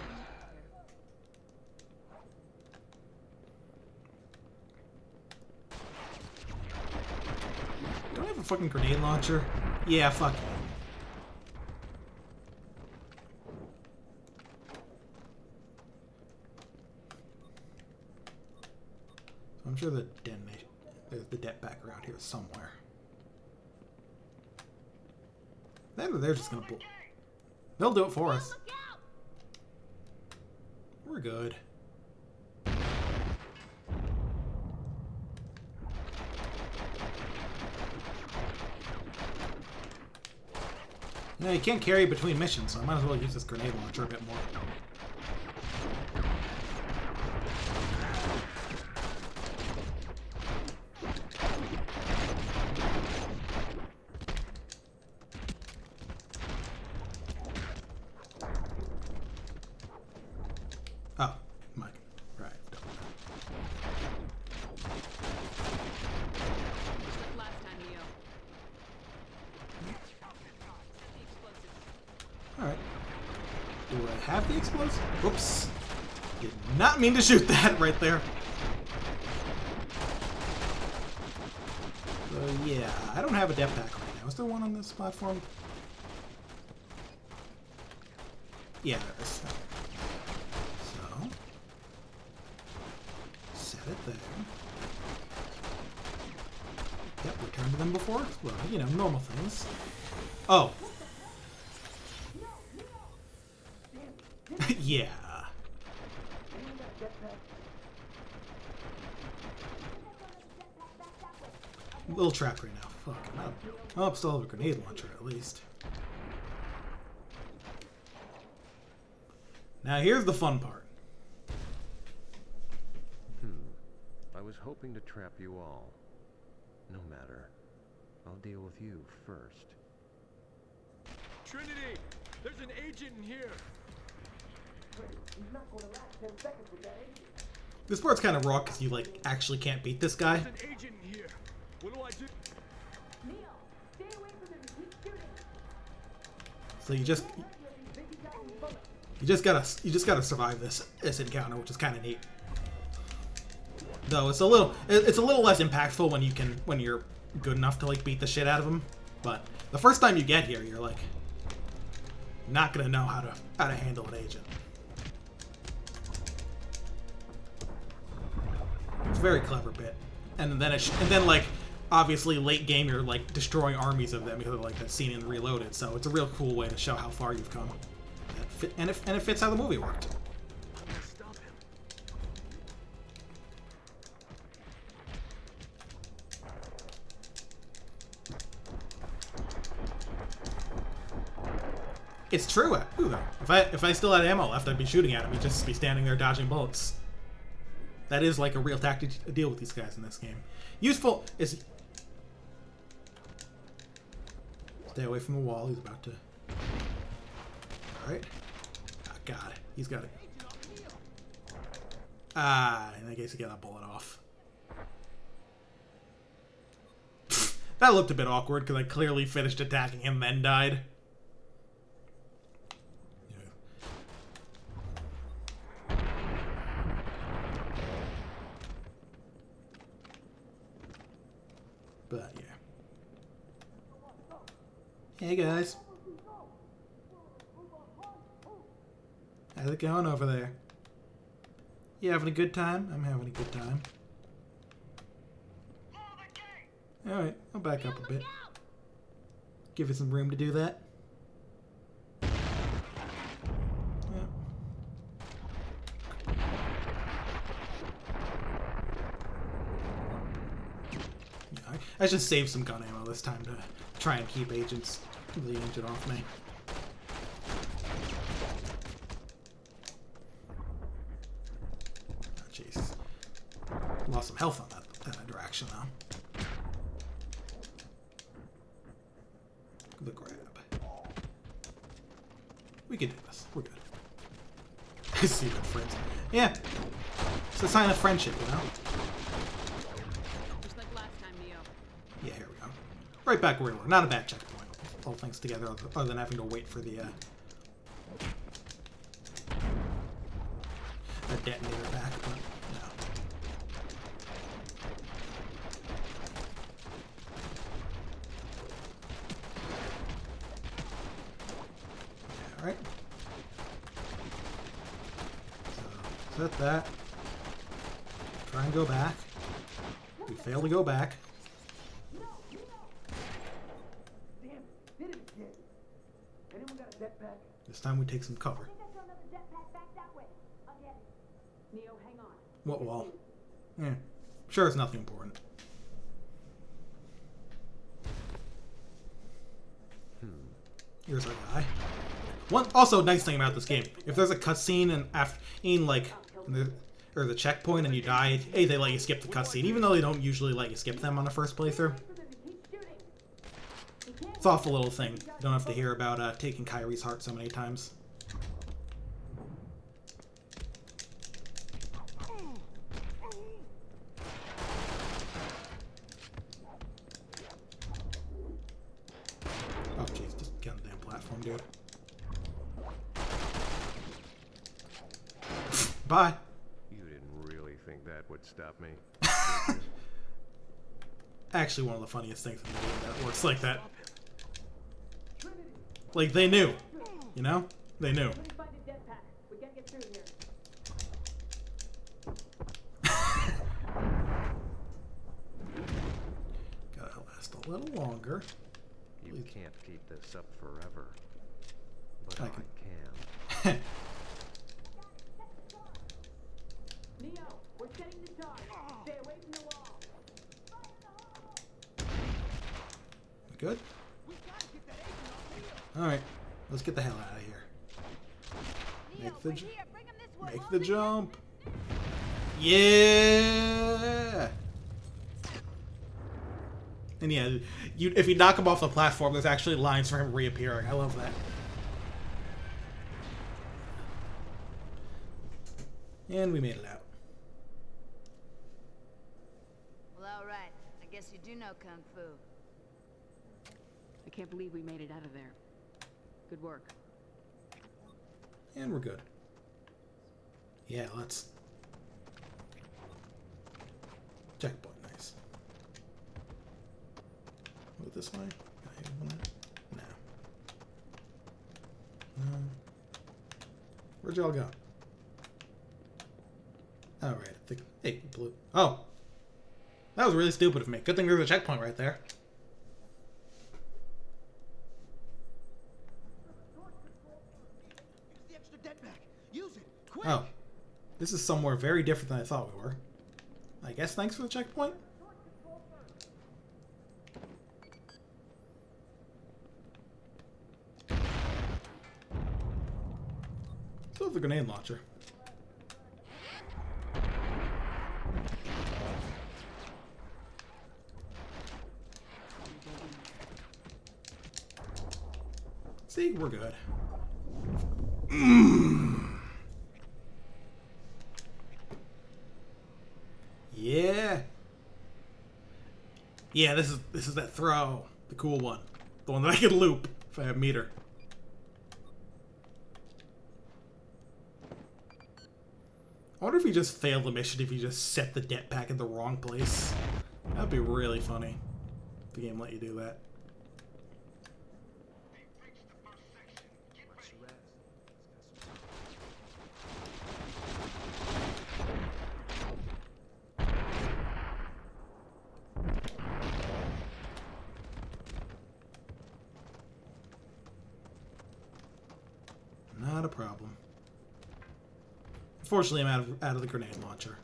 Don't I have a fucking grenade launcher? Yeah, fuck you. So I'm sure the detonation, there's the det back around here somewhere. They're just gonna pull. They'll do it for us. We're good. You know, you can't carry between missions, so I might as well use this grenade launcher a bit more. Oh, Mike. Right. Last time, Neo. Alright. Do I have the explosive? Whoops. Did not mean to shoot that right there. So yeah, I don't have a det pack right now. Is there one on this platform? Yeah, there is. So, set it there. Yep, return to them before. Well, you know, normal things. Oh. Yeah. A little trapped right now. Fuck. Oh, still have a grenade launcher at least. Now here's the fun part. I was hoping to trap you all. No matter. I'll deal with you first. Trinity! There's an agent in here! He's not going to last 10 seconds with that agent. This part's kind of raw because you like actually can't beat this guy. There's an agent in here! What do I do? Neo, stay away from him and keep shooting. So you just gotta survive this encounter, which is kind of neat. Though it's a little less impactful when you're good enough to like beat the shit out of him. But the first time you get here, you're like not gonna know how to handle an agent. It's a very clever bit, and then like obviously late game you're like destroying armies of them because of like that scene in Reloaded. So it's a real cool way to show how far you've come, and it fits how the movie worked. It's true. Ooh, though. If I still had ammo left, I'd be shooting at him. He'd just be standing there dodging bullets. That is like a real tactic to deal with these guys in this game. Useful is... Stay away from the wall. He's about to... Alright. Oh, God. He's got it. Ah, and I guess he got that bullet off. That looked a bit awkward because I clearly finished attacking him then died. But yeah. Hey guys. How's it going over there? You having a good time? I'm having a good time. Alright, I'll back up a bit. Give you some room to do that. I should save some gun ammo this time to try and keep the agent off me. Oh, jeez. Lost some health on that direction, though. The grab. We can do this. We're good. I see that, friends. Yeah. It's a sign of friendship, you know? Yeah, here we go. Right back where we were. Not a bad checkpoint. All things together, other than having to wait for the detonator back, but no. Yeah, alright. So, set that. Try and go back. We fail to go back. This time we take some cover. Neo, hang on. What wall? Yeah. Sure, it's nothing important. Here's our guy. One also nice thing about this game, if there's a cutscene and or the checkpoint and you die, hey, they let you skip the cutscene, even though they don't usually let you skip them on the first playthrough. It's an awful little thing. You don't have to hear about taking Kyrie's heart so many times. Oh jeez, just get on the damn platform, dude. Bye. You didn't really think that would stop me. Actually, one of the funniest things in the game that works like that. Like, they knew. You know? They knew. Gotta last a little longer. You can't keep this up forever. But I I can. Neo, we're setting the charge. Stay away from the wall. good. Alright, let's get the hell out of here. Make the jump. Yeah! And yeah, if you knock him off the platform, there's actually lines for him reappearing. I love that. And we made it out. Well, all right. I guess you do know Kung Fu. I can't believe we made it out of there. Good work. And we're good. Yeah, let's... Checkpoint, nice. Move this way? No. Where'd y'all go? Oh, right. Hey, blue. Oh! That was really stupid of me. Good thing there's a checkpoint right there. The extra debt back. Use it. Quick. Oh. This is somewhere very different than I thought we were. I guess thanks for the checkpoint? Still have the grenade launcher. See, we're good. Yeah. Yeah, this is that throw. The cool one. The one that I can loop if I have meter. I wonder if you just fail the mission if you just set the jetpack in the wrong place. That'd be really funny. If the game let you do that. Not a problem. Unfortunately, I'm out of the grenade launcher.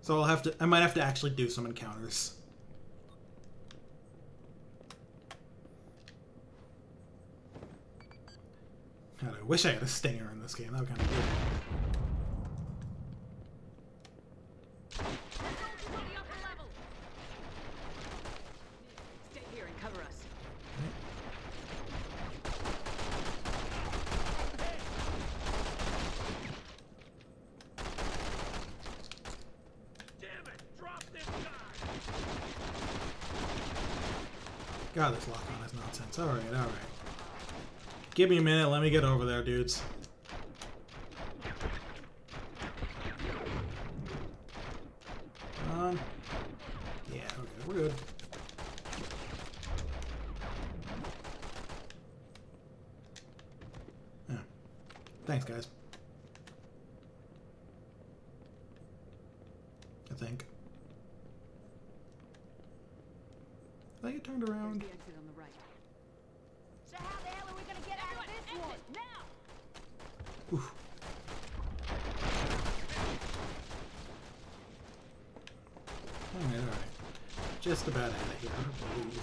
So I might have to actually do some encounters. God, I wish I had a stinger in this game. That would kind of be good. Stay here and cover us. God, this lock-on is nonsense. Alright, alright. Give me a minute, let me get over there, dudes. Yeah, okay, we're good. Yeah. Thanks, guys. I think. I get turned around. The exit on the right. So how the hell are we gonna get out of this one? Now! Oof. Alright, alright. Just about out of here, I believe.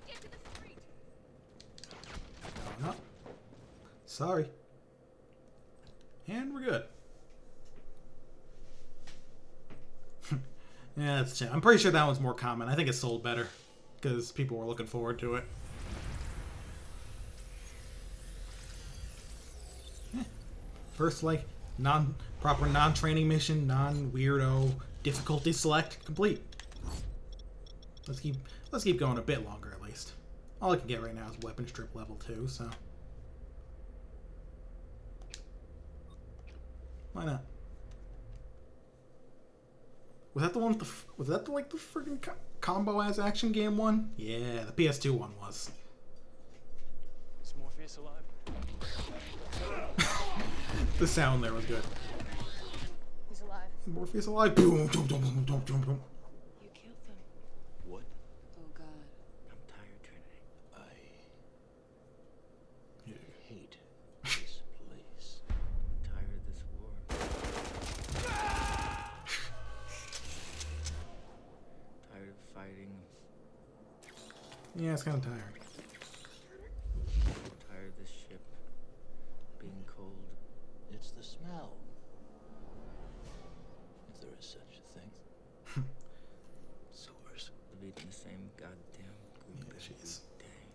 Get to the street. No. Sorry. And we're good. Yeah, that's a shame. I'm pretty sure that one's more common. I think it sold better because people were looking forward to it. First, like, proper non-training mission, non-weirdo difficulty select complete. Let's keep going a bit longer at least. All I can get right now is weapon strip level 2, so why not? Was that the one with the? Was that the, like the freaking combo as action game one? Yeah, the PS2 one was. Is Morpheus alive? The sound there was good. He's alive. Morpheus alive. Boom, boom, boom, boom, boom, boom, boom. You killed them. What? Oh God. I'm tired, Trinity. I hate this place. I'm tired of this war. Yeah, it's kind of tiring. Tired of this ship being cold. It's the smell. If there is such a thing. Sewers. We've eaten the same goddamn goop every day.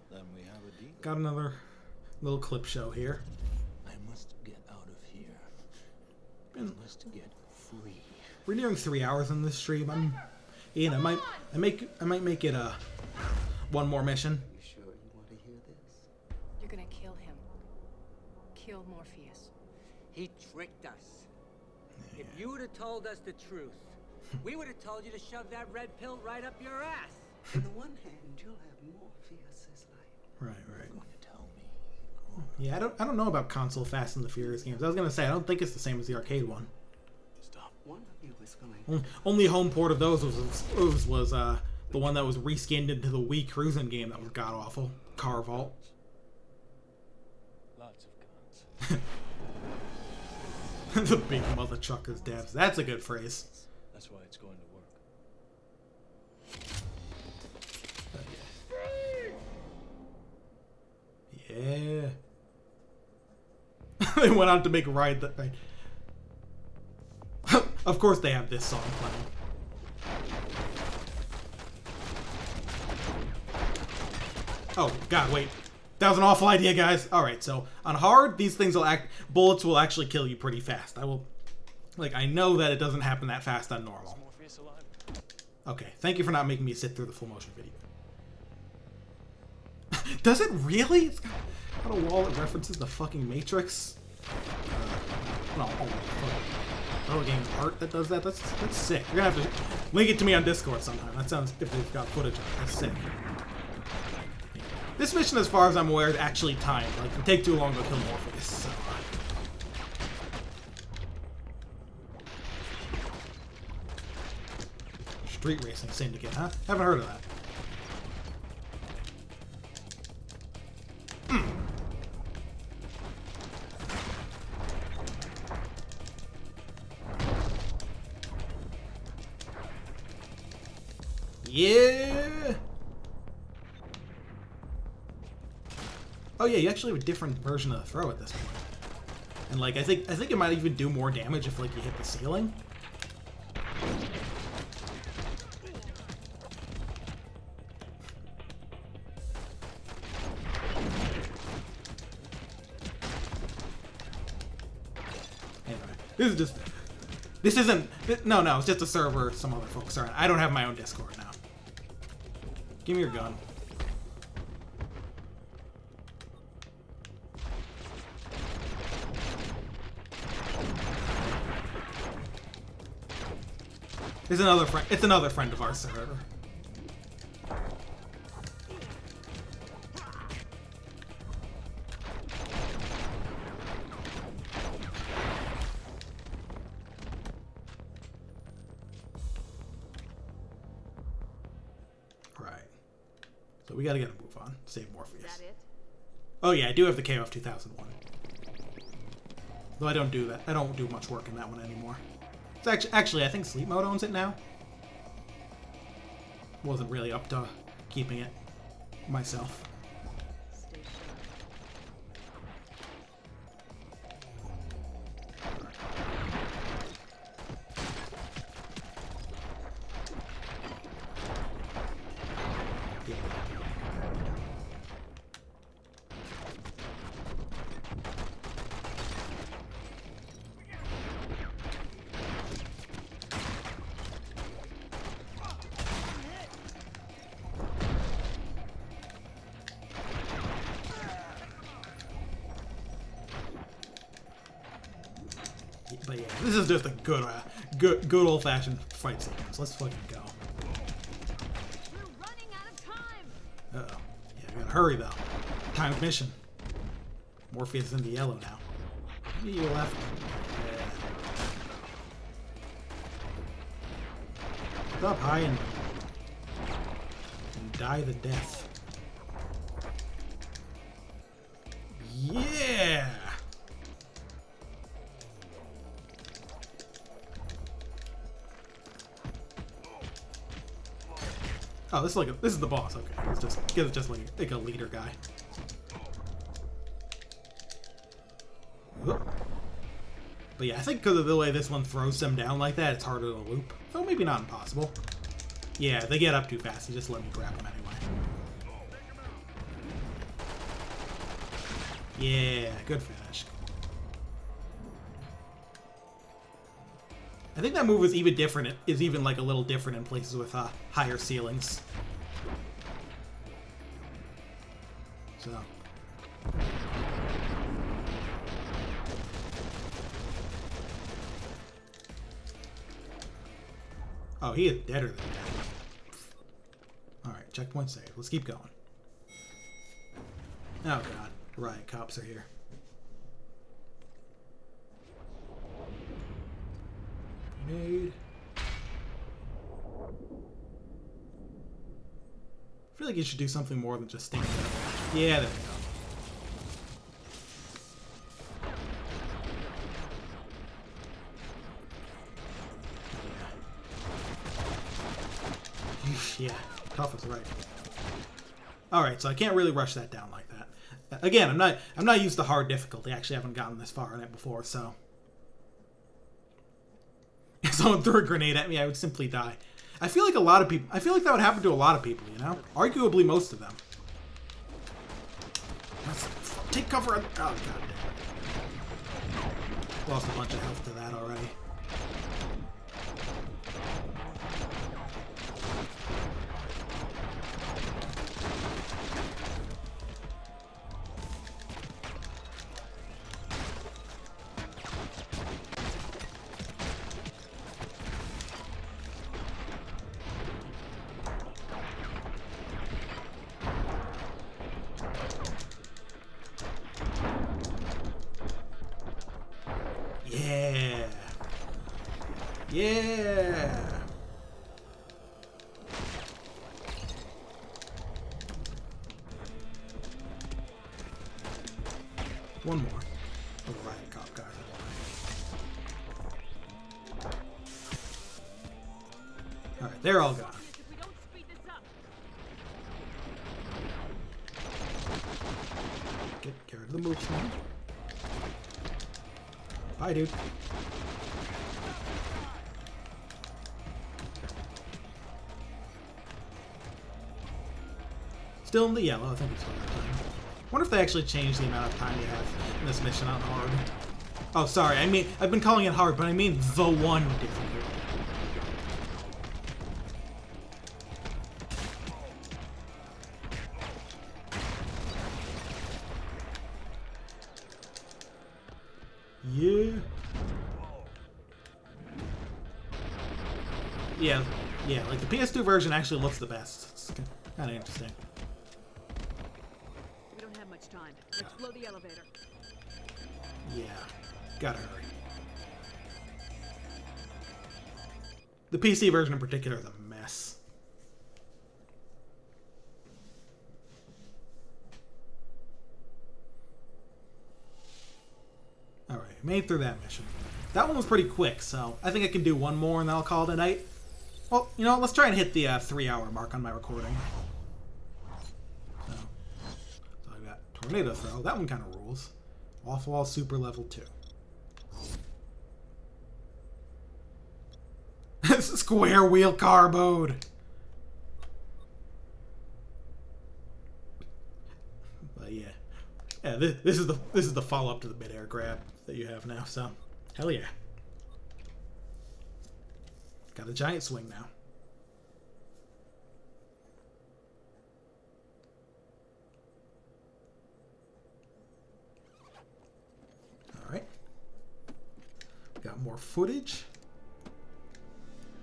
Then we have a deal. Got another little clip show here. I must get out of here. I must get free. We're nearing 3 hours on this stream. I might make it a one more mission. You sure you want to hear this? You're gonna kill him. Kill Morpheus. He tricked us. If you would have told us the truth, we would have told you to shove that red pill right up your ass. On the one hand, you'll have Morpheus's life. Right. Going to tell me. Yeah, I don't know about console Fast and the Furious games. I was gonna say I don't think it's the same as the arcade one. Stop. One of you is going. Only home port of those was the one that was reskinned into the Wii cruising game that was god awful. Car Vault. Lots of guns. The big mother truckers devs. That's a good phrase. That's why it's going to work. Yeah. They went on to make Ride the... Right. Of course they have this song playing. Oh, God, wait. That was an awful idea, guys. Alright, so on hard, these things bullets will actually kill you pretty fast. I know that it doesn't happen that fast on normal. Okay, thank you for not making me sit through the full motion video. Does it really? It's got a wall that references the fucking Matrix. No, oh, game's art that does that. That's sick. You're gonna have to link it to me on Discord sometime. That sounds, if they've got footage of it, that's sick. This mission, as far as I'm aware, is actually timed. Like, it can take too long to kill Morpheus. So. Street Racing Syndicate, huh? Haven't heard of that. Yeah. Oh yeah, you actually have a different version of the throw at this point. And like I think it might even do more damage if like you hit the ceiling. Anyway, no, it's just a server some other folks are on. I don't have my own Discord now. Give me your gun. It's another friend of ours server. So we gotta get a move on. Save Morpheus. Is that it? Oh yeah, I do have the KOF 2001. Though I don't do that. I don't do much work in that one anymore. It's actually I think Sleep Mode owns it now. Wasn't really up to keeping it myself. But yeah, this is just a good old-fashioned fight sequence. Let's fucking go. We're running out of time. Uh-oh. Yeah, we gotta hurry though. Timed mission. Morpheus is in the yellow now. You left. Yeah. Stop high and die the death. Yeah. Oh, this is the boss. Okay, it's just like a leader guy. Whoop. But yeah, I think because of the way this one throws them down like that, it's harder to loop. So maybe not impossible. Yeah, they get up too fast. You just let me grab them anyway. Yeah, good finish. I think that move is even different. It is even like a little different in places with higher ceilings. So. Oh, he is deader than that. Alright, checkpoint saved. Let's keep going. Oh god, riot cops are here. Grenade. I feel like you should do something more than just stand there. Yeah, there we go. Yeah, tough is right. Alright, so I can't really rush that down like that. Again, I'm not used to hard difficulty. I actually haven't gotten this far in it before, so if someone threw a grenade at me, I would simply die. I feel like that would happen to a lot of people, you know? Arguably most of them. Take cover. Oh god damn. Lost a bunch of health to that already. Yeah. Yeah. One more. Oh, the riot cop guys. Alright, they're all gone. Get rid of the moves now. Bye, dude. Still in the yellow. I think it's fine. Wonder if they actually changed the amount of time you have in this mission on hard. Oh, sorry. I mean, I've been calling it hard, but I mean the one difficulty. Yeah, like the PS2 version actually looks the best. It's kind of interesting. We don't have much time. Let's blow the elevator. Yeah, gotta hurry. The PC version in particular is a mess. Alright, made it through that mission. That one was pretty quick, so I think I can do one more and then I'll call it a night. Well, you know, let's try and hit the 3-hour mark on my recording. So I've got Tornado Throw. That one kind of rules. Off-wall super level 2. Square wheel car mode. But yeah, this is the follow-up to the mid-air grab that you have now. So hell yeah. Got a giant swing now. Alright. Got more footage.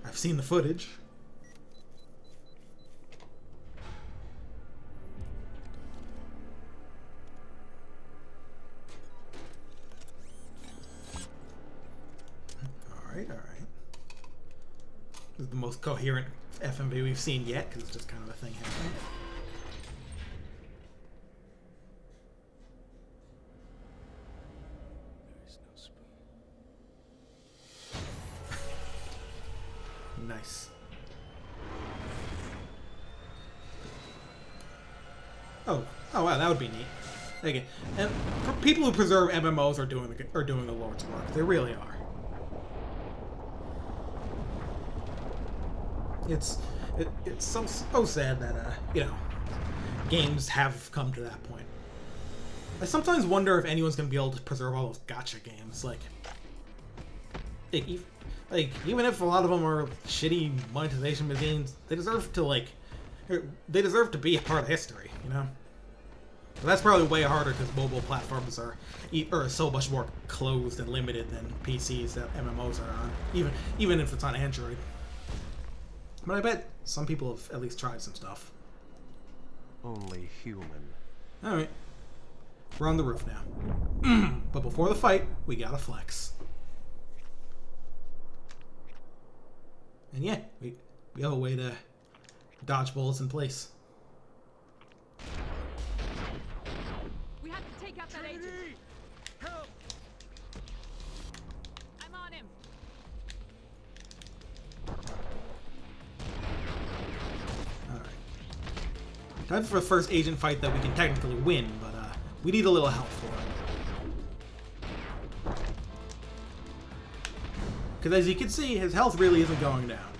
I've seen the footage. Alright. This is the most coherent FMV we've seen yet, because it's just kind of a thing happening. There is no spoon. Nice. Oh wow, that would be neat. Okay, and people who preserve MMOs are doing the Lord's work. They really are. It's so sad that games have come to that point. I sometimes wonder if anyone's gonna be able to preserve all those gacha games. Like even if a lot of them are shitty monetization machines, they deserve to be a part of history, you know. But that's probably way harder because mobile platforms are so much more closed and limited than PCs that MMOs are on, even if it's on Android. But I bet some people have at least tried some stuff. Only human. Alright. We're on the roof now. But before the fight, we gotta flex. And yeah, we have a way to dodge bullets in place. We have to take out that agent. Help! I'm on him. Alright. Time for the first agent fight that we can technically win, but we need a little help for it. Because as you can see, his health really isn't going down.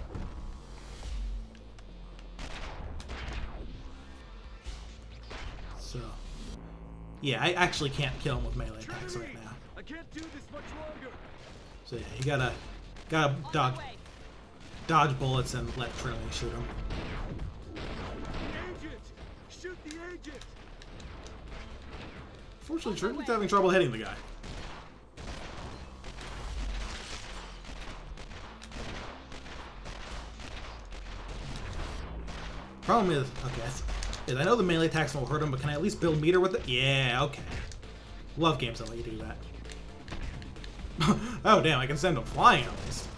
So, yeah, I actually can't kill him with melee attacks right now. I can't do this much longer. So yeah, you gotta dodge bullets and let Trinity shoot him. Agent! Shoot the agent! Fortunately, Trinity's having trouble hitting the guy. Problem is, okay, I know the melee attacks won't hurt him, but can I at least build meter with it? Yeah, okay. Love games that let you do that. Oh damn, I can send him flying at least.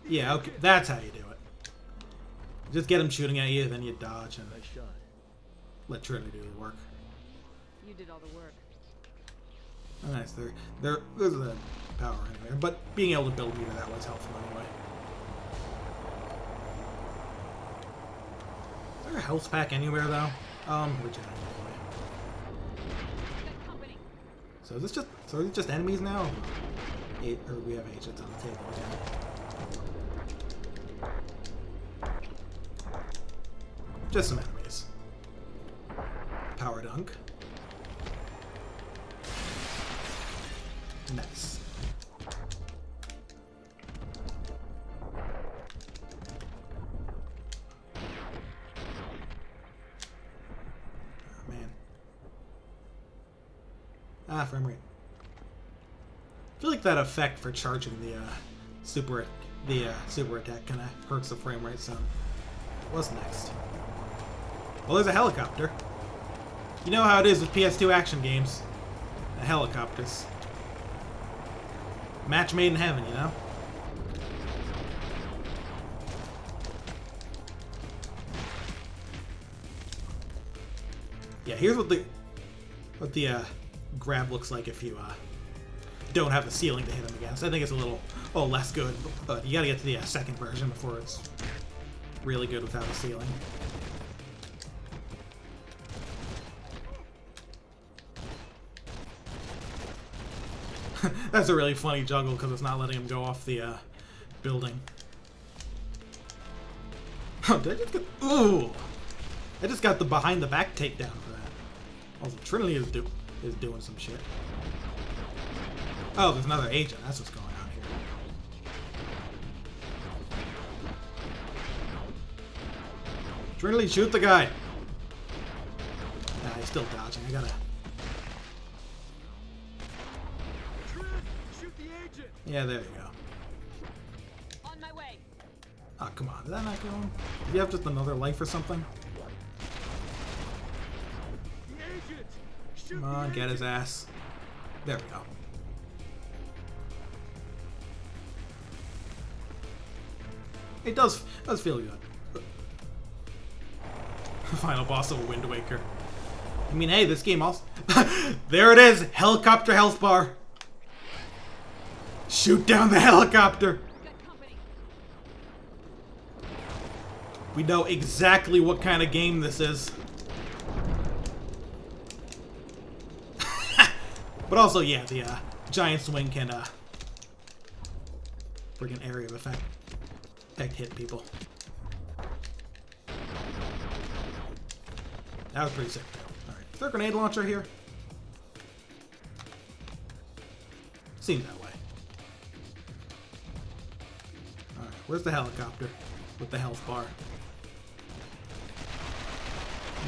Yeah, okay, that's how you do it. Just get him shooting at you, then you dodge and let Trinity do the work. You did all the work. Oh, nice, there's a power in there, but being able to build meter that way is helpful anyway. Is there a health pack anywhere though? Which anyway. So is it just enemies now? Or we have agents on the table again. Just some enemies. Power dunk. Nice. Oh man. Frame rate. I feel like that effect for charging the super attack kind of hurts the frame rate some. What's next? Well, there's a helicopter. You know how it is with PS2 action games. The helicopters. Match made in heaven, you know? Yeah, here's what the grab looks like if you don't have the ceiling to hit him against. I think it's a little less good, but you gotta get to the second version before it's really good without a ceiling. That's a really funny juggle because it's not letting him go off the building. Oh, did I just get... Ooh! I just got the behind the back takedown for that. Also, Trinity is doing some shit. Oh, there's another agent. That's what's going on here. Trinity, shoot the guy! Nah, he's still dodging. I gotta... Yeah, there you go. On my way. Oh, come on. Did that not go on? Do you have just another life or something? Come on, get his ass. There we go. It does feel good. Final boss of Wind Waker. I mean, hey, this game also... There it is! Helicopter health bar! Shoot down the helicopter! We know exactly what kind of game this is. But also, yeah, the giant swing can friggin' area of effect hit people. That was pretty sick. Alright, is there a grenade launcher here? Seems that way. Alright, where's the helicopter with the health bar?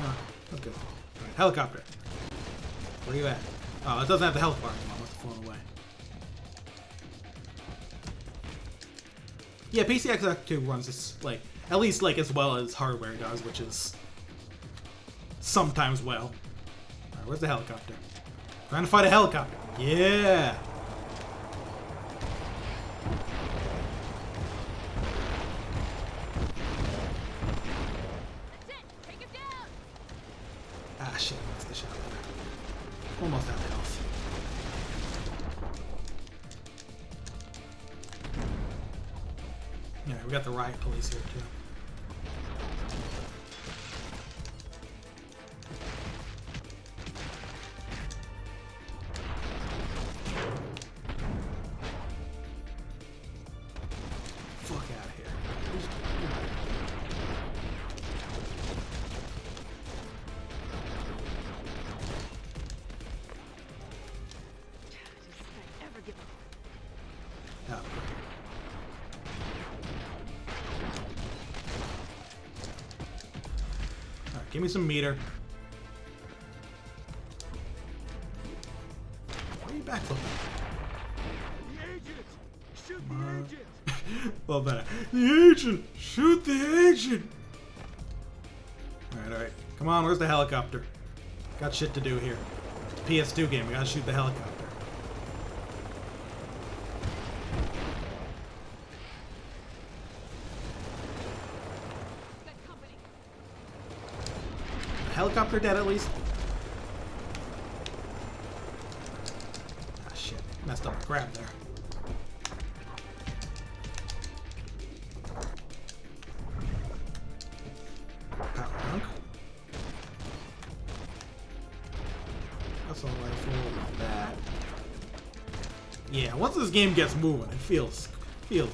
Oh, that's good. Alright, helicopter. Where you at? Oh, it doesn't have the health bar anymore. It must have flown away. Yeah, PCXX 2 runs this, like, at least, like, as well as hardware does, which is sometimes well. Alright, where's the helicopter? Trying to fight a helicopter. Yeah! Ah, shit, missed the shot there. Almost out of health. Yeah, we got the riot police here, too. Fuck out of here. Oh, great. Alright, give me some meter. Why are you back flipping? The agent! Shoot the agent! Well, better. The agent! Shoot the agent! Alright, alright. Come on, where's the helicopter? Got shit to do here. PS2 game, we gotta shoot the helicopter. Helicopter dead at least? Ah, shit. Messed up my grab there. Power dunk. That's all I feel about that. Yeah, once this game gets moving, it feels good.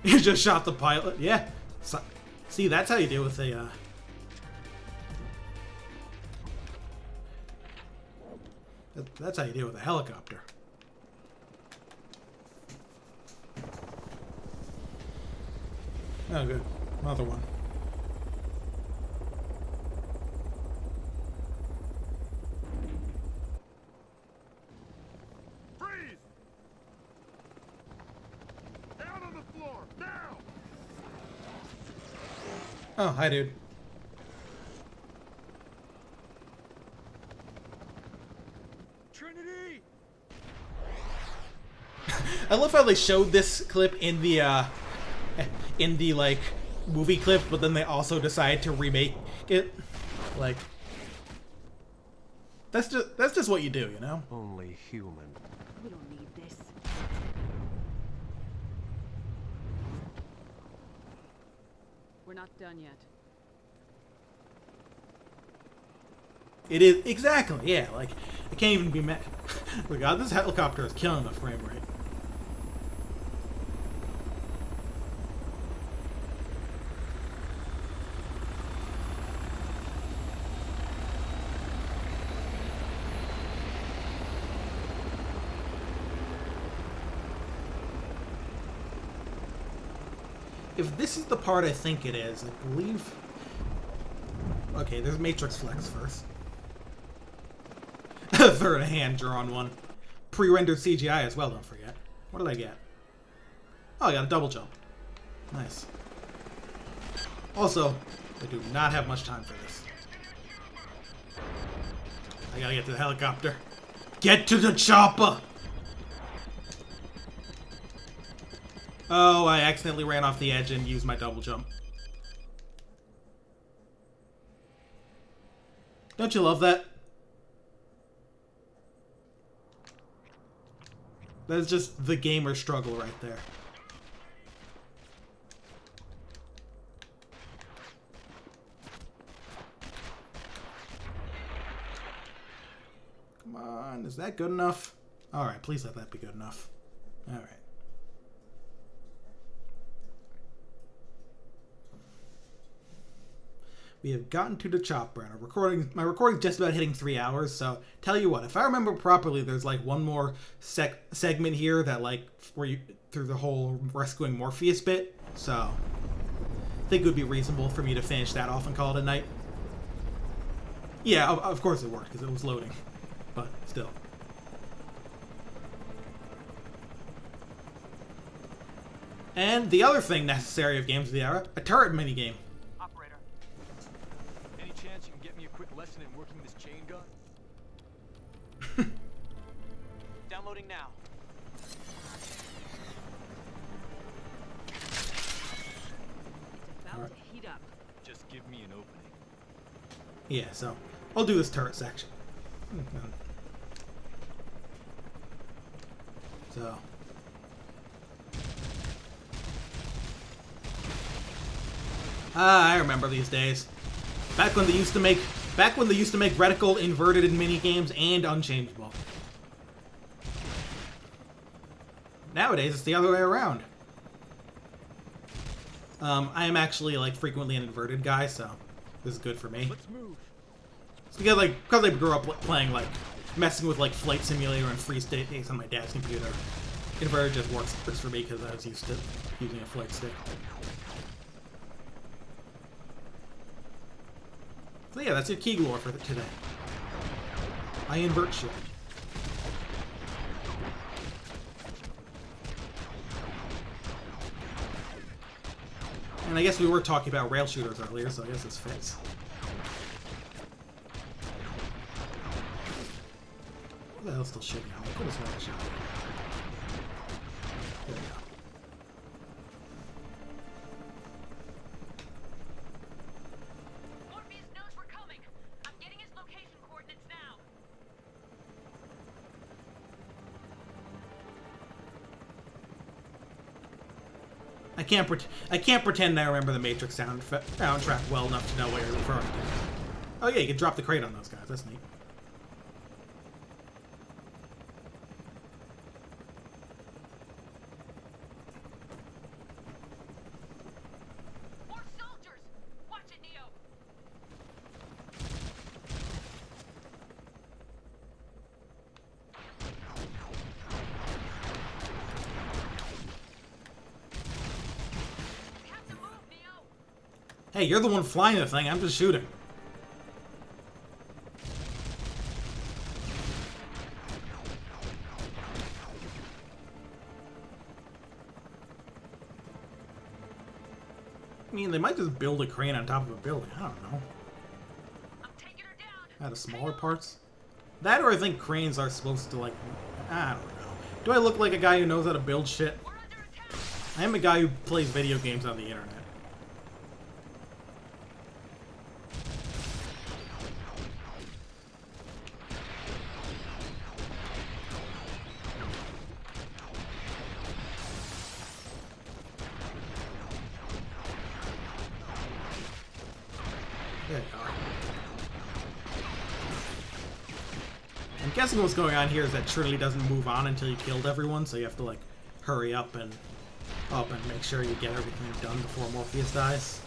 You just shot the pilot. Yeah. So, see, that's how you deal with a. That's how you deal with a helicopter. Oh, good. Another one. Freeze! Down on the floor! Now! Oh, hi, dude. Trinity! I love how they showed this clip in the like movie clip, but then they also decide to remake it. Like, that's just what you do, you know? Only human. We don't need this. We're not done yet. It is exactly, yeah. Like, it can't even be met. Look, God, this helicopter is killing the frame rate. If this is the part I think it is, I believe... Okay, there's Matrix Flex first. Third hand-drawn one. Pre-rendered CGI as well, don't forget. What did I get? Oh, I got a double jump. Nice. Also, I do not have much time for this. I gotta get to the helicopter. Get to the chopper! Oh, I accidentally ran off the edge and used my double jump. Don't you love that? That's just the gamer struggle right there. Come on, is that good enough? Alright, please let that be good enough. Alright. We have gotten to the chopper, and my recording's just about hitting 3 hours, so tell you what, if I remember properly, there's like one more segment here that like, where you, through the whole rescuing Morpheus bit, so I think it would be reasonable for me to finish that off and call it a night. Yeah, of course it worked, because it was loading, but still. And the other thing necessary of Games of the Era, a turret minigame. Operator, any chance you can get me a quick lesson in working this chain gun? Downloading now. It's about to heat up. Just give me an opening. Yeah, so I'll do this turret section. So. I remember these days. Back when they used to make reticle, inverted in mini games and unchangeable. Nowadays it's the other way around. I am actually like frequently an inverted guy, so this is good for me. Let's move. It's because I grew up playing like messing with like Flight Simulator and Free State games on my dad's computer. Inverted just works for me because I was used to using a flight stick. So yeah, that's your key lore for today. I invert shit. And I guess we were talking about rail shooters earlier, so I guess this fits. What the hell's still shooting at me? I could have sworn I shot. There we go. I can't pretend I remember the Matrix soundtrack well enough to know what you're referring to. Oh yeah, you can drop the crate on those guys. That's neat. More soldiers! Watch it, Neo! Hey, you're the one flying the thing. I'm just shooting. I mean, they might just build a crane on top of a building. I don't know. Out of smaller parts? That, or I think cranes are supposed to, like... I don't know. Do I look like a guy who knows how to build shit? I am a guy who plays video games on the internet. There you go. I'm guessing what's going on here is that Trinity doesn't move on until you killed everyone, so you have to like hurry up and make sure you get everything done before Morpheus dies.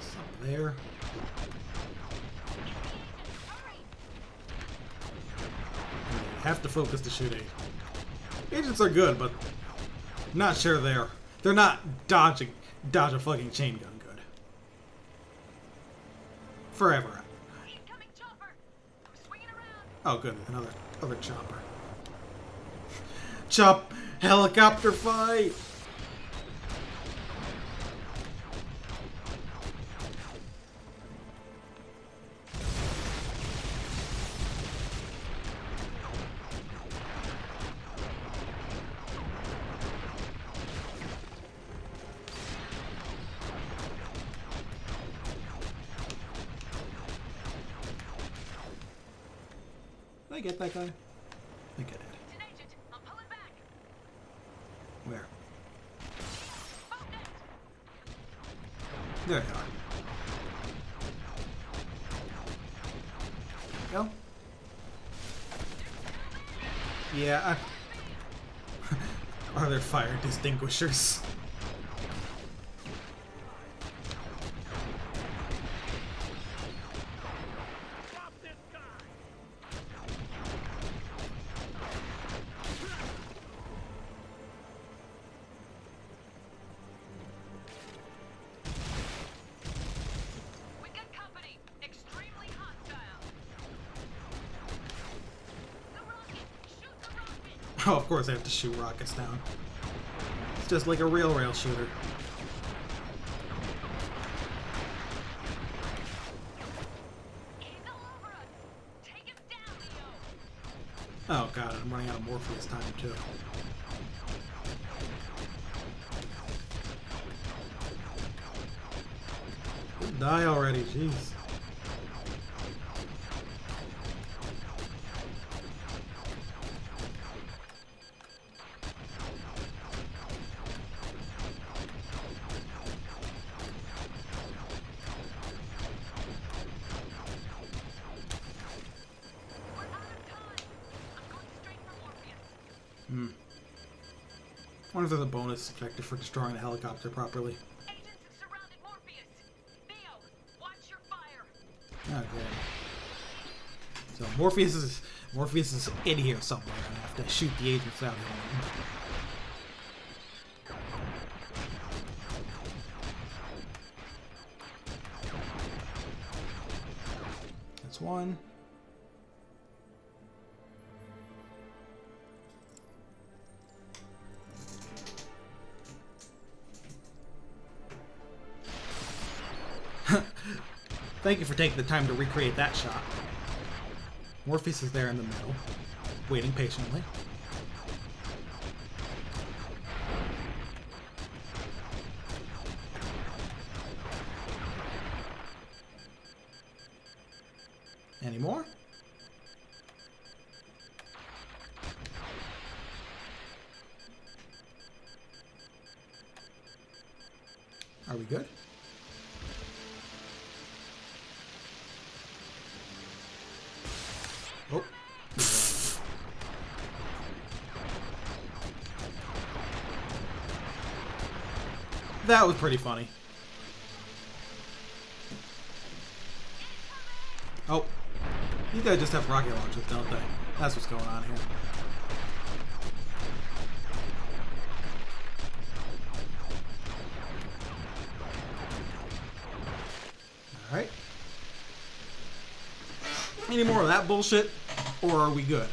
Something there. You have to focus to shoot agents. Agents are good, but I'm not sure they're not dodge a fucking chain gun good. Forever. Oh good, another chopper. Chop helicopter fight! I get that guy? I think I did. Where? There they are. Go. Yeah. Are there fire distinguishers? Oh, of course I have to shoot rockets down. It's just like a real rail shooter. Oh god, I'm running out of Morpheus time too. Die already, jeez. I wonder if there's a bonus objective for destroying the helicopter properly. Okay. So Morpheus is in here somewhere. I have to shoot the agents out here. That's one. Thank you for taking the time to recreate that shot. Morpheus is there in the middle, waiting patiently. Any more? Are we good? Oh. That was pretty funny. Oh. You guys just have rocket launchers, don't they? That's what's going on here. Alright. Any more of that bullshit? Or are we good?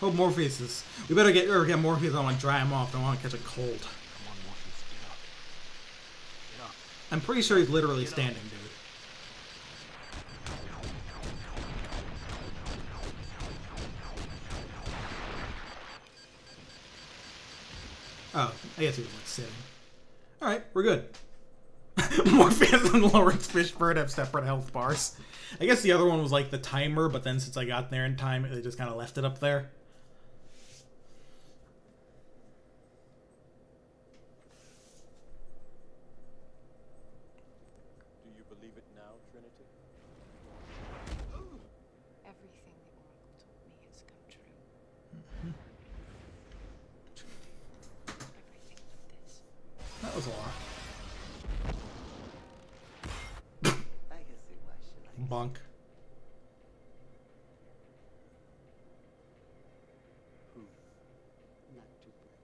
Hope Morpheus is... We better get Morpheus. I want to dry him off. I don't want to catch a cold. Come on, Morpheus, get up. Get up. I'm pretty sure he's literally standing, dude. Oh, I guess he was like sitting. Alright, we're good. Morpheus and Lawrence Fishburne have separate health bars. I guess the other one was like the timer, but then since I got there in time, they just kind of left it up there. Do you believe it now, Trinity? Everything the Oracle told me has come true. Everything but this. That was a lot. I can see why she likes it. Bonk. Who? Not too bright.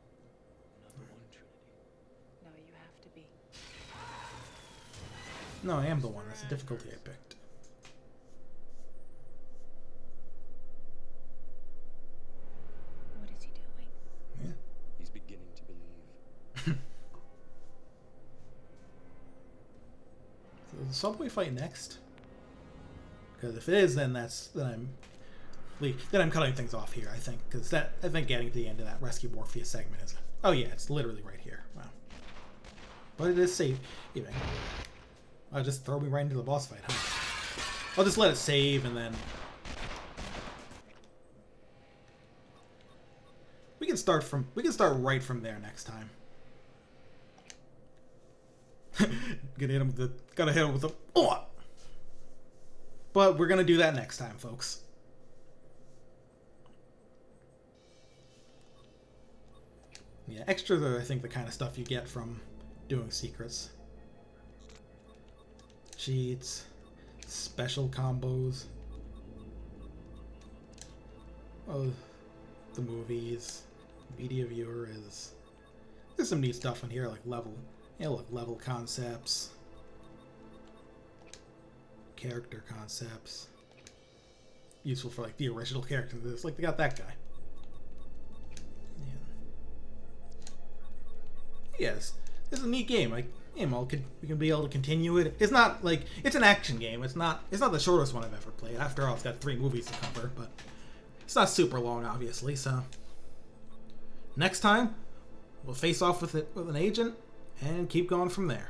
Another one, Trinity. No, you have to be. No, I am the one. That's the difficulty I picked. What is he doing? Yeah. He's beginning to believe. So is the subway fight next? Because if it is, then I'm cutting things off here. I think because I think getting to the end of that rescue Morpheus segment is. Oh yeah, it's literally right here. Wow. But it is safe. Even. I'll just throw me right into the boss fight, huh? I'll just let it save and then... We can start right from there next time. Gotta hit him with the oh! But we're gonna do that next time, folks. Yeah, extras are, I think, the kind of stuff you get from doing secrets. Cheats, special combos. Oh, the movies. Media viewer is... There's some neat stuff in here, like level. Yeah, look, level concepts. Character concepts. Useful for, like, the original character of this. Like, they got that guy. Yes, it's a neat game. Like, we can be able to continue it. It's not like it's an action game. It's not the shortest one I've ever played. After all, it's got 3 movies to cover, but it's not super long, obviously. So next time, we'll face off with an agent and keep going from there.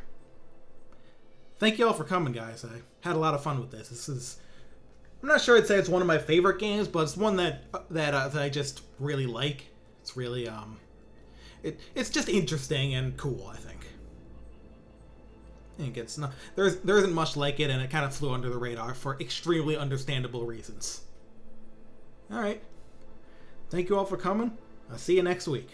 Thank you all for coming, guys. I had a lot of fun with this. I'm not sure I'd say it's one of my favorite games, but it's one that I just really like. It's really It's just interesting and cool, I think. There isn't much like it, and it kind of flew under the radar for extremely understandable reasons. Alright. Thank you all for coming. I'll see you next week.